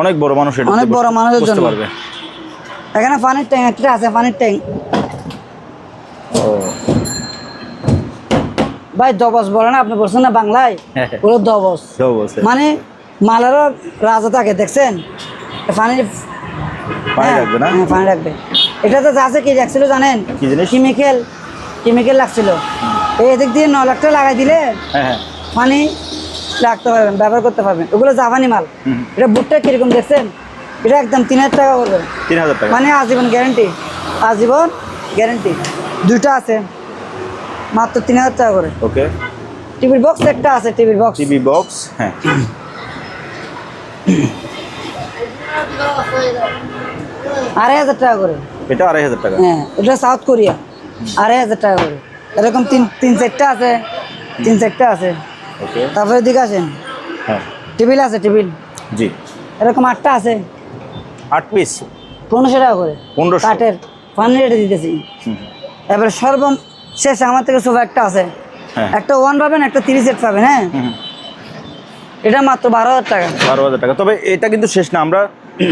অনেক বড় মানুষ, অনেক বড় মানুষের জন্য। এখানে পানির ট্যাঙ্ক একটা আছে, পানির ট্যাঙ্ক। ভাই দবস বলে না, আপনি বলছেন না বাংলায়, ওগুলো দবস। মানে মালেরও রাজা থাকে, দেখছেন? পানি রাখবে না? হ্যাঁ, পানি রাখবে। এটাতে যা আছে কি রাখছিল জানেন? কেমিক্যাল লাগছিল। এই এদিক দিয়ে 9 লাখ টাকা লাগাই দিলে পানি রাখতে পারবেন, ব্যবহার করতে পারবেন। ওগুলো জাপানি মাল। এটা বুটটা কিরকম দেখছেন? এটা একদম 3,000 টাকা করবে। 3,000 টাকা মানে আজীবন গ্যারেন্টি। দুইটা আছে, মাত্র 3,000 টাকা করে। ওকে। টিভির বক্স একটা আছে, টিভি বক্স। হ্যাঁ, 2,500 টাকা করে। এটা 2,500 টাকা। হ্যাঁ, এটা সাউথ কোরিয়া। 2,500 টাকা করে। এরকম তিন চারটা আছে। ওকে। তারপরে দিকে আসেন। হ্যাঁ, টেবিল আছে। জি। এরকম 8টা আছে। 8 পিস 1,500 টাকা করে। 1,500 কাঠের পানি রেটে দিতেছি। এবার সর্বশেষ আমার থেকে সোফা একটা আছে। একটা 1 পাবেন, একটা 3 সেট পাবেন। হ্যাঁ, এটা মাত্র 12,000 টাকা। 12,000 টাকা। তবে এটা কিন্তু শেষ না, আমরা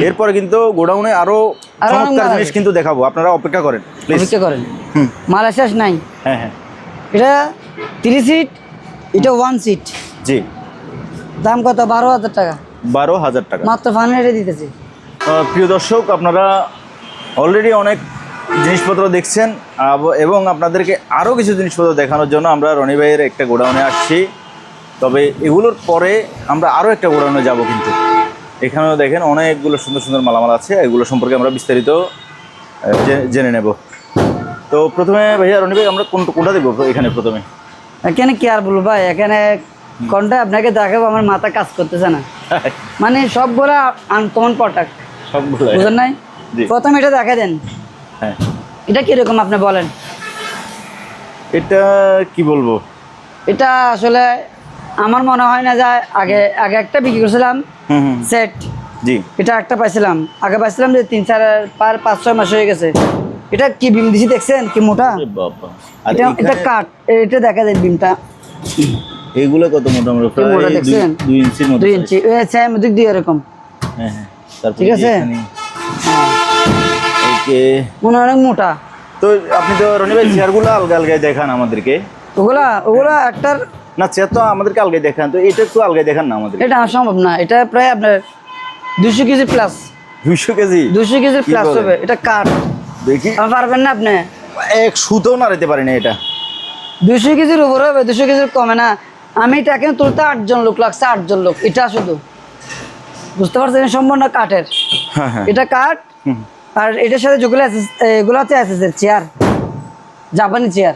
এরপরে কিন্তু গোডাউনে আরো অনেক চমৎকার মাল জিনিস আছে। কিন্তু দেখাবো, আপনারা অপেক্ষা করেন প্লিজ। অপেক্ষা করেন, হুম, মাল শেষ নাই। হ্যাঁ হ্যাঁ, এটা 3 সিট, এটা 1 সিট, জি। দাম কত? 12,000 টাকা 12,000 টাকা। মাত্র ফাইনালে দিতেছি। প্রিয় দর্শক, আপনারা অলরেডি অনেক জিনিসপত্র দেখছেন এবং আপনাদেরকে আরও কিছু জিনিসপত্র দেখানোর জন্য আমরা রনি ভাইয়ের একটা গোডাউনে আসছি। তবে এগুলোর পরে আমরা আরও একটা গোডাউনে যাব, কিন্তু এখানেও দেখেন অনেকগুলো সুন্দর সুন্দর মালামাল আছে, এগুলো সম্পর্কে আমরা বিস্তারিত জেনে নেব। তো প্রথমে ভাইয়া রনি ভাই আমরা কোনটা দেবো এখানে প্রথমে? এখানে কি আর বলবো ভাই, এখানে কোনটা আপনাকে দেখাবো আমার মাথা কাজ করতেছে না, মানে সবগুলা আনকমন প্রোডাক্ট সবগুলো, বুঝেন নাই? জি। প্রথমে এটা দেখা দেন, হ্যাঁ এটা কিরকম আপনি বলেন? এটা কি বলবো, এটা আসলে আমার মনে হয় না যে আগে আগে একটা বিক্রি করছিলাম হুম হুম, সেট, জি। এটা একটা পাইছিলাম, আগে পাইছিলাম যে 3-4-5-6 মাস হয়ে গেছে। এটা কি বিম দিছি দেখছেন কি মোটা? আরে বাবা, আর এটা এটা কাট, এটা দেখা যায় বিমটা এগুলো কত মোটামুটি কি মোটা প্রায় দেখছেন? 2 ইঞ্চির মতো 2 ইঞ্চি, সেম দিক দিয়ে এরকম। হ্যাঁ হ্যাঁ, তারপর ঠিক আছে? ওকে। মনে হয় অনেক মোটা। তো আপনি তো রনি ভাই চেয়ারগুলো আলগা আলগায় দেখান আমাদেরকে। ওগুলা একটার না, চেয়ার তো আমাদেরকে আলগায় দেখান, তো এটা একটু আলগায় দেখান না আমাদের। এটা সম্ভব না, এটা প্রায় আপনার 200 কেজি প্লাস। 200 কেজি? 200 কেজি কি প্লাস বলেন? হবে, এটা কাট। দেখি, পারবেন না আপনি? এক সুতোও নাড়াইতে পারি না এটা। 200 কেজির উপর হবে, 200 কেজির কমে না। আমি এটা এখন তুলতে 8 জন লোক লাগছে, 8 জন লোক। এটা শুধু বুঝতে পারছেন, সম্পূর্ণ কাঠের। হ্যাঁ হ্যাঁ, এটা কাঠ, আর এটার সাথে যেগুলো আছে এগুলো হচ্ছে এসএসের চেয়ার, জাপানি চেয়ার।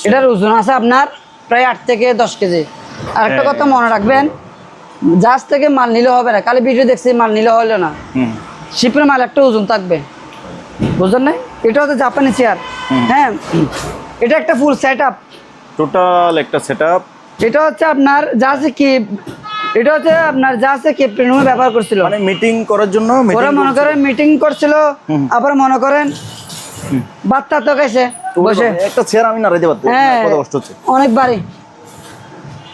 এটার ওজন আছে আপনার প্রায় 8 থেকে 10 কেজি। আর একটা কথা মনে রাখবেন, জাহাজ থেকে মাল নিলে হবে না, খালি ভিডিও দেখছি মাল নিলে হলো না, শিপের মাল একটা ওজন থাকবে, বুঝলেন না? এটা হচ্ছে জাপানি চেয়ার। হ্যাঁ, এটা একটা ফুল সেট আপ, টোটাল একটা সেটআপ। এটা হচ্ছে আপনার জাহাজে কি, এটা হচ্ছে আপনার জাহাজে ক্যাপ্টেন রুমে ব্যবহার করছিল, মানে মিটিং করার জন্য। ওরা মনে করেন মিটিং করছিল, আবার মনে করেন বাচ্চা তো গেছে বসে একটা চেয়ার আমি নাড়াইতে পারতাম, হ্যাঁ, কত কষ্ট হচ্ছে। অনেক বাড়ি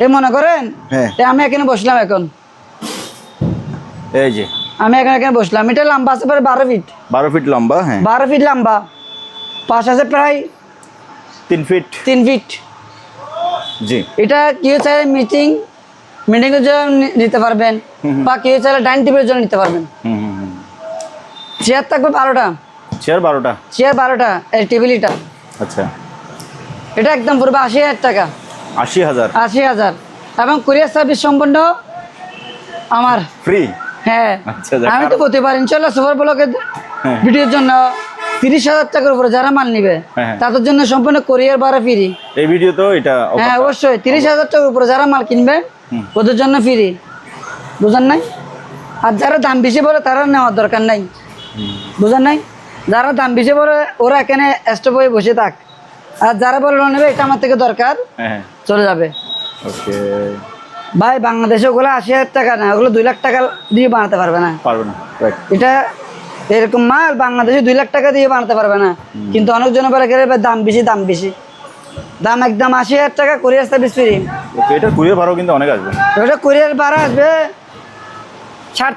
এই মনে করেন। হ্যাঁ, আমি এখানে বসলাম, এখন এই যে আমি এখানে বসলাম। এটা লম্বা আছে প্রায় 12 ফিট, 12 ফিট লম্বা। হ্যাঁ, 12 ফিট লম্বা, পাশ আছে প্রায় 3 ফিট। 3 ফিট। জি। এটা কেউ চাইলে মিটিং এর জন্য নিতে পারবেন, বা কেউ চাইলে ডাইনিং টেবিলের জন্য নিতে পারবেন। চেয়ার থাকবে 12টা, চেয়ার 12টা, চেয়ার 12টা, এই টেবিল এটা। আচ্ছা। এটা একদম পড়বে 80,000 টাকা। 80,000? 80,000, এবং কুরিয়ার সার্ভিস সম্পূর্ণ আমার ফ্রি? হ্যাঁ, আচ্ছা, আমি তো প্রতিবার ইনশাল্লাহ সুপার ব্লকের হ্যাঁ। ভিডিওর জন্য 30,000 টাকার উপরে যারা মাল নিবে হ্যাঁ। তাদের জন্য সম্পূর্ণ কুরিয়ার ভাড়া ফ্রি। এই ভিডিও তো এটা হ্যাঁ অবশ্যই, 30,000 টাকার উপরে যারা মাল কিনবে ওদের জন্য ফ্রি, বুঝেন নাই? আর যারা দাম বেশি বলে তারা নেওয়ার দরকার নাই, বুঝেন নাই? যারা দাম বেশি বলে ওরা এখানে স্টপ হয়ে বসে থাক, আর যারা বলে নেবে এটা আমার থেকে দরকার, হ্যাঁ চলে যাবে। ওকে ভাই, বাংলাদেশে ওগুলো 80,000 টাকা না, ওগুলো 2 লাখ টাকা দিয়ে বানাতে পারবে না, পারবে না। রাইট। এটা এরকম মাল বাংলাদেশে 2 লাখ টাকা দিয়ে বানাতে পারবে না, কিন্তু অনেকজন বলে দাম বেশি, দাম বেশি। দাম একদম 80,000 টাকা, কুরিয়ার সার্ভিস ফ্রি। ওকে, এটা কুরিয়ার ভাড়াও কিন্তু অনেক আসবে। ওটা কুরিয়ার ভাড়া আসবে 8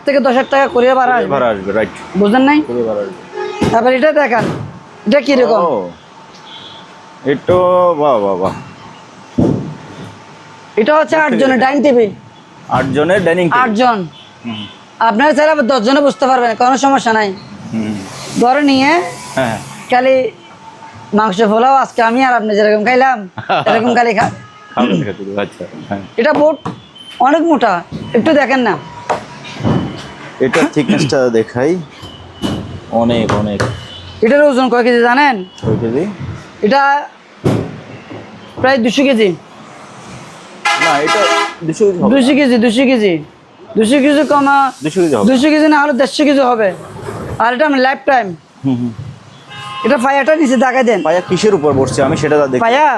থেকে 10,000 টাকা কুরিয়ার ভাড়া আসবে। ভাড়া আসবে, রাইট। বুঝলেন নাই? কুরিয়ার ভাড়া আসবে। তারপর এটা দেখান, এটা কিরকম? ও, এটা বাহ বাহ বাহ। এটা হচ্ছে 8 জনের ডাইনিং টেবিল। 8 জনের ডাইনিং 8 জন, আপনারা চাইলে 10 জনে বসতে পারবেন, কোনো সমস্যা নাই। ধরে নিয়ে হ্যাঁ, খালি মাংস পোলাও আজকে আমি আর আপনি যেরকম খাইলাম এরকম খালি খা। আচ্ছা। হ্যাঁ, এটা বোট অনেক মোটা, একটু দেখেন না। এটা থিকনেসটা দেখাই, অনেক অনেক। এটার ওজন কয় কেজি জানেন? কয় কেজি? এটা প্রায় 200 কেজি। না, এটা 200 কেজি হবে। 200 কেজি, 200 কেজি, 200 কেজি কমা, 200 কেজি হবে। 200 কেজি না হলে 150 কেজি হবে। আর এটা আমি লাইফ টাইম। এটা পায়াটা নিচে দেখাই দেন। পায়া কিসের উপর বসছে আমি সেটা দেখি। পায়া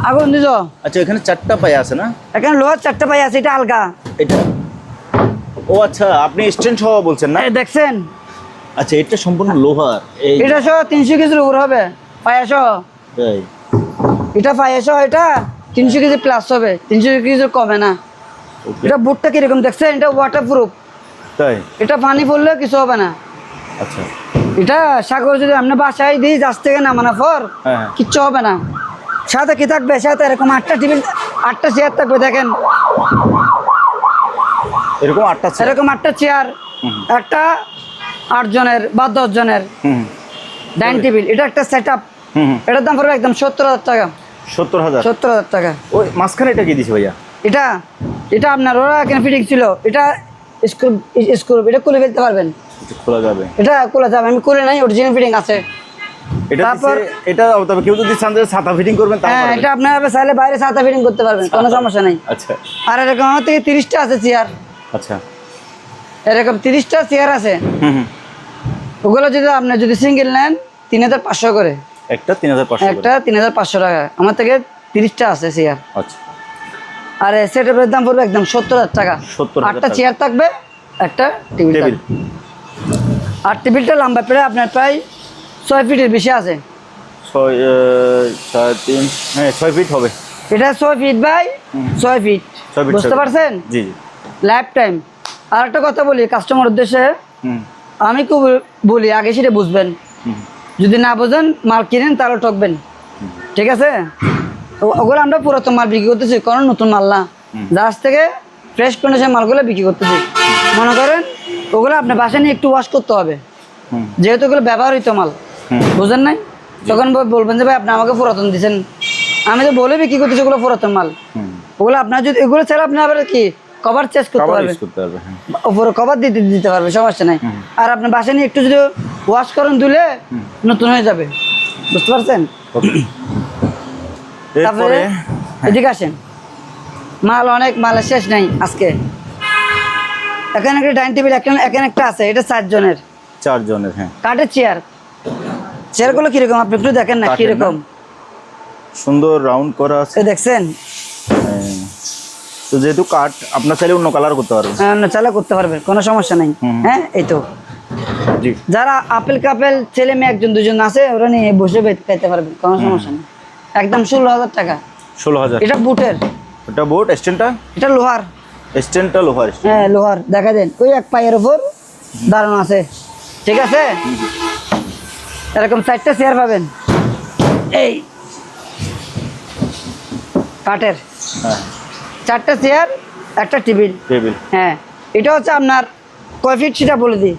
আগুন দিজ। আচ্ছা, এখানে 4টা পায়া আছে না? এখানে লোহার 4টা পায়া আছে, এটা আলগা। এটা, ও আচ্ছা, আপনি স্ট্যান্ড সহ বলছেন না? এই দেখছেন? আচ্ছা, এটা সম্পূর্ণ লোহার। এই এটা সহ 300 কেজির উপর হবে, পায়া সহ। তাই? এটা পায়া সহ এটা 300 কেজি প্লাস হবে, 300 কেজির কমে না। এটা বুটটা কিরকম দেখছেন? এটা ওয়াটারপ্রুফ, তাই? এটা পানি পড়লে কিছু হবে না। আচ্ছা, এটা সাগর যদি আপনি বাসায় দিই জাহাজ থেকে নামানোর পর হ্যাঁ। কিচ্ছু হবে না। সাথে কি থাকবে? সাথে এরকম 8টা টেবিল, 8টা চেয়ার থাকবে। দেখেন এরকম 8টা চেয়ার, এরকম 8টা চেয়ার, একটা 8 জনের বা 10 জনের ডাইনিং টেবিল। এটা একটা সেট আপ। এটার দাম পড়বে একদম 70,000 টাকা। 70,000? 70,000 টাকা। ওই মাঝখানে এটা কি দিছে ভাইয়া? এটা আপনার ওরা এখানে ফিটিং ছিল। এটা স্ক্রু, এটা খুলে ফেলতে পারবেন। খোলা যাবে? এটা খোলা যাবে, আমি খুলে নাই, অরিজিনাল ফিটিং আছে। তারপর এটা তবে কেউ যদি চান যে ছাতা ফিটিং করবেন তাও হ্যাঁ, পারবেন? এটা আপনারা চাইলে বাইরে ছাতা ফিটিং করতে পারবেন, কোনো সমস্যা নাই। আচ্ছা আর এরকম আমার থেকে 30টা আছে চেয়ার। আচ্ছা, এরকম 30টা চেয়ার আছে। ওগুলো যদি আপনি যদি সিঙ্গেল নেন 3,500 করে। একটা 3,500? একটা 3,500 টাকা। আমার থেকে 30টা আছে চেয়ার। আচ্ছা। আর সেটআপের দাম পড়বে একদম 70,000 টাকা। 70,000 8টা চেয়ার থাকবে, একটা টেবিল থাকবে। আর টেবিলটা লম্বা প্রায় আপনার প্রায় 6 ফিটের বেশি আছে। 6.3, হ্যাঁ 6 ফিট হবে। এটা 6 ফিট বাই 6 ফিট, বুঝতে পারছেন? জি জি। Life time. আর একটা কথা বলি কাস্টমার উদ্দেশ্যে, আমি খুব বলি আগে সেটা বুঝবেন। যদি না বোঝেন মাল কিনেন তাহলে ঠকবেন, ঠিক আছে? ওগুলো আমরা পুরাতন মাল বিক্রি করতেছি, কোনো নতুন মাল না। জাহাজ থেকে ফ্রেশ কন্ডিশন মালগুলো বিক্রি করতেছি। মনে করেন ওগুলো আপনার বাসায় নিয়ে একটু ওয়াশ করতে হবে, যেহেতু ওগুলো ব্যবহৃত মাল, বুঝেন নাই? তখন বলবেন যে ভাই আপনি আমাকে পুরাতন দিচ্ছেন। আমি তো বলে বিক্রি করতেছি ওগুলো পুরাতন মাল। ওগুলো আপনার যদি এগুলো চাইলে আপনি আবার কি কভার চেঞ্জ করতে পারবেন, উপরে কভার দিতে পারবে, সমস্যা নাই। আর আপনার বাসায় নিয়ে একটু যদি ওয়াশ করেন ধুলে নতুন হয়ে যাবে, বুঝতে পারছেন? তারপরে এদিকে আসেন, মাল অনেক, মালের শেষ নাই আজকে। এখানে একটা ডাইনিং টেবিল এখানে একটা আছে, এটা 4 জনের। 4 জনের, হ্যাঁ। কাঠের চেয়ার। চেয়ারগুলো কিরকম আপনি একটু দেখেন না, কিরকম সুন্দর রাউন্ড করা আছে, দেখছেন? তো যেহেতু কাঠ, আপনার চাইলে অন্য কালার করতে পারবেন। অন্য চালা করতে পারবেন, কোনো সমস্যা নাই। হ্যাঁ, এই তো জি। যারা আপেল কাপেল ছেলে মেয়ে 1-2 জন আছে, ওরা নিয়ে বসে খাইতে পারবেন, কোনো সমস্যা নেই। একদম 16,000 টাকা। 16,000? এটা বুটের। এটা বোট স্ট্যান্ডটা? এটা লোহার। স্ট্যান্ডটা লোহার? হ্যাঁ লোহার। দেখা দেন ওই এক পায়ের উপর দাঁড়ানো আছে, ঠিক আছে? এরকম 4টা চেয়ার পাবেন, এই কাঠের। হ্যাঁ, 4টা চেয়ার, একটা টেবিল। হ্যাঁ, এটা হচ্ছে আপনার কয় ফিট সেটা বলে দিই।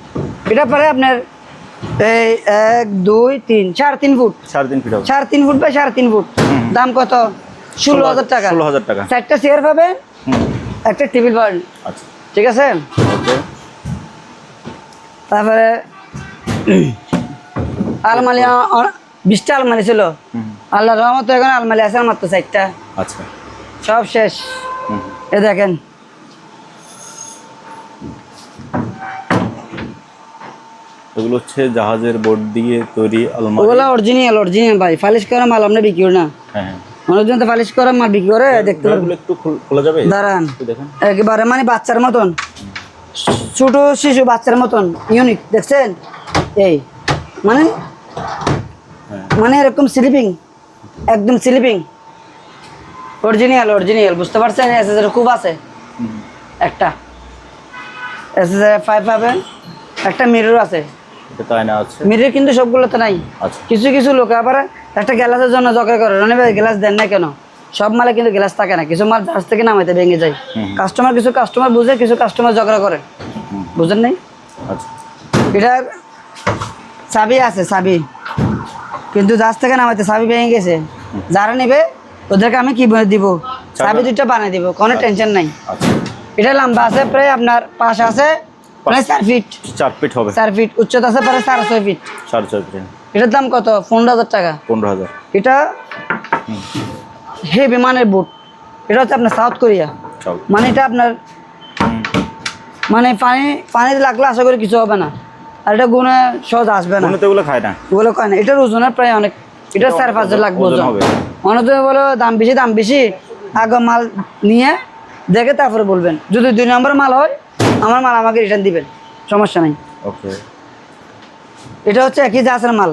এটা পরে আপনার এই 1 2 3 3.5 ফুট। 3.5 ফিট হবে? 3.5 ফুট বাই 3.5 ফুট। দাম কত? 16,000 টাকা। 16,000 টাকা। 4টা চেয়ার পাবেন, একটা টেবিল পাবেন। আচ্ছা, ঠিক আছে? ওকে। তারপরে আলমারি 20টা আলমারি ছিল, আল্লাহর রহমতে এখন আলমারি আছে মাত্র 4টা। আচ্ছা, সব শেষ। এ দেখেন, এগুলো হচ্ছে জাহাজের বোর্ড দিয়ে তৈরি আলমারি। ওগুলো অরিজিনাল ভাই, ফালিশ করা মাল আমরা বিক্রি করি না। হ্যাঁ, মানুষজন তো ফালিশ করা মাল বিক্রি করে, দেখতে পারবেন। একটু খোলা যাবে? দাঁড়ান, দেখেন একেবারে মানে বাচ্চার মতন, ছোট শিশু বাচ্চার মতন ইউনিক, দেখছেন? এই মানে মানে এরকম স্লিপিং, একদম স্লিপিং, অরিজিনাল, বুঝতে পারছেন? এসএসআর খুব আছে, একটা এসএসআর 5 পাবেন, একটা মিরর আছে। এটা তাই না? আছে মিরর, কিন্তু সবগুলোতে নাই। আচ্ছা, কিছু লোক আবার একটা গ্লাসের জন্য জগড়া করে, রনি ভাই গ্লাস দেন না কেন? সব মালে কিন্তু গ্লাস থাকে না, কিছু মাল জাহাজ থেকে নামাইতে ভেঙে যায়। কিছু কাস্টমার বুঝে, কিছু কাস্টমার ঝগড়া করে, বুঝেন নাই? আচ্ছা, এটার চাবি আছে, চাবি, কিন্তু জাহাজ থেকে নামাইতে চাবি ভেঙে গেছে। যারা নেবে ওদেরকে আমি কি দিব, চাবি 2টা বানিয়ে দিব, কোনো টেনশন নাই। আচ্ছা, এটা লম্বা আছে প্রায় আপনার পাশ আছে প্রায় 4 ফিট। 4 ফিট হবে? 4 ফিট। উচ্চতা আছে প্রায় 6.5 ফিট। 6.5 ফিট। এটার দাম কত? 15,000 টাকা। 15,000? এটা হেভি মানের বুট। এটা হচ্ছে আপনার সাউথ কোরিয়া। মানে এটা আপনার মানে পানিতে লাগলে আশা করি কিছু হবে না। আর এটা গুণে সহজ আসবে না, এগুলো খায় না, ওগুলো খায় না। এটার ওজনের প্রায় অনেক, এটা 4-5 লাখ ওজন হবে। অনেকে বলো দাম বেশি, আগে মাল নিয়ে দেখে তারপরে বলবেন। যদি 2 নম্বর মাল হয়, আমার মাল আমাকে রিটার্ন দিবেন, সমস্যা নাই। ওকে। এটা হচ্ছে একই জাহাজের মাল।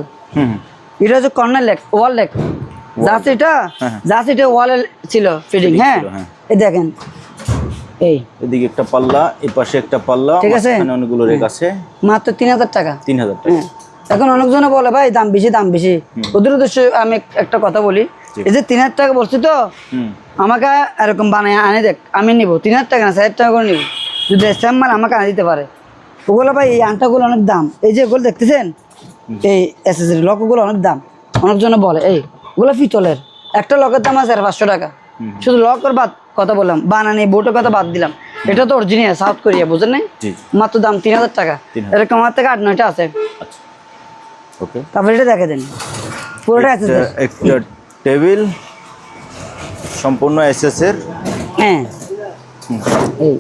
এটা হচ্ছে কর্নার লেগ, ওয়াল লেগ জাহাজ। এটা ওয়ালে ছিল ফিটিং। হ্যাঁ, এই দেখেন এই এদিকে একটা পাল্লা, এই পাশে একটা পাল্লা, ঠিক আছে, এখানে অনেকগুলো রেক আছে। মাত্র 3000 টাকা। 3000 টাকা। এখন অনেকজনে বলে ভাই দাম বেশি দাম বেশি, ওদের উদ্দেশ্যে আমি একটা কথা বলি, এই যে 3000 টাকা বলছি তো, আমাকে এরকম বানায় আনে দেখ, আমি নিব 3000 টাকা না 4000 টাকা করে নিব, যদি সেম মাল আমাকে আনে দিতে পারে। ওগুলো ভাই এই আংটাগুলো অনেক দাম, এই যে ওগুলো দেখতেছেন এই অ্যাক্সেসরি লকগুলো অনেক দাম। অনেকজনে বলে এই ওগুলো পিতলের, একটা লকের দাম আছে 500 টাকা। শুধু লকের বাদ কথা বললাম, বানানি বোটের কথা বাদ দিলাম, এটা তো অরিজিনাল সাউথ কোরিয়া, বুঝেন নাই? মাত্র দাম 3000 টাকা। এরকম আমার থেকে 8-9টা আছে। ওকে, তারপরে এটা দেখে দেন, পুরোটা অ্যাক্সেসরি। একটা টেবিল সম্পূর্ণ এসএস এর। হ্যাঁ, এই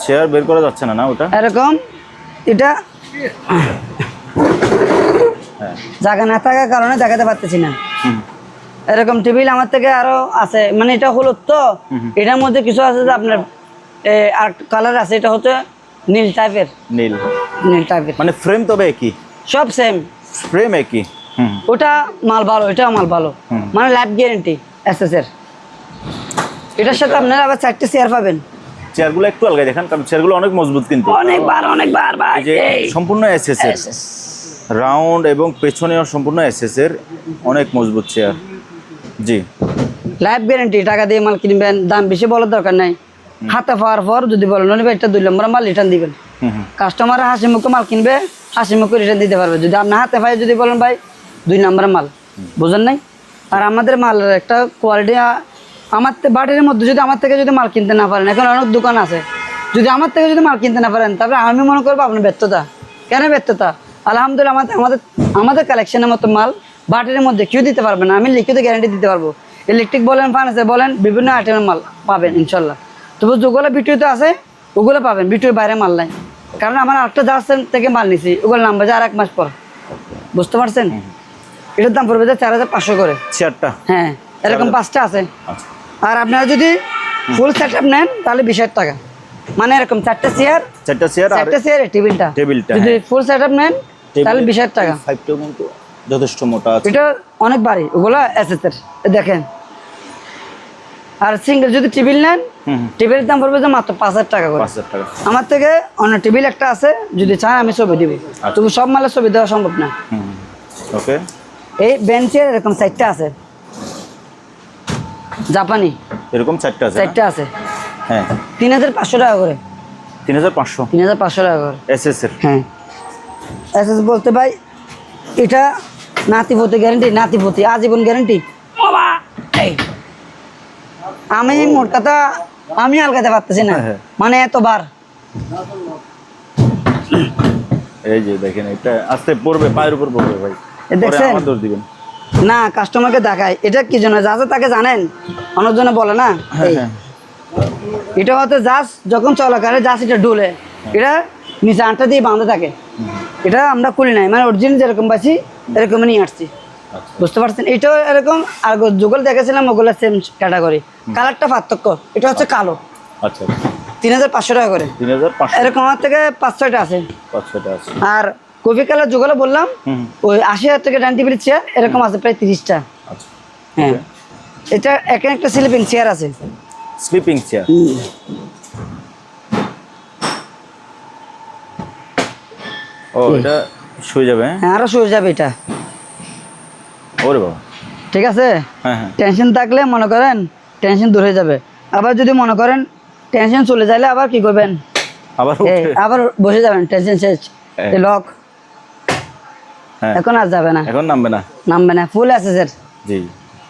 চেয়ার বের করা যাচ্ছে না, না ওটা এরকম, এটা জায়গা না থাকার কারণে দেখাতে পারতেছি না। এরকম টেবিল আমার থেকে আরো আছে, মানে এটা হলো তো, এটার মধ্যে কিছু আছে যে আপনার আর কালার আছে, এটা হচ্ছে নীল টাইপের, নীল টাইপের, মানে ফ্রেম তবে একই, সব সেম ফ্রেম একই। ওটা মাল ভালো, এটাও মাল ভালো, মানে লাইফ গ্যারেন্টি এসএস এর। এটার সাথে আপনারা আবার 4টে চেয়ার পাবেন। চেয়ারগুলো একটু আলগা দেখেন, কারণ চেয়ারগুলো অনেক মজবুত, কিন্তু অনেকবার ভাই, যে সম্পূর্ণ এসএস এর রাউন্ড এবং পেছনেও সম্পূর্ণ এসএস এর, অনেক মজবুত চেয়ার। জি, লাইফ গ্যারেন্টি, টাকা দিয়ে মাল কিনবেন, দাম বেশি বলার দরকার নাই। হাতে পাওয়ার পর যদি বলেন ভাই এটা 2 নম্বর মাল, রিটার্ন দিবেন। কাস্টমার হাসি মুখে মাল কিনবে, হাসি মুখে রিটার্ন দিতে পারবে। যদি আপনার হাতে পাই যদি বলেন ভাই 2 নম্বরের মাল, বুঝেন নাই? আর আমাদের মালের একটা কোয়ালিটি, আমার বাটির মধ্যে যদি আমার থেকে যদি মাল কিনতে না পারেন, এখন অনেক দোকান আছে, যদি আমার থেকে যদি মাল কিনতে না পারেন, তারপরে আমি মনে করবো আপনার ব্যর্থতা। কেন ব্যর্থতা? আলহামদুলিল্লাহ আমাদের কালেকশনের মতো মাল বাটির মধ্যে কেউ দিতে পারবে না, আমি লিখিত গ্যারান্টি দিতে পারবো। ইলেকট্রিক বলেন, ফার্নিচার বলেন, বিভিন্ন আইটেমের মাল পাবেন ইনশাল্লাহ। তবু যেগুলো বিটুইতে আছে ওগুলো পাবেন, বিটুইর বাইরে মাল নাই। কারণ আমার আরেকটা জার্সেন থেকে মাল নিছি, ওগুলো নাম বাজে আর 1 মাস পর, বুঝতে পারছেন? এটার দাম পড়বে 4500 করে চেয়ারটা। হ্যাঁ, এরকম 5টা আছে। আর আপনারা যদি ফুল সেট আপ নেন তাহলে 20000 টাকা, মানে এরকম 4টে চেয়ার, 4টে চেয়ার টেবিলটা যদি ফুল সেট আপ নেন তাহলে 20000 টাকা। 5টা কিন্তু যথেষ্ট মোটা আছে, এটা অনেক ভারী, ওগুলো এসএস এর দেখেন। আর সিঙ্গেল যদি টেবিল নেন, টেবিলের দাম পড়বে যে মাত্র 5000 টাকা করে। 5000 টাকা। আমার থেকে অন্য টেবিল একটা আছে, যদি চান আমি ছবি দিব, তবু সব মালের ছবি দেওয়া সম্ভব না। ওকে, এই বেঞ্চের এরকম 4টা আছে, জাপানি এরকম 4টা আছে। হ্যাঁ, 3500 টাকা করে। 3500 টাকা করে এসএস এর। হ্যাঁ, এসএস বলতে ভাই এটা নাতিপতি গ্যারান্টি, নাতিপতি আজীবন গ্যারান্টি। আমি মোট কথা আমি আলগাতে পারতেছি না, মানে এতবার। এই যে দেখেন, এটা আস্তে পড়বে, পায়ের উপর পড়বে ভাই, দেখছেন? আমার দোষ দিবেন না, কাস্টমারকে দেখায় এটা কি জন্য, যা তাকে জানেন, অনেকজনে বলে না। এটা হচ্ছে জাস্ট যখন চলাকালে জাস্ট এটা ডুলে, এটা নিচে আটটা দিয়ে বাঁধা থাকে, এটা আমরা খুলি নাই, মানে অরিজিনাল যেরকম পাচ্ছি এরকম নিয়ে আসছি, বুঝতে পারছেন? এটাও এরকম। আর যেগুলো দেখেছিলাম ওগুলো সেম ক্যাটাগরি, কালারটা পার্থক্য। এটা হচ্ছে কালো। আচ্ছা, 3500 টাকা করে। 3500 এরকম আমার থেকে 5-6টা আছে। 500টা আছে। আর কফি কালার যেগুলো বললাম ওই 80,000 থেকে ডাইনিং টেবিল চেয়ার এরকম আছে প্রায় 30টা। আচ্ছা, হ্যাঁ, এটা একটা স্লিপিং চেয়ার আছে। Sleeping chair. ও, এটা শুয়ে যাবে? হ্যাঁ, আরো শুয়ে যাবে এটা। ওরে বাবা, ঠিক আছে। হ্যাঁ, টেনশন থাকলে মনে করেন টেনশন দূর হয়ে যাবে। আবার যদি মনে করেন টেনশন চলে যাইলে আবার কি করবেন, আবার বসে যাবেন, টেনশন শেষ। লক এখন আর যাবে না, এখন নামবে না, ফুল এসএস। জি,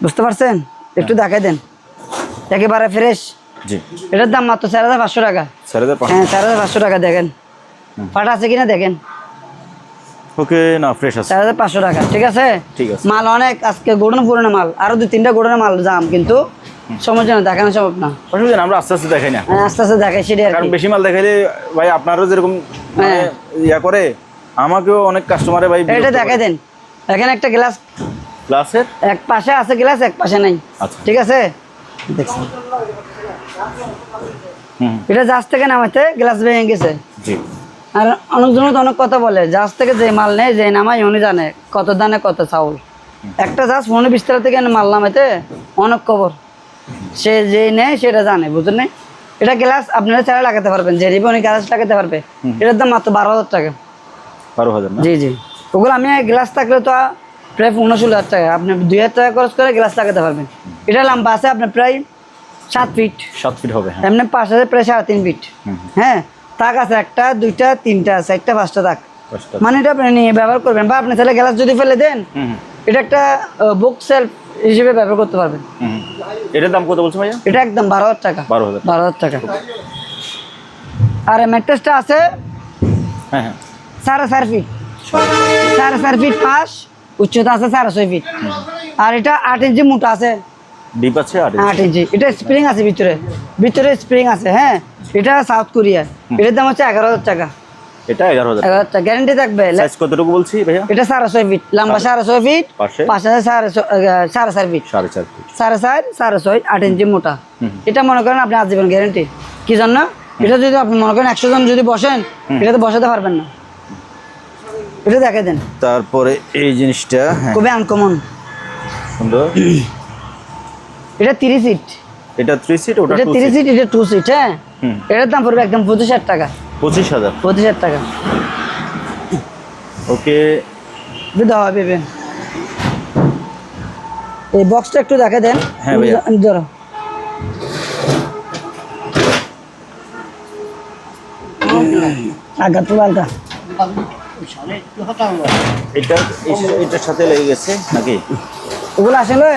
বুঝতে পারছেন? একটু দেখাই দেন, একেবারে ফ্রেশ। জি, এটার দাম মাত্র 4500 টাকা। 4500? হ্যাঁ, 4500 টাকা। দেখেন ফাটা আছে কিনা দেখেন। ওকে, না ফ্রেশ আছে। 4500 টাকা। ঠিক আছে, মাল অনেক, আজকে গোডাউন পুরনো মাল, আরো 2-3টা গোডাউনের মাল জাম, কিন্তু সময় জন্য দেখানো সম্ভব না। আমরা আস্তে আস্তে দেখাই না, আস্তে আস্তে দেখাই, সেটাই। কারণ বেশি মাল দেখাইলে ভাই আপনারও যেরকম ইয়া করে, আমাকেও অনেক কাস্টমারে ভাই এটা দেখাই দেন। এখানে একটা গ্লাসের এক পাশে আছে গ্লাস, এক পাশে নাই। ঠিক আছে, দেখছেন? এটা জাহাজ থেকে নামাইতে গ্লাস ভেঙে গেছে। জি। আর অনেকজন তো অনেক কথা বলে, জাহাজ থেকে যে মাল নেয় যে নামাই উনি জানে কত দানে কত চাউল। একটা জাস্ট 15-20 টাকা থেকে মারলাম, এতে অনেক কবর। সে যে নেয় সেটা জানে, বুঝলেন না? এটা গ্লাস আপনারা চাইলে লাগাতে পারবেন, যে নিবে উনি গ্লাস লাগাতে পারবে। এটার দাম মাত্র 12,000 টাকা। 12,000 না? জি জি। ওগুলো আমি গ্লাস থাকলে তো প্রায় 15-16,000 টাকা, আপনি 2,000 টাকা খরচ করে গ্লাস লাগাতে পারবেন। এটা লম্বা আছে আপনার প্রায় 7 ফিট। 7 ফিট হবে। হ্যাঁ, এমনি পাশে প্রায় 3.5 ফিট। হ্যাঁ, তাক আছে 1টা 2টা 3টা 4টা 5টা তাক। মানে এটা আপনি নিয়ে ব্যবহার করবেন, বা আপনি তাহলে গ্লাস যদি ফেলে দেন এটা একটা বুক সেলফ হিসেবে ব্যবহার করতে পারবেন। এটার দাম কত বলছো ভাইয়া? এটা একদম 12,000 টাকা। 12,000 টাকা। আর ম্যাট্রেসটা আছে হ্যাঁ হ্যাঁ 4.5 ফিট, 4.5 ফিট পাশ, উচ্চতা আছে 4.5 ফিট। আর এটা 8 ইঞ্চি মোটা আছে, ডিপ আছে 8 ইঞ্চি। এটা স্প্রিং আছে ভিতরে, ভিতরে স্প্রিং আছে। হ্যাঁ, এটা সাউথ কোরিয়া। এটার দাম হচ্ছে 11,000 টাকা। এটা 11,000 টাকা গ্যারান্টি থাকবে। সাইজ কতটুকু বলছি ভাইয়া? এটা 4.5 ফিট লম্বা, 4.5 ফিট পাশে 4.5 ফিট, 4.5 ফিট, 4.5 8 ইঞ্চি মোটা। এটা মনে করেন আপনি আজীবন গ্যারান্টি। কি জন্য? এটা যদি আপনি মনে করেন 100 জন যদি বসেন, এটাতে বসাতে পারবেন না। এটা দেখে দেন। তারপরে এই জিনিসটা খুবই আনকমন, সুন্দর। এটা 3 সিট। এটা 3 সিট, ওটা 2 3 সিট। সিট, এটা 2 সিট। হ্যাঁ, এটার দাম পড়বে একদম 25,000 টাকা। 25,000? 25,000 টাকা। ওকে, দেওয়া পাবেন। এই বক্সটা একটু দেখে দেন। হ্যাঁ ভাইয়া, ধরো। আগা তো আলগা। এটা এটার সাথে লেগে গেছে নাকি? ওগুলো আসলে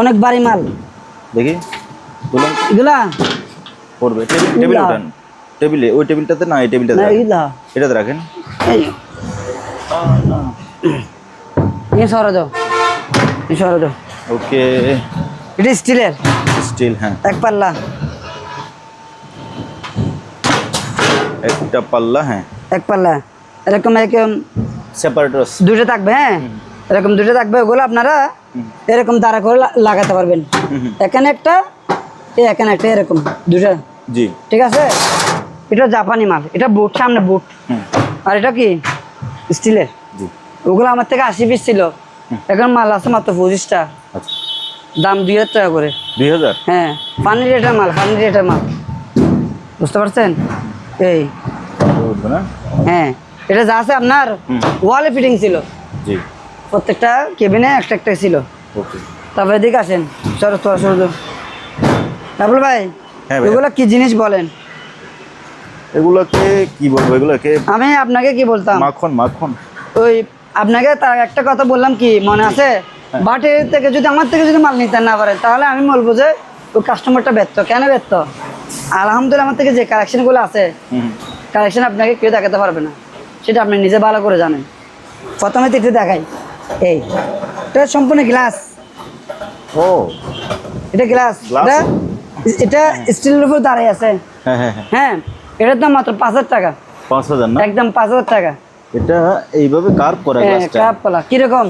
অনেক ভারী মাল। দেখি তুলুন, এগুলা পড়বে। টেবিল উঠান, টেবিলে, ওই টেবিলটাতে না, এই টেবিলটাতে এটাতে রাখেন। সরে দাও, সরে দাও। ওকে, এটা স্টিলের, স্টিল। হ্যাঁ, এক পাল্লা, একটা পাল্লা। হ্যাঁ, এক পাল্লা। এরকম এরকম সেপারেটর দুটো থাকবে। হ্যাঁ, এরকম দুটো থাকবে। ওগুলো আপনারা এরকম দাঁড়া করে লাগাতে পারবেন। এখানে একটা, এখানে একটা, এরকম দুটো। জি, ঠিক আছে। এটা জাপানি মাল, এটা বুট, সামনে বুট। আর এটা কি স্টিলের। ওগুলো আমার থেকে 80 পিস ছিল, এখন মাল আছে মাত্র 25টা। দাম 2,000 টাকা করে। 2,000? হ্যাঁ, পানির রেটের মাল, পানির রেটের মাল, বুঝতে পারছেন? এই হ্যাঁ, এটা যা আছে আপনার ওয়ালে ফিটিং ছিল। জি, প্রত্যেকটা কেবিনে একটা একটা ছিল। তারপরে এদিকে আসেন, সরো তো সরো। তারপরে ভাই, এগুলো কি জিনিস বলেন? এগুলোকে কি বলবো? এগুলোকে আমি আপনাকে কি বলতাম? মাখন, মাখন। ওই আপনাকে তার একটা কথা বললাম, কি মনে আছে? বাটের থেকে যদি আমার থেকে যদি মাল নিতে না পারে, তাহলে আমি বলবো যে ওই কাস্টমারটা ব্যর্থ। কেন ব্যর্থ? আলহামদুলিল্লাহ আমার থেকে যে কালেকশনগুলো আছে, কালেকশন আপনাকে কেউ দেখাতে পারবে না, সেটা আপনি নিজে ভালো করে জানেন। প্রথমে তো এটা দেখাই, এই এটা সম্পূর্ণ গ্লাস। ও, এটা গ্লাস, এটা স্টিলের উপর দাঁড়িয়ে আছে। হ্যাঁ, এটার দাম মাত্র 5,000 টাকা। 5,000 না? একদম 5,000 টাকা। এটা এইভাবে কার্ভ করা, গ্লাসটা কার্ভ করা কিরকম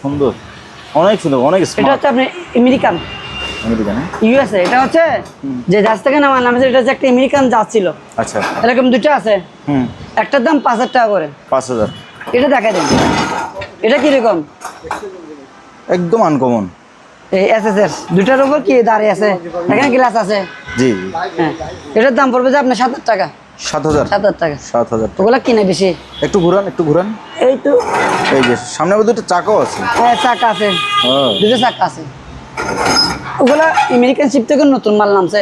সুন্দর, অনেক সুন্দর, অনেক স্মার্ট। এটা হচ্ছে আপনি আমেরিকান, ইউএসএ। এটা হচ্ছে যে জাহাজ থেকে নামালাম, এটা হচ্ছে একটা আমেরিকান জাহাজ ছিল। আচ্ছা, এরকম দুটো আছে। একটার দাম 5,000 টাকা করে। 5,000? এটা দেখা দেন, এটা কিরকম? একদম আনকমন। এই এসএসএর দুটার উপর কি দাঁড়িয়ে আছে, এখানে গ্লাস আছে। জি, হ্যাঁ, এটার দাম পড়বে যে আপনার 7,000 টাকা। 7,000? 7,000 টাকা। 7,000? ওগুলা কিনে বেশি। একটু ঘুরান, একটু ঘুরান। এই তো, এই যে সামনে দুটো চাকাও আছে। হ্যাঁ, চাকা আছে, দুটো চাকা আছে। ওগুলা আমেরিকান শিপ থেকে নতুন মাল নামছে।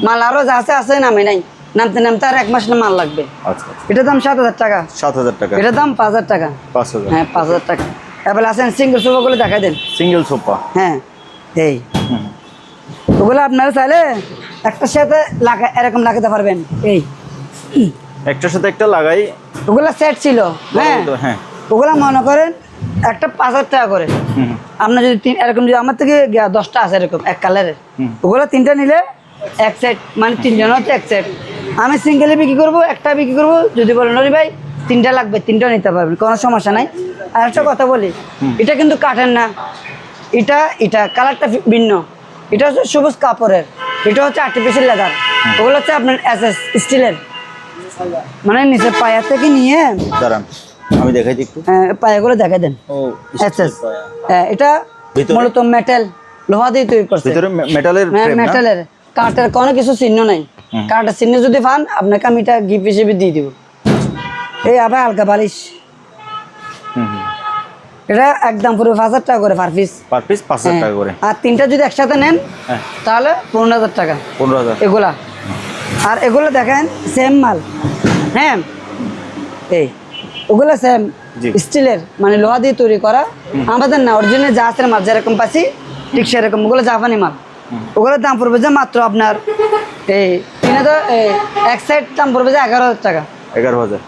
মাল আরো যা আছে আছে, নামে নাই। নামতে নামতে আর 1 মাস না মাল লাগবে। আচ্ছা, এটার দাম 7,000 টাকা। 7,000 টাকা? এটার দাম 5,000 টাকা। 5,000? হ্যাঁ, 5,000 টাকা। এবার আসেন সিঙ্গেল সোফা গুলো দেখাই দেন। Single sofa? হ্যাঁ, এই ওগুলো আপনারা চাইলে একটার সাথে এরকম লাগাতে পারবেন। এই একটার সাথে একটা লাগাই। ওগুলা সেট ছিল। হ্যাঁ, ওগুলা মনে করেন একটা 5,000 টাকা করে। আপনার যদি এরকম, যদি আমার থেকে 10টা আছে এরকম এক কালারের, ওগুলো 3টা নিলে এক সেট, মানে 3 জন হচ্ছে এক সেট। আমি সিঙ্গেলে বিক্রি করবো, একটা বিক্রি করবো। যদি বলেন নরি ভাই 3টা লাগবে, 3টা নিতে পারবেন, কোনো সমস্যা নাই। আর একটা কথা বলি, এটা কিন্তু কাঠের না, এটা কালারটা ভিন্ন। এটা হচ্ছে সবুজ কাপড়ের, এটা হচ্ছে আর্টিফিশিয়াল লেদার। ওগুলো হচ্ছে আপনার এসএস স্টিলের, মানে নিচে পায়া থেকে নিয়ে দাঁড়ান, আমি দেখাই দিই একটু। হ্যাঁ পায়াগুলো দেখাই দেন। ও এসএস, হ্যাঁ এটা মূলত মেটাল, লোহা দিয়ে তৈরি করছে। ভিতরে মেটালের ফ্রেম না? মেটালের, কাঠের কোনো কিছু চিহ্ন নাই। কাঠের চিহ্ন যদি পান আপনাকে আমি এটা গিফট হিসেবে দিয়ে দিব। এই আবার হালকা বালিশ, এটা একদম পুরো 5,000 টাকা করে পার পিস। পার পিস 5,000 টাকা করে। আর তিনটা যদি একসাথে নেন তাহলে 15,000 টাকা। 15,000 এগুলা। আর এগুলো দেখেন সেম মাল, হ্যাঁ এই ওগুলো সেম স্টিলের, মানে লোহা দিয়ে তৈরি করা। আমাদের না অরিজিনাল জাহাজের মাল যেরকম পাচ্ছি ঠিক সেরকম, ওগুলো জাপানি মাল। ওগুলোর দাম পড়বে যে মাত্র আপনার এই 3,000, এক সাইড দাম পড়বে যে 11,000 টাকা। 11,000।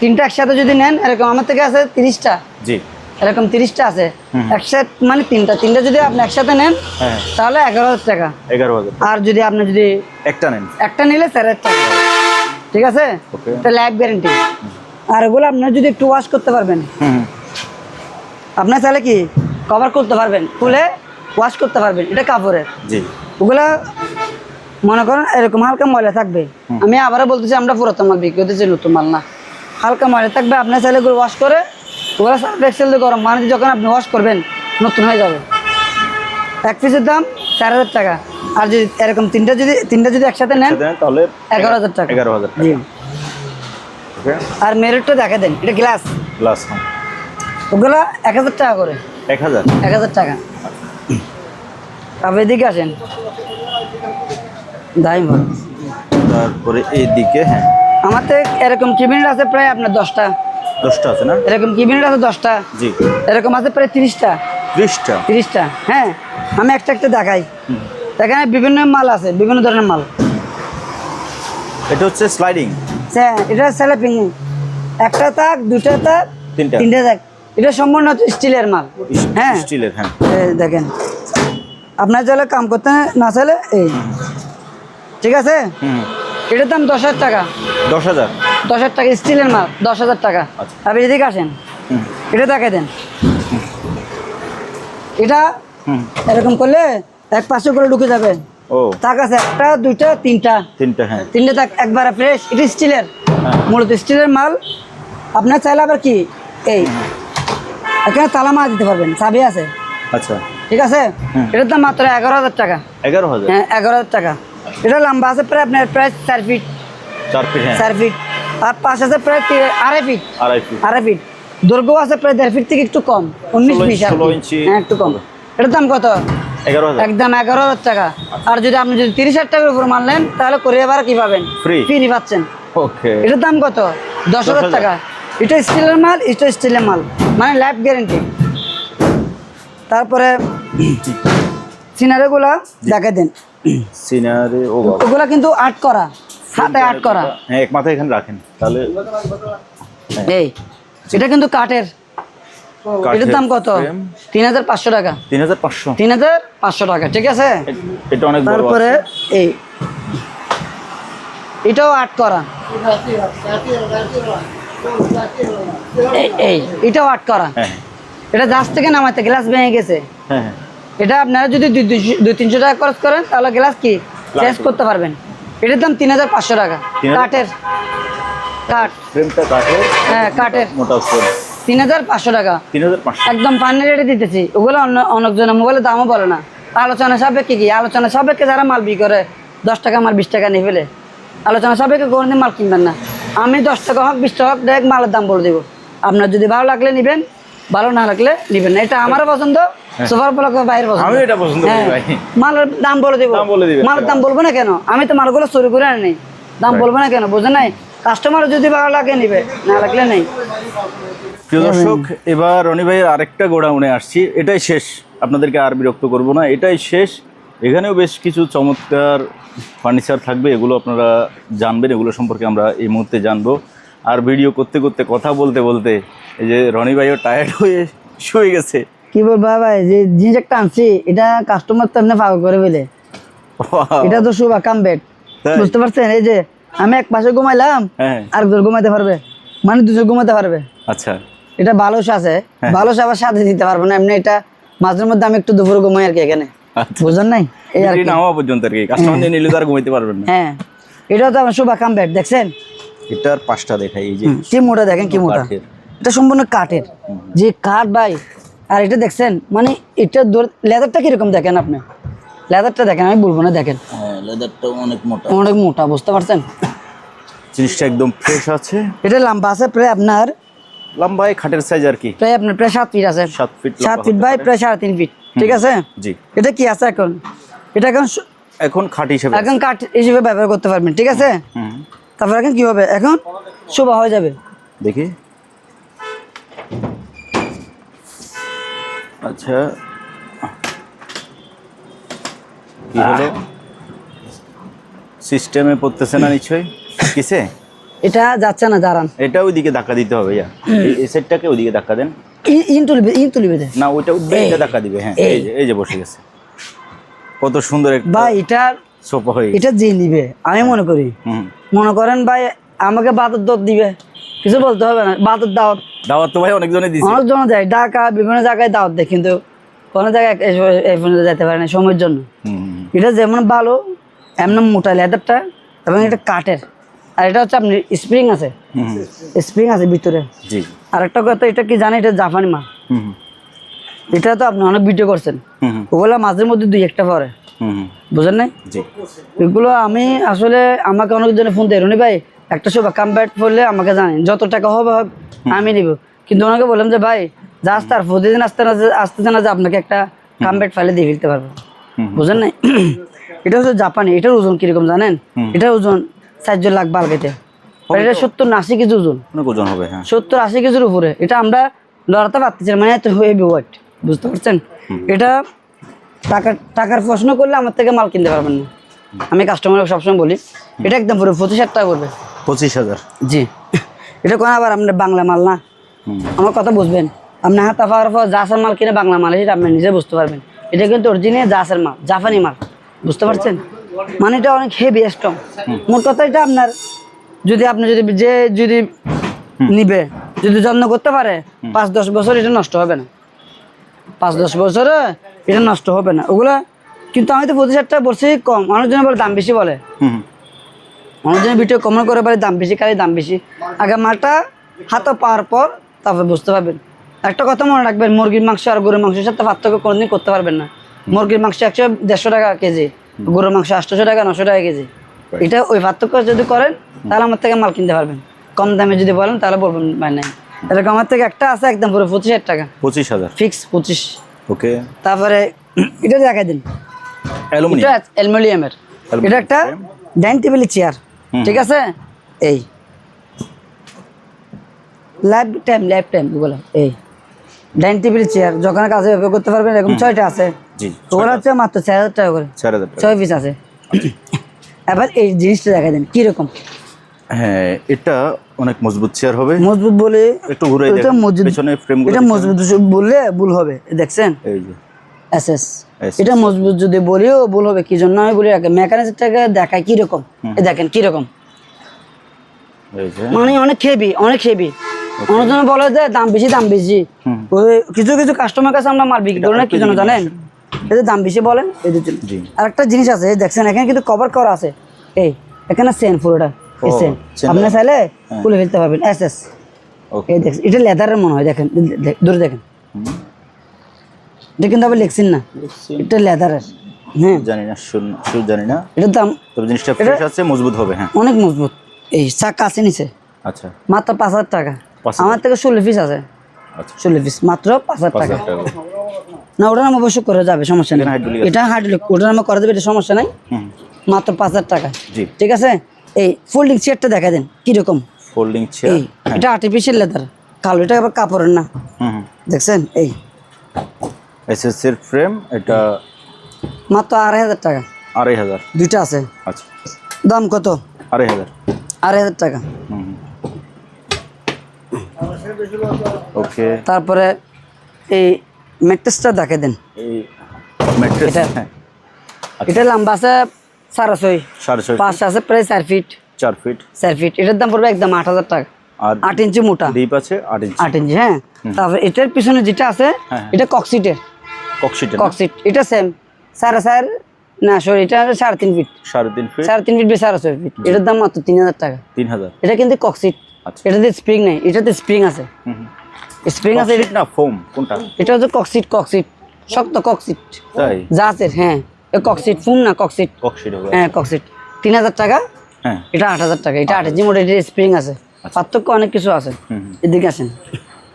তিনটা একসাথে যদি নেন, এরকম আমার থেকে আছে 30টা, জি এরকম 30টা আছে একসাথে, মানে তিনটা যদি আপনি একসাথে নেন তাহলে 11,000 টাকা। 11,000। আর যদি আপনি যদি একটা নেন, একটা নিলে 4,000 টাকা, ঠিক আছে? এটা লাইফ গ্যারেন্টি। আর এগুলো আপনার যদি একটু ওয়াশ করতে পারবেন, আপনার চাইলে কি কভার করতে পারবেন, খুলে ওয়াশ করতে পারবেন, এটা কাপড়ের। জি ওগুলা মনে করেন এরকম হালকা ময়লা থাকবে। আমি আবারও বলতেছি আমরা পুরাতন মাল বিক্রি করতেছি, নতুন মাল না। হালকা ময়লা থাকবে, আপনার চাইলে এগুলো ওয়াশ করে ওগুলো সার্ফ এক্সেল দিয়ে গরম পানি যখন আপনি ওয়াশ করবেন নতুন হয়ে যাবে। এক পিসের দাম 4,000 টাকা। আর যদি এরকম তিনটা যদি একসাথে নেন তাহলে 11,000 টাকা। 11,000 জি। ওকে। আর মেরিটটা দেখা দেন, এটা গ্লাস, গ্লাস ওগুলা 1,000 টাকা করে। 1,000 টাকা। আপনি এদিকে আসেন, দাম ভালো। তারপরে এইদিকে হ্যাঁ আমার তো এরকম কিবিনেট আছে প্রায় আপনার 10টা। 10টা আছে না? এরকম কিবিনেট আছে 10টা। জি। এরকম আছে প্রায় 30টা। 30টা? হ্যাঁ, আমি একটা দেখাই। এখানে বিভিন্ন মাল আছে, বিভিন্ন ধরনের মাল। এটা হচ্ছে স্লাইডিং। হ্যাঁ, এটা স্ল্যাপিং, একটা তাক, দুটা তাক, তিনটা তাক। এটা সম্পূর্ণ স্টিলের মাল। হ্যাঁ স্টিলের। হ্যাঁ দেখেন, আপনার চাইলে কাম করতে না চাইলে এই, ঠিক আছে? এটার দাম 10,000 টাকা। 10,000? 10,000 টাকা স্টিলের মাল, 10,000 টাকা। আপনি এদিকে আসেন, এটা দেখাই দেন। এটা এরকম করলে এক পাশে করে ঢুকে যাবে। ও তাক আছে একটা, দুইটা, তিনটা। হ্যাঁ তিনটা তাক একবারে ফ্রেশ। এটা স্টিলের, মূলত স্টিলের মাল। আপনার চাইলে আবার কি এই এখানে তালা মারা দিতে পারবেন, চাবি আছে। আচ্ছা ঠিক আছে? এটার দাম মাত্র 11,000 টাকা। 11,000? হ্যাঁ 11,000 টাকা। এটা লম্বা আছে প্রায় আপনার প্রায় 4 ফিট। 4 ফিট? হ্যাঁ 4 ফিট। আর পাশ আছে প্রায় 2.5 ফিট। 2.5 ফিট। দৈর্ঘ্য আছে প্রায় 1.5 ফিট থেকে একটু কম, 19-20 ইঞ্চি। হ্যাঁ একটু কম। এটার দাম কত? 11,000? একদম 11,000 টাকা। আর যদি আপনি 30,000 টাকার উপর মাল নেন তাহলে কোরিয়ার ভাড়া কি পাবেন? ফ্রি পাচ্ছেন। ওকে। এটার দাম কত? 10,000 টাকা। এটা স্টিলের মাল, এটা স্টিলের মাল, মানে লাইফ গ্যারেন্টি। তারপরে সিনারিগুলা দেখে দেন। সিনারি ওগুলা কিন্তু আর্ট করা, হাতে আর্ট করা। হ্যাঁ এক মাথায় এখানে রাখেন তাহলে। এই এটা কিন্তু কাঠের। এটার দাম কত? 3,500 টাকা। 3,500 টাকা, ঠিক আছে? এটা অনেক বড়। তারপরে এই এটাও আর্ট করা, এই এটাও আর্ট করা। এটা জাহাজ থেকে নামাতে গ্লাস ভেঙে গেছে। এটা আপনারা যদি 200-300 টাকা খরচ করেন তাহলে গ্লাস কি চেঞ্জ করতে পারবেন। এটার দাম 3,500 টাকা। কাঠের, ফ্রেমটা কাঠের। হ্যাঁ কাঠের, মোটা ফ্রেম। 3,500 টাকা। 3,500 একদম পানির রেটে দিতেছি। ওগুলো অনেকজনের মোবাইলের দামও বলে না। আলোচনা সাপেক্ষে কি, আলোচনা সাপেক্ষে যারা মাল বিক্রি করে 10 টাকা মাল 20 টাকা নিয়ে ফেলে, আলোচনা সাপেক্ষে কোনোদিন মাল কিনবেন না। আমি 10 টাকা হোক 20 টাকা হোক ডাইরেক্ট মালের দাম বলে দেবো। আপনার যদি ভালো লাগলে নেবেন, ভালো না লাগলে নেবেন না। এটা আমারও পছন্দ, সুপার ব্লকের বাইরের পছন্দ। আমি এটা পছন্দ করি ভাই। মালের দাম বলে দেবো। মালের দাম বলবো না কেন? আমি তো মালগুলো চুরি করে আনি, দাম বলবো না কেন? বোঝেন নাই? কাস্টমার যদি ভালো লাগে নিবে, না লাগলে নেই। প্রিয় দর্শক, এবার রনি ভাইয়ের আরেকটা গোডাউনে আসছি। এটাই শেষ, আপনাদেরকে আর বিরক্ত করব না, এটাই শেষ। এখানেও বেশ কিছু চমৎকার ফার্নিচার থাকবে, এগুলো আপনারা জানবেন, এগুলো সম্পর্কে আমরা এই মুহূর্তে জানবো। আর ভিডিও করতে করতে, কথা বলতে বলতে এই যে রনি ভাইও টায়ার্ড হয়ে শুয়ে গেছে। কি বলবো ভাই, যে জিনিস একটা আনছি এটা কাস্টমার তো এমনি পাগল করে ফেলে। এটা তো শুভ কাম বেড, বুঝতে পারছেন? এই যে আমি এক পাশে ঘুমাইলাম, আরেকজন ঘুমাইতে পারবে, মানে দুজন ঘুমাতে পারবে। আচ্ছা, এটা ভালোস আছে, ভালোস আবার সাথে দিতে পারবো না এমনি। এটা মাঝের মধ্যে আমি একটু দুপুরে ঘুমাই আর কি এখানে, বুঝলেন নাই? এই আর কি নামা পর্যন্ত আর কি, কাস্টমার নিয়ে নিলে তো আর ঘুমাইতে পারবেন না। হ্যাঁ, এটাও তো আমার শুভ কাম বেড। দেখছেন এটার পাঁচটা দেখাই, এই যে কি মোটা, দেখেন কি মোটা। এটা সম্পূর্ণ কাঠের, যে কাঠ ভাই। আর এটা দেখছেন মানে এটা লেদারটা কিরকম দেখেন আপনি, লেদারটা দেখেন, আমি বলবো না, দেখেন লেদারটা অনেক মোটা, অনেক মোটা, বুঝতে পারছেন? জিনিসটা একদম ফ্রেশ আছে। এটা লম্বা আছে প্রায় আপনার, লম্বা খাটের সাইজ আর কি প্রায় আপনার প্রায় 7 ফিট আছে, 7 ফিট 7 ফিট বাই প্রায় 3.5 ফিট, ঠিক আছে? জি। এটা কি আছে এখন, এটা এখন খাট হিসেবে, এখন কাঠ হিসেবে ব্যবহার করতে পারবেন, ঠিক আছে? তারপর এখন কি হবে, এখন শোভা হয়ে যাবে। দেখি, আচ্ছা কি হলো, সিস্টেমে পড়তেছে না নিশ্চয়ই কিসে? এটা যাচ্ছে না, দাঁড়ান, এটা ওইদিকে ধাক্কা দিতে হবে, এই সেটটাকে ওইদিকে ধাক্কা দেন, ইন তুলিবে না ওইটা উঠবে, এটা ধাক্কা দিবে, হ্যাঁ এই যে বসে গেছে, কত সুন্দর একটা ভাই। এটা সোফা হয়ে এটা যে নিবে আমি মনে করি, মনে করেন ভাই আমাকে বাতের দর দিবে, কিছু বলতে হবে না, বাতের দাওয়াত তো ভাই অনেকজনে দিছে, অনেকজন দেয়, ঢাকা বিভিন্ন জায়গায় দাওয়াত দেয়, কিন্তু কোনো জায়গায় এই পর্যন্ত যেতে পারে না সময়ের জন্য। এটা যেমন ভালো এমন মোটা লেদারটা, এবং এটা কাঠের, আর এটা হচ্ছে আপনি স্প্রিং আছে, স্প্রিং আছে ভিতরে। জি। আর একটা কথা, এটা কি জানেন, এটা জাপানি মাল। এটা তো আপনি অনেক ভিডিও করছেন, ওগুলো মাঝের মধ্যে 2-1টা পরে, বুঝেন নাই? এগুলো আমি আসলে, আমাকে অনেকজনে ফোন দেয়, রনি ভাই একটা সোফা কমপ্লিট করলে আমাকে জানেন, যত টাকা হবে হোক আমি নিব, কিন্তু ওনাকে বললাম যে ভাই যা আসতে আর প্রতিদিন আসতে না যে আপনাকে একটা কমপ্লিট ফাইলে দিয়ে ফেলতে পারবো, বুঝেন নাই? এটা হচ্ছে জাপানি। এটার ওজন কিরকম জানেন? এটার ওজন 4 লাখ বালগাইতে, এটা 70-80 কেজি ওজন, ওজন হবে, 70-80 কেজির উপরে। এটা আমরা লড়াতে পারতেছি না, মানে এত হেভি ওয়েট, বুঝতে পারছেন? এটা টাকার প্রশ্ন করলে আমার থেকে মাল কিনতে পারবেন না। আমি কাস্টমারকে সবসময় বলি এটা একদম পুরো 25,000 টাকা করবে। 25,000? জি। এটা কোন আবার আপনার বাংলা মাল না, আমার কথা বুঝবেন। আপনি হাতা পাওয়ার পর জাসের মাল কিনে বাংলা মাল, এটা আপনি নিজে বুঝতে পারবেন। এটা কিন্তু অরিজিনাল জাসের মাল, জাপানি মাল, বুঝতে পারছেন? মানে এটা অনেক হেভি স্ট্রং। মোট কথা এটা আপনার যদি আপনি যদি নিবে, যদি যত্ন করতে পারে, 5-10 বছর এটা নষ্ট হবে না, 5-10 বছরে এটা নষ্ট হবে না ওগুলা। কিন্তু আমি তো 25,000 টাকা বলছি কম, অনেকজন বলে দাম বেশি বলে, অনেকজন ভিডিও কমেন্ট করে বলে দাম বেশি, খালি দাম বেশি। আগে মালটা হাতে পাওয়ার পর তারপর বুঝতে পারবেন। একটা কথা মনে রাখবেন, মুরগির মাংস আর গরুর মাংসের সাথে পার্থক্য কোনোদিন করতে পারবেন না। মুরগির মাংস 100-150 টাকা কেজি, গরুর মাংস 800 টাকা 900 টাকা কেজি। এটা ওই পার্থক্য যদি করেন তাহলে আমার থেকে মাল কিনতে পারবেন। কম দামে যদি বলেন তাহলে বলবেন ভাই নাই। এরকম আমার থেকে একটা আছে একদম পুরো 25,000 টাকা, 25,000 ফিক্স 25। ওকে। তারপরে এটা দেখাই দিন, এটা অ্যালুমিনিয়ামের, এটা একটা ডাইনিং টেবিল চেয়ার, ঠিক আছে? এই লাইফ টাইম ওগুলো, এই ডাইনিং টেবিল চেয়ার যখন কাজে ব্যবহার করতে পারবেন, এরকম 6টা আছে। ওগুলো হচ্ছে মাত্র 4,000 টাকা করে, 6 পিস আছে। এবার এই জিনিসটা দেখা দেন কিরকম। হ্যাঁ, এটা অনেক মজবুত চেয়ার হবে। মজবুত বলে একটু ঘুরাই দেন, পেছনে ফ্রেমগুলো, এটা মজবুত বললে ভুল হবে, দেখছেন? এই যে এসএস, এটা মজবুত যদি বলিও ভুল হবে। কি জন্য আমি বলি, মেকানিকটাকে দেখায় কিরকম, দেখেন কিরকম, মানে অনেক হেভি, অনেক হেভি। অনেকজন বলে যে দাম বেশি। ওই কিছু কাস্টমার কাছে আমরা মাল বিক্রি করি না, কি জন্য জানেন? এদের দাম বেশি বলেন এদের জন্য। আর একটা জিনিস আছে, দেখছেন এখানে কিন্তু কভার করা আছে, এই এখানে সেন পুরোটা সেন, আপনি চাইলে খুলে ফেলতে পারবেন। এসএস, এই দেখছেন, এটা লেদারের মনে হয়, দেখেন দূরে দেখেন, এটা কিন্তু আবার লেখছেন না, এটা লেদারের। হ্যাঁ, জানি না এটার দাম, তবে জিনিসটা ফ্রেশ আছে, মজবুত হবে। হ্যাঁ, অনেক মজবুত। এই চাকা আছে নিচে, আচ্ছা, মাত্র 5,000 টাকা। আমার থেকে 16 পিস আছে, 16 পিস মাত্র 5,000 টাকা। না, ওটা নাম অবশ্যই করে যাবে, সমস্যা নেই। এটা হাইড্রোলিক, ওটা নাম করে দেবে, এটা সমস্যা নাই, মাত্র 5,000 টাকা। ঠিক আছে। এই ফোল্ডিং চেয়ারটা দেখা দেন কিরকম, ফোল্ডিং চেয়ার, এটা আর্টিফিশিয়াল লেদার, কালো, এটা আবার কাপড়ের না, দেখছেন? এই এসএস এর ফ্রেম, এটা মাত্র 2,500 টাকা। 2,500? দুইটা আছে। আচ্ছা, দাম কত? 2,500 টাকা। ওকে। তারপরে এই ম্যাট্রেসটা দেখে দেন, এই ম্যাট্রেস, এটা লম্বা আছে 6.5, পাশ আছে প্রায় 4 ফিট। 4 ফিট। এটার দাম পড়বে একদম 8,000 টাকা। আর 8 ইঞ্চি মোটা ডিপ আছে, 8 ইঞ্চি। হ্যাঁ। তারপর এটার পিছনে যেটা আছে, এটা কক্সিট, এটা সেম 4.5 না সরি, এটা 3.5 ফিট। 3.5 fit, 3.5 fit 6.5 fit. এটার দাম মাত্র 3000 টাকা। 3000। এটা কিন্তু কক্সিট। আচ্ছা, এটাতে স্প্রিং নেই, এটাতে স্প্রিং আছে। স্প্রিং আছে না ফোম কোনটা? এটা হচ্ছে কক্সিট, কক্সিট শক্ত কক্সিট তাই জাহাজের। হ্যাঁ কক্সিট, ফোম না কক্সিট। কক্সিট হবে। হ্যাঁ কক্সিট 3000 টাকা। হ্যাঁ, এটা 8000 টাকা। এটা 28 জি মডেল, স্প্রিং আছে। পার্থক্য অনেক কিছু আছে। এদিকে আসেন,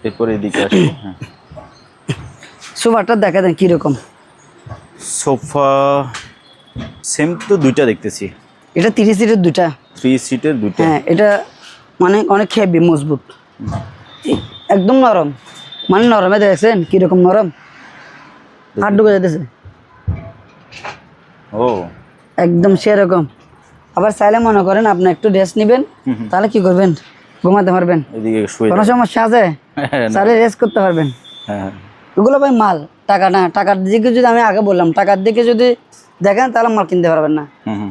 এরপরে এদিকে আসি। হ্যাঁ, সোফাটা দেখা দেন কিরকম। সোফা সেম তো দুইটা দেখতেছি। এটা 30 সিটের দুইটা। 3 সিটের দুইটা। হ্যাঁ এটা মানে অনেক হেভি, মজবুত, একদম নরম। মানে নরমে দেখছেন কিরকম নরম, হাত ঢুকে যেতেছে। ও একদম সেরকম। আবার চাইলে মনে করেন আপনি একটু রেস্ট নেবেন, তাহলে কি করবেন, ঘুমাতে পারবেন, এদিকে শুয়ে কোনো সমস্যা আছে, চাইলে রেস্ট করতে পারবেন। হ্যাঁ, এগুলো ভাই মাল, টাকা না। টাকার দিকে যদি আমি আগে বললাম, টাকার দিকে যদি দেখেন তাহলে মাল কিনতে পারবেন না।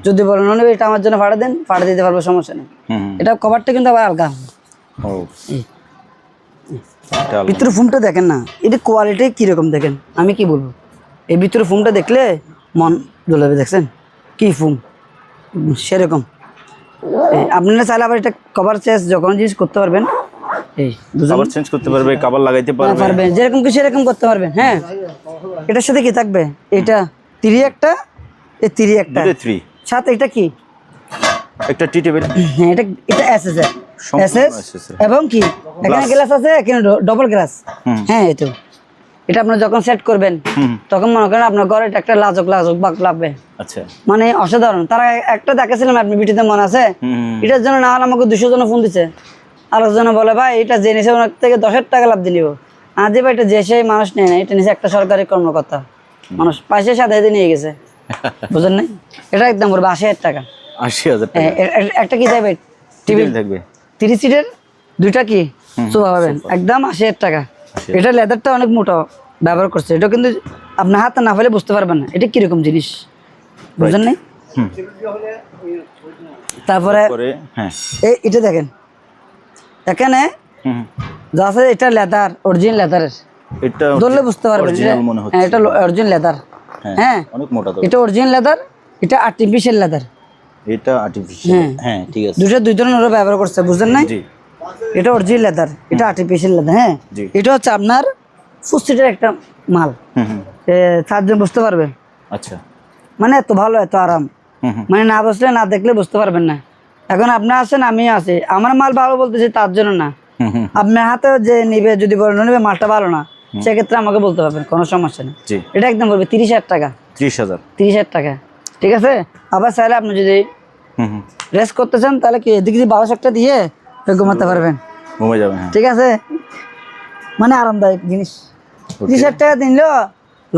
যদি বলেন নেবে এটা আমার জন্য ভাড়া দেন, ভাড়া দিতে পারবো, সমস্যা নেই। এটা কভারটা কিন্তু আবার আলগা। ও ভিতরে ফোমটা দেখেন না, এটা কোয়ালিটি কিরকম দেখেন। আমি কি বলবো, এই ভিতরে ফোমটা দেখলে মন জ্বলাবে। দেখছেন কি ফোম, সেরকম। আপনারা চাইলে আবার এটা কভার চেঞ্জ যখন জিনিস করতে পারবেন। এই কভার চেঞ্জ করতে পারবে, কভার লাগাইতে পারবে, পারবেন যেরকম কি সেরকম করতে পারবেন। হ্যাঁ, এটার সাথে কি থাকবে, এটা 3 একটা, এই 3 একটা, 3 সাথে এটা কি, একটা টি টেবিল। হ্যাঁ এটা এটা এসএস এসএস এবং কি এখানে গ্লাস আছে, এখানে ডবল গ্লাস। হ্যাঁ এই তো, এটা আপনি যখন সেট করবেন তখন মনে করেন আপনার ঘরে একটা লাজক লাজক বাক লাগবে। আচ্ছা, মানে অসাধারণ। তারা একটা দেখেছিলাম আপনি ভিডিওতে মনে আছে, এটার জন্য না হলে আমাকে 200 জন ফোন দিছে। আলোচনা বলে ভাই এটা জেনেছে ওনার থেকে 10,000 টাকা লাভ দিলিও। আজ ভাই এটা যে সেই মানুষ নেয় না, এটা নিচে একটা সরকারি কর্মকর্তা মানুষ পয়সার সাথে নিয়ে গেছে, বুঝলেন না? এটা একদম করবে 80,000 টাকা। 80,000 টাকা। একটা কি থাকবে, টেবিল থাকবে, 30 সিটের দুইটা কি সোফা পাবেন, একদম 80,000 টাকা। এটা লেদারটা অনেক মোটা ব্যবহার করছে। এটা কিন্তু আপনার হাতে না ফেলে বুঝতে পারবেন না এটা কিরকম জিনিস, বুঝলেন না? তারপরে হ্যাঁ এটা দেখেন, এখানে যা আছে এটা লেদার, অরিজিনাল লেদারের। এটা ধরলে বুঝতে পারবেন এটা অরিজিনাল লেদার। হ্যাঁ অনেক মোটা তো। এটা অরিজিনাল লেদার, এটা আর্টিফিশিয়াল লেদার। এটা আর্টিফিশিয়াল। হ্যাঁ ঠিক আছে, দুই ধরনের ব্যবহার করছে, বুঝলেন না? জি, এটা অরিজিনাল লেদার, এটা আর্টিফিশিয়াল লেদার। হ্যাঁ এটা হচ্ছে আপনার 4 সিটের একটা মাল। 4 জন বুঝতে পারবে। আচ্ছা, মানে এত ভালো, এত আরাম, মানে না বসলে না দেখলে বুঝতে পারবেন না। এখন আপনি আছেন, আমি আছি, আমার মাল ভালো বলতেছি তার জন্য না, আপনার হাতে যে নিবে যদি বলেন নেবে মালটা ভালো না, সেক্ষেত্রে আমাকে বলতে পারবেন, কোনো সমস্যা নেই। এটা একদম বলবে 30,000 টাকা। 30,000 টাকা, ঠিক আছে। আবার চাইলে আপনি যদি রেস্ট করতে চান তাহলে কি এদিকে 12 একটা দিয়ে ঘুমাতে পারবেন, ঘুমে যাবেন। ঠিক আছে, মানে আরামদায়ক জিনিস। 30,000 টাকা দিলেও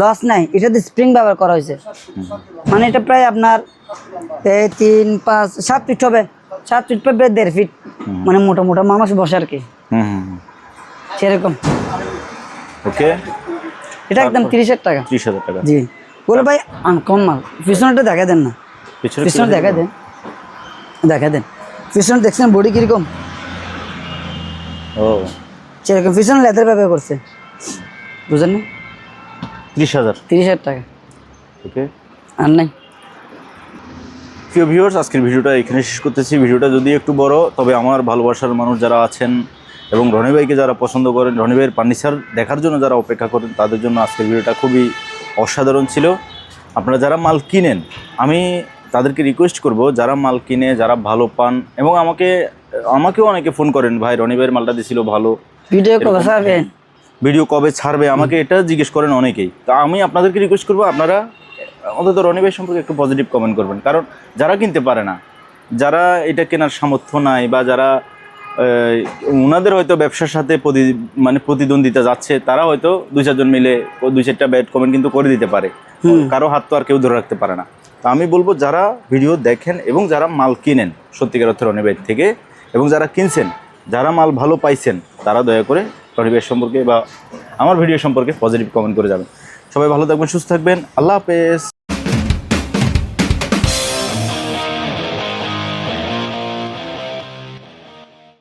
লস নাই। এটাতে স্প্রিং ব্যবহার করা হয়েছে, মানে এটা প্রায় আপনার 3, 5, 7 ফিট হবে। 7 ফিট পর 1.5 ফিট, মানে মোটা মোটা মানুষ বসে আর কি, সেরকম। ওকে, এটা একদম 30,000 টাকা। 30,000 টাকা, জি। বলে ভাই আনকম মাল। পিছনটা দেখা দেন না, পিছনে দেখা দেন, দেখা দেন পিছনে। দেখছেন বডি কিরকম, ও সেরকম। পিছনে লেদার ব্যবহার করছে, বুঝলেন না? 30,000 টাকা। ওকে, আর নাই। প্রিয় ভিউয়ার্স, আজকের ভিডিওটা এখানে শেষ করতেছি। ভিডিওটা যদি একটু বড়, তবে আমার ভালোবাসার মানুষ যারা আছেন এবং রনি ভাইকে যারা পছন্দ করেন, রনি ভাইয়ের ফার্নিচার দেখার জন্য যারা অপেক্ষা করেন, তাদের জন্য আজকের ভিডিওটা খুবই অসাধারণ ছিল। আপনারা যারা মাল কিনেন, আমি তাদেরকে রিকোয়েস্ট করব, যারা মাল কিনে, যারা ভালো পান, এবং আমাকেও অনেকে ফোন করেন, ভাই রনি ভাইয়ের মালটা দিয়েছিল ভালো, ভিডিও কবে ছাড়বে, আমাকে এটা জিজ্ঞেস করেন অনেকেই। তা আমি আপনাদেরকে রিকোয়েস্ট করবো, আপনারা অন্তত রনি ভাই সম্পর্কে একটু পজিটিভ কমেন্ট করবেন। কারণ যারা কিনতে পারে না, যারা এটা কেনার সামর্থ্য নাই, বা যারা ওনাদের হয়তো ব্যবসার সাথে প্রতিদ্বন্দ্বিতা যাচ্ছে, তারা হয়তো 2-4 জন মিলে 2-4টা ব্যাড কমেন্ট কিন্তু করে দিতে পারে। কারো হাত তো আর কেউ ধরে রাখতে পারে না। তো আমি বলবো, যারা ভিডিও দেখেন এবং যারা মাল কিনেন সত্যিকার অর্থে রনি ভাই থেকে, এবং যারা কিনছেন, যারা মাল ভালো পাইছেন, তারা দয়া করে রনি ভাই সম্পর্কে বা আমার ভিডিও সম্পর্কে পজিটিভ কমেন্ট করে যাবেন। সবাই ভালো থাকবেন, সুস্থ থাকবেন, আল্লাহ হাফেজ।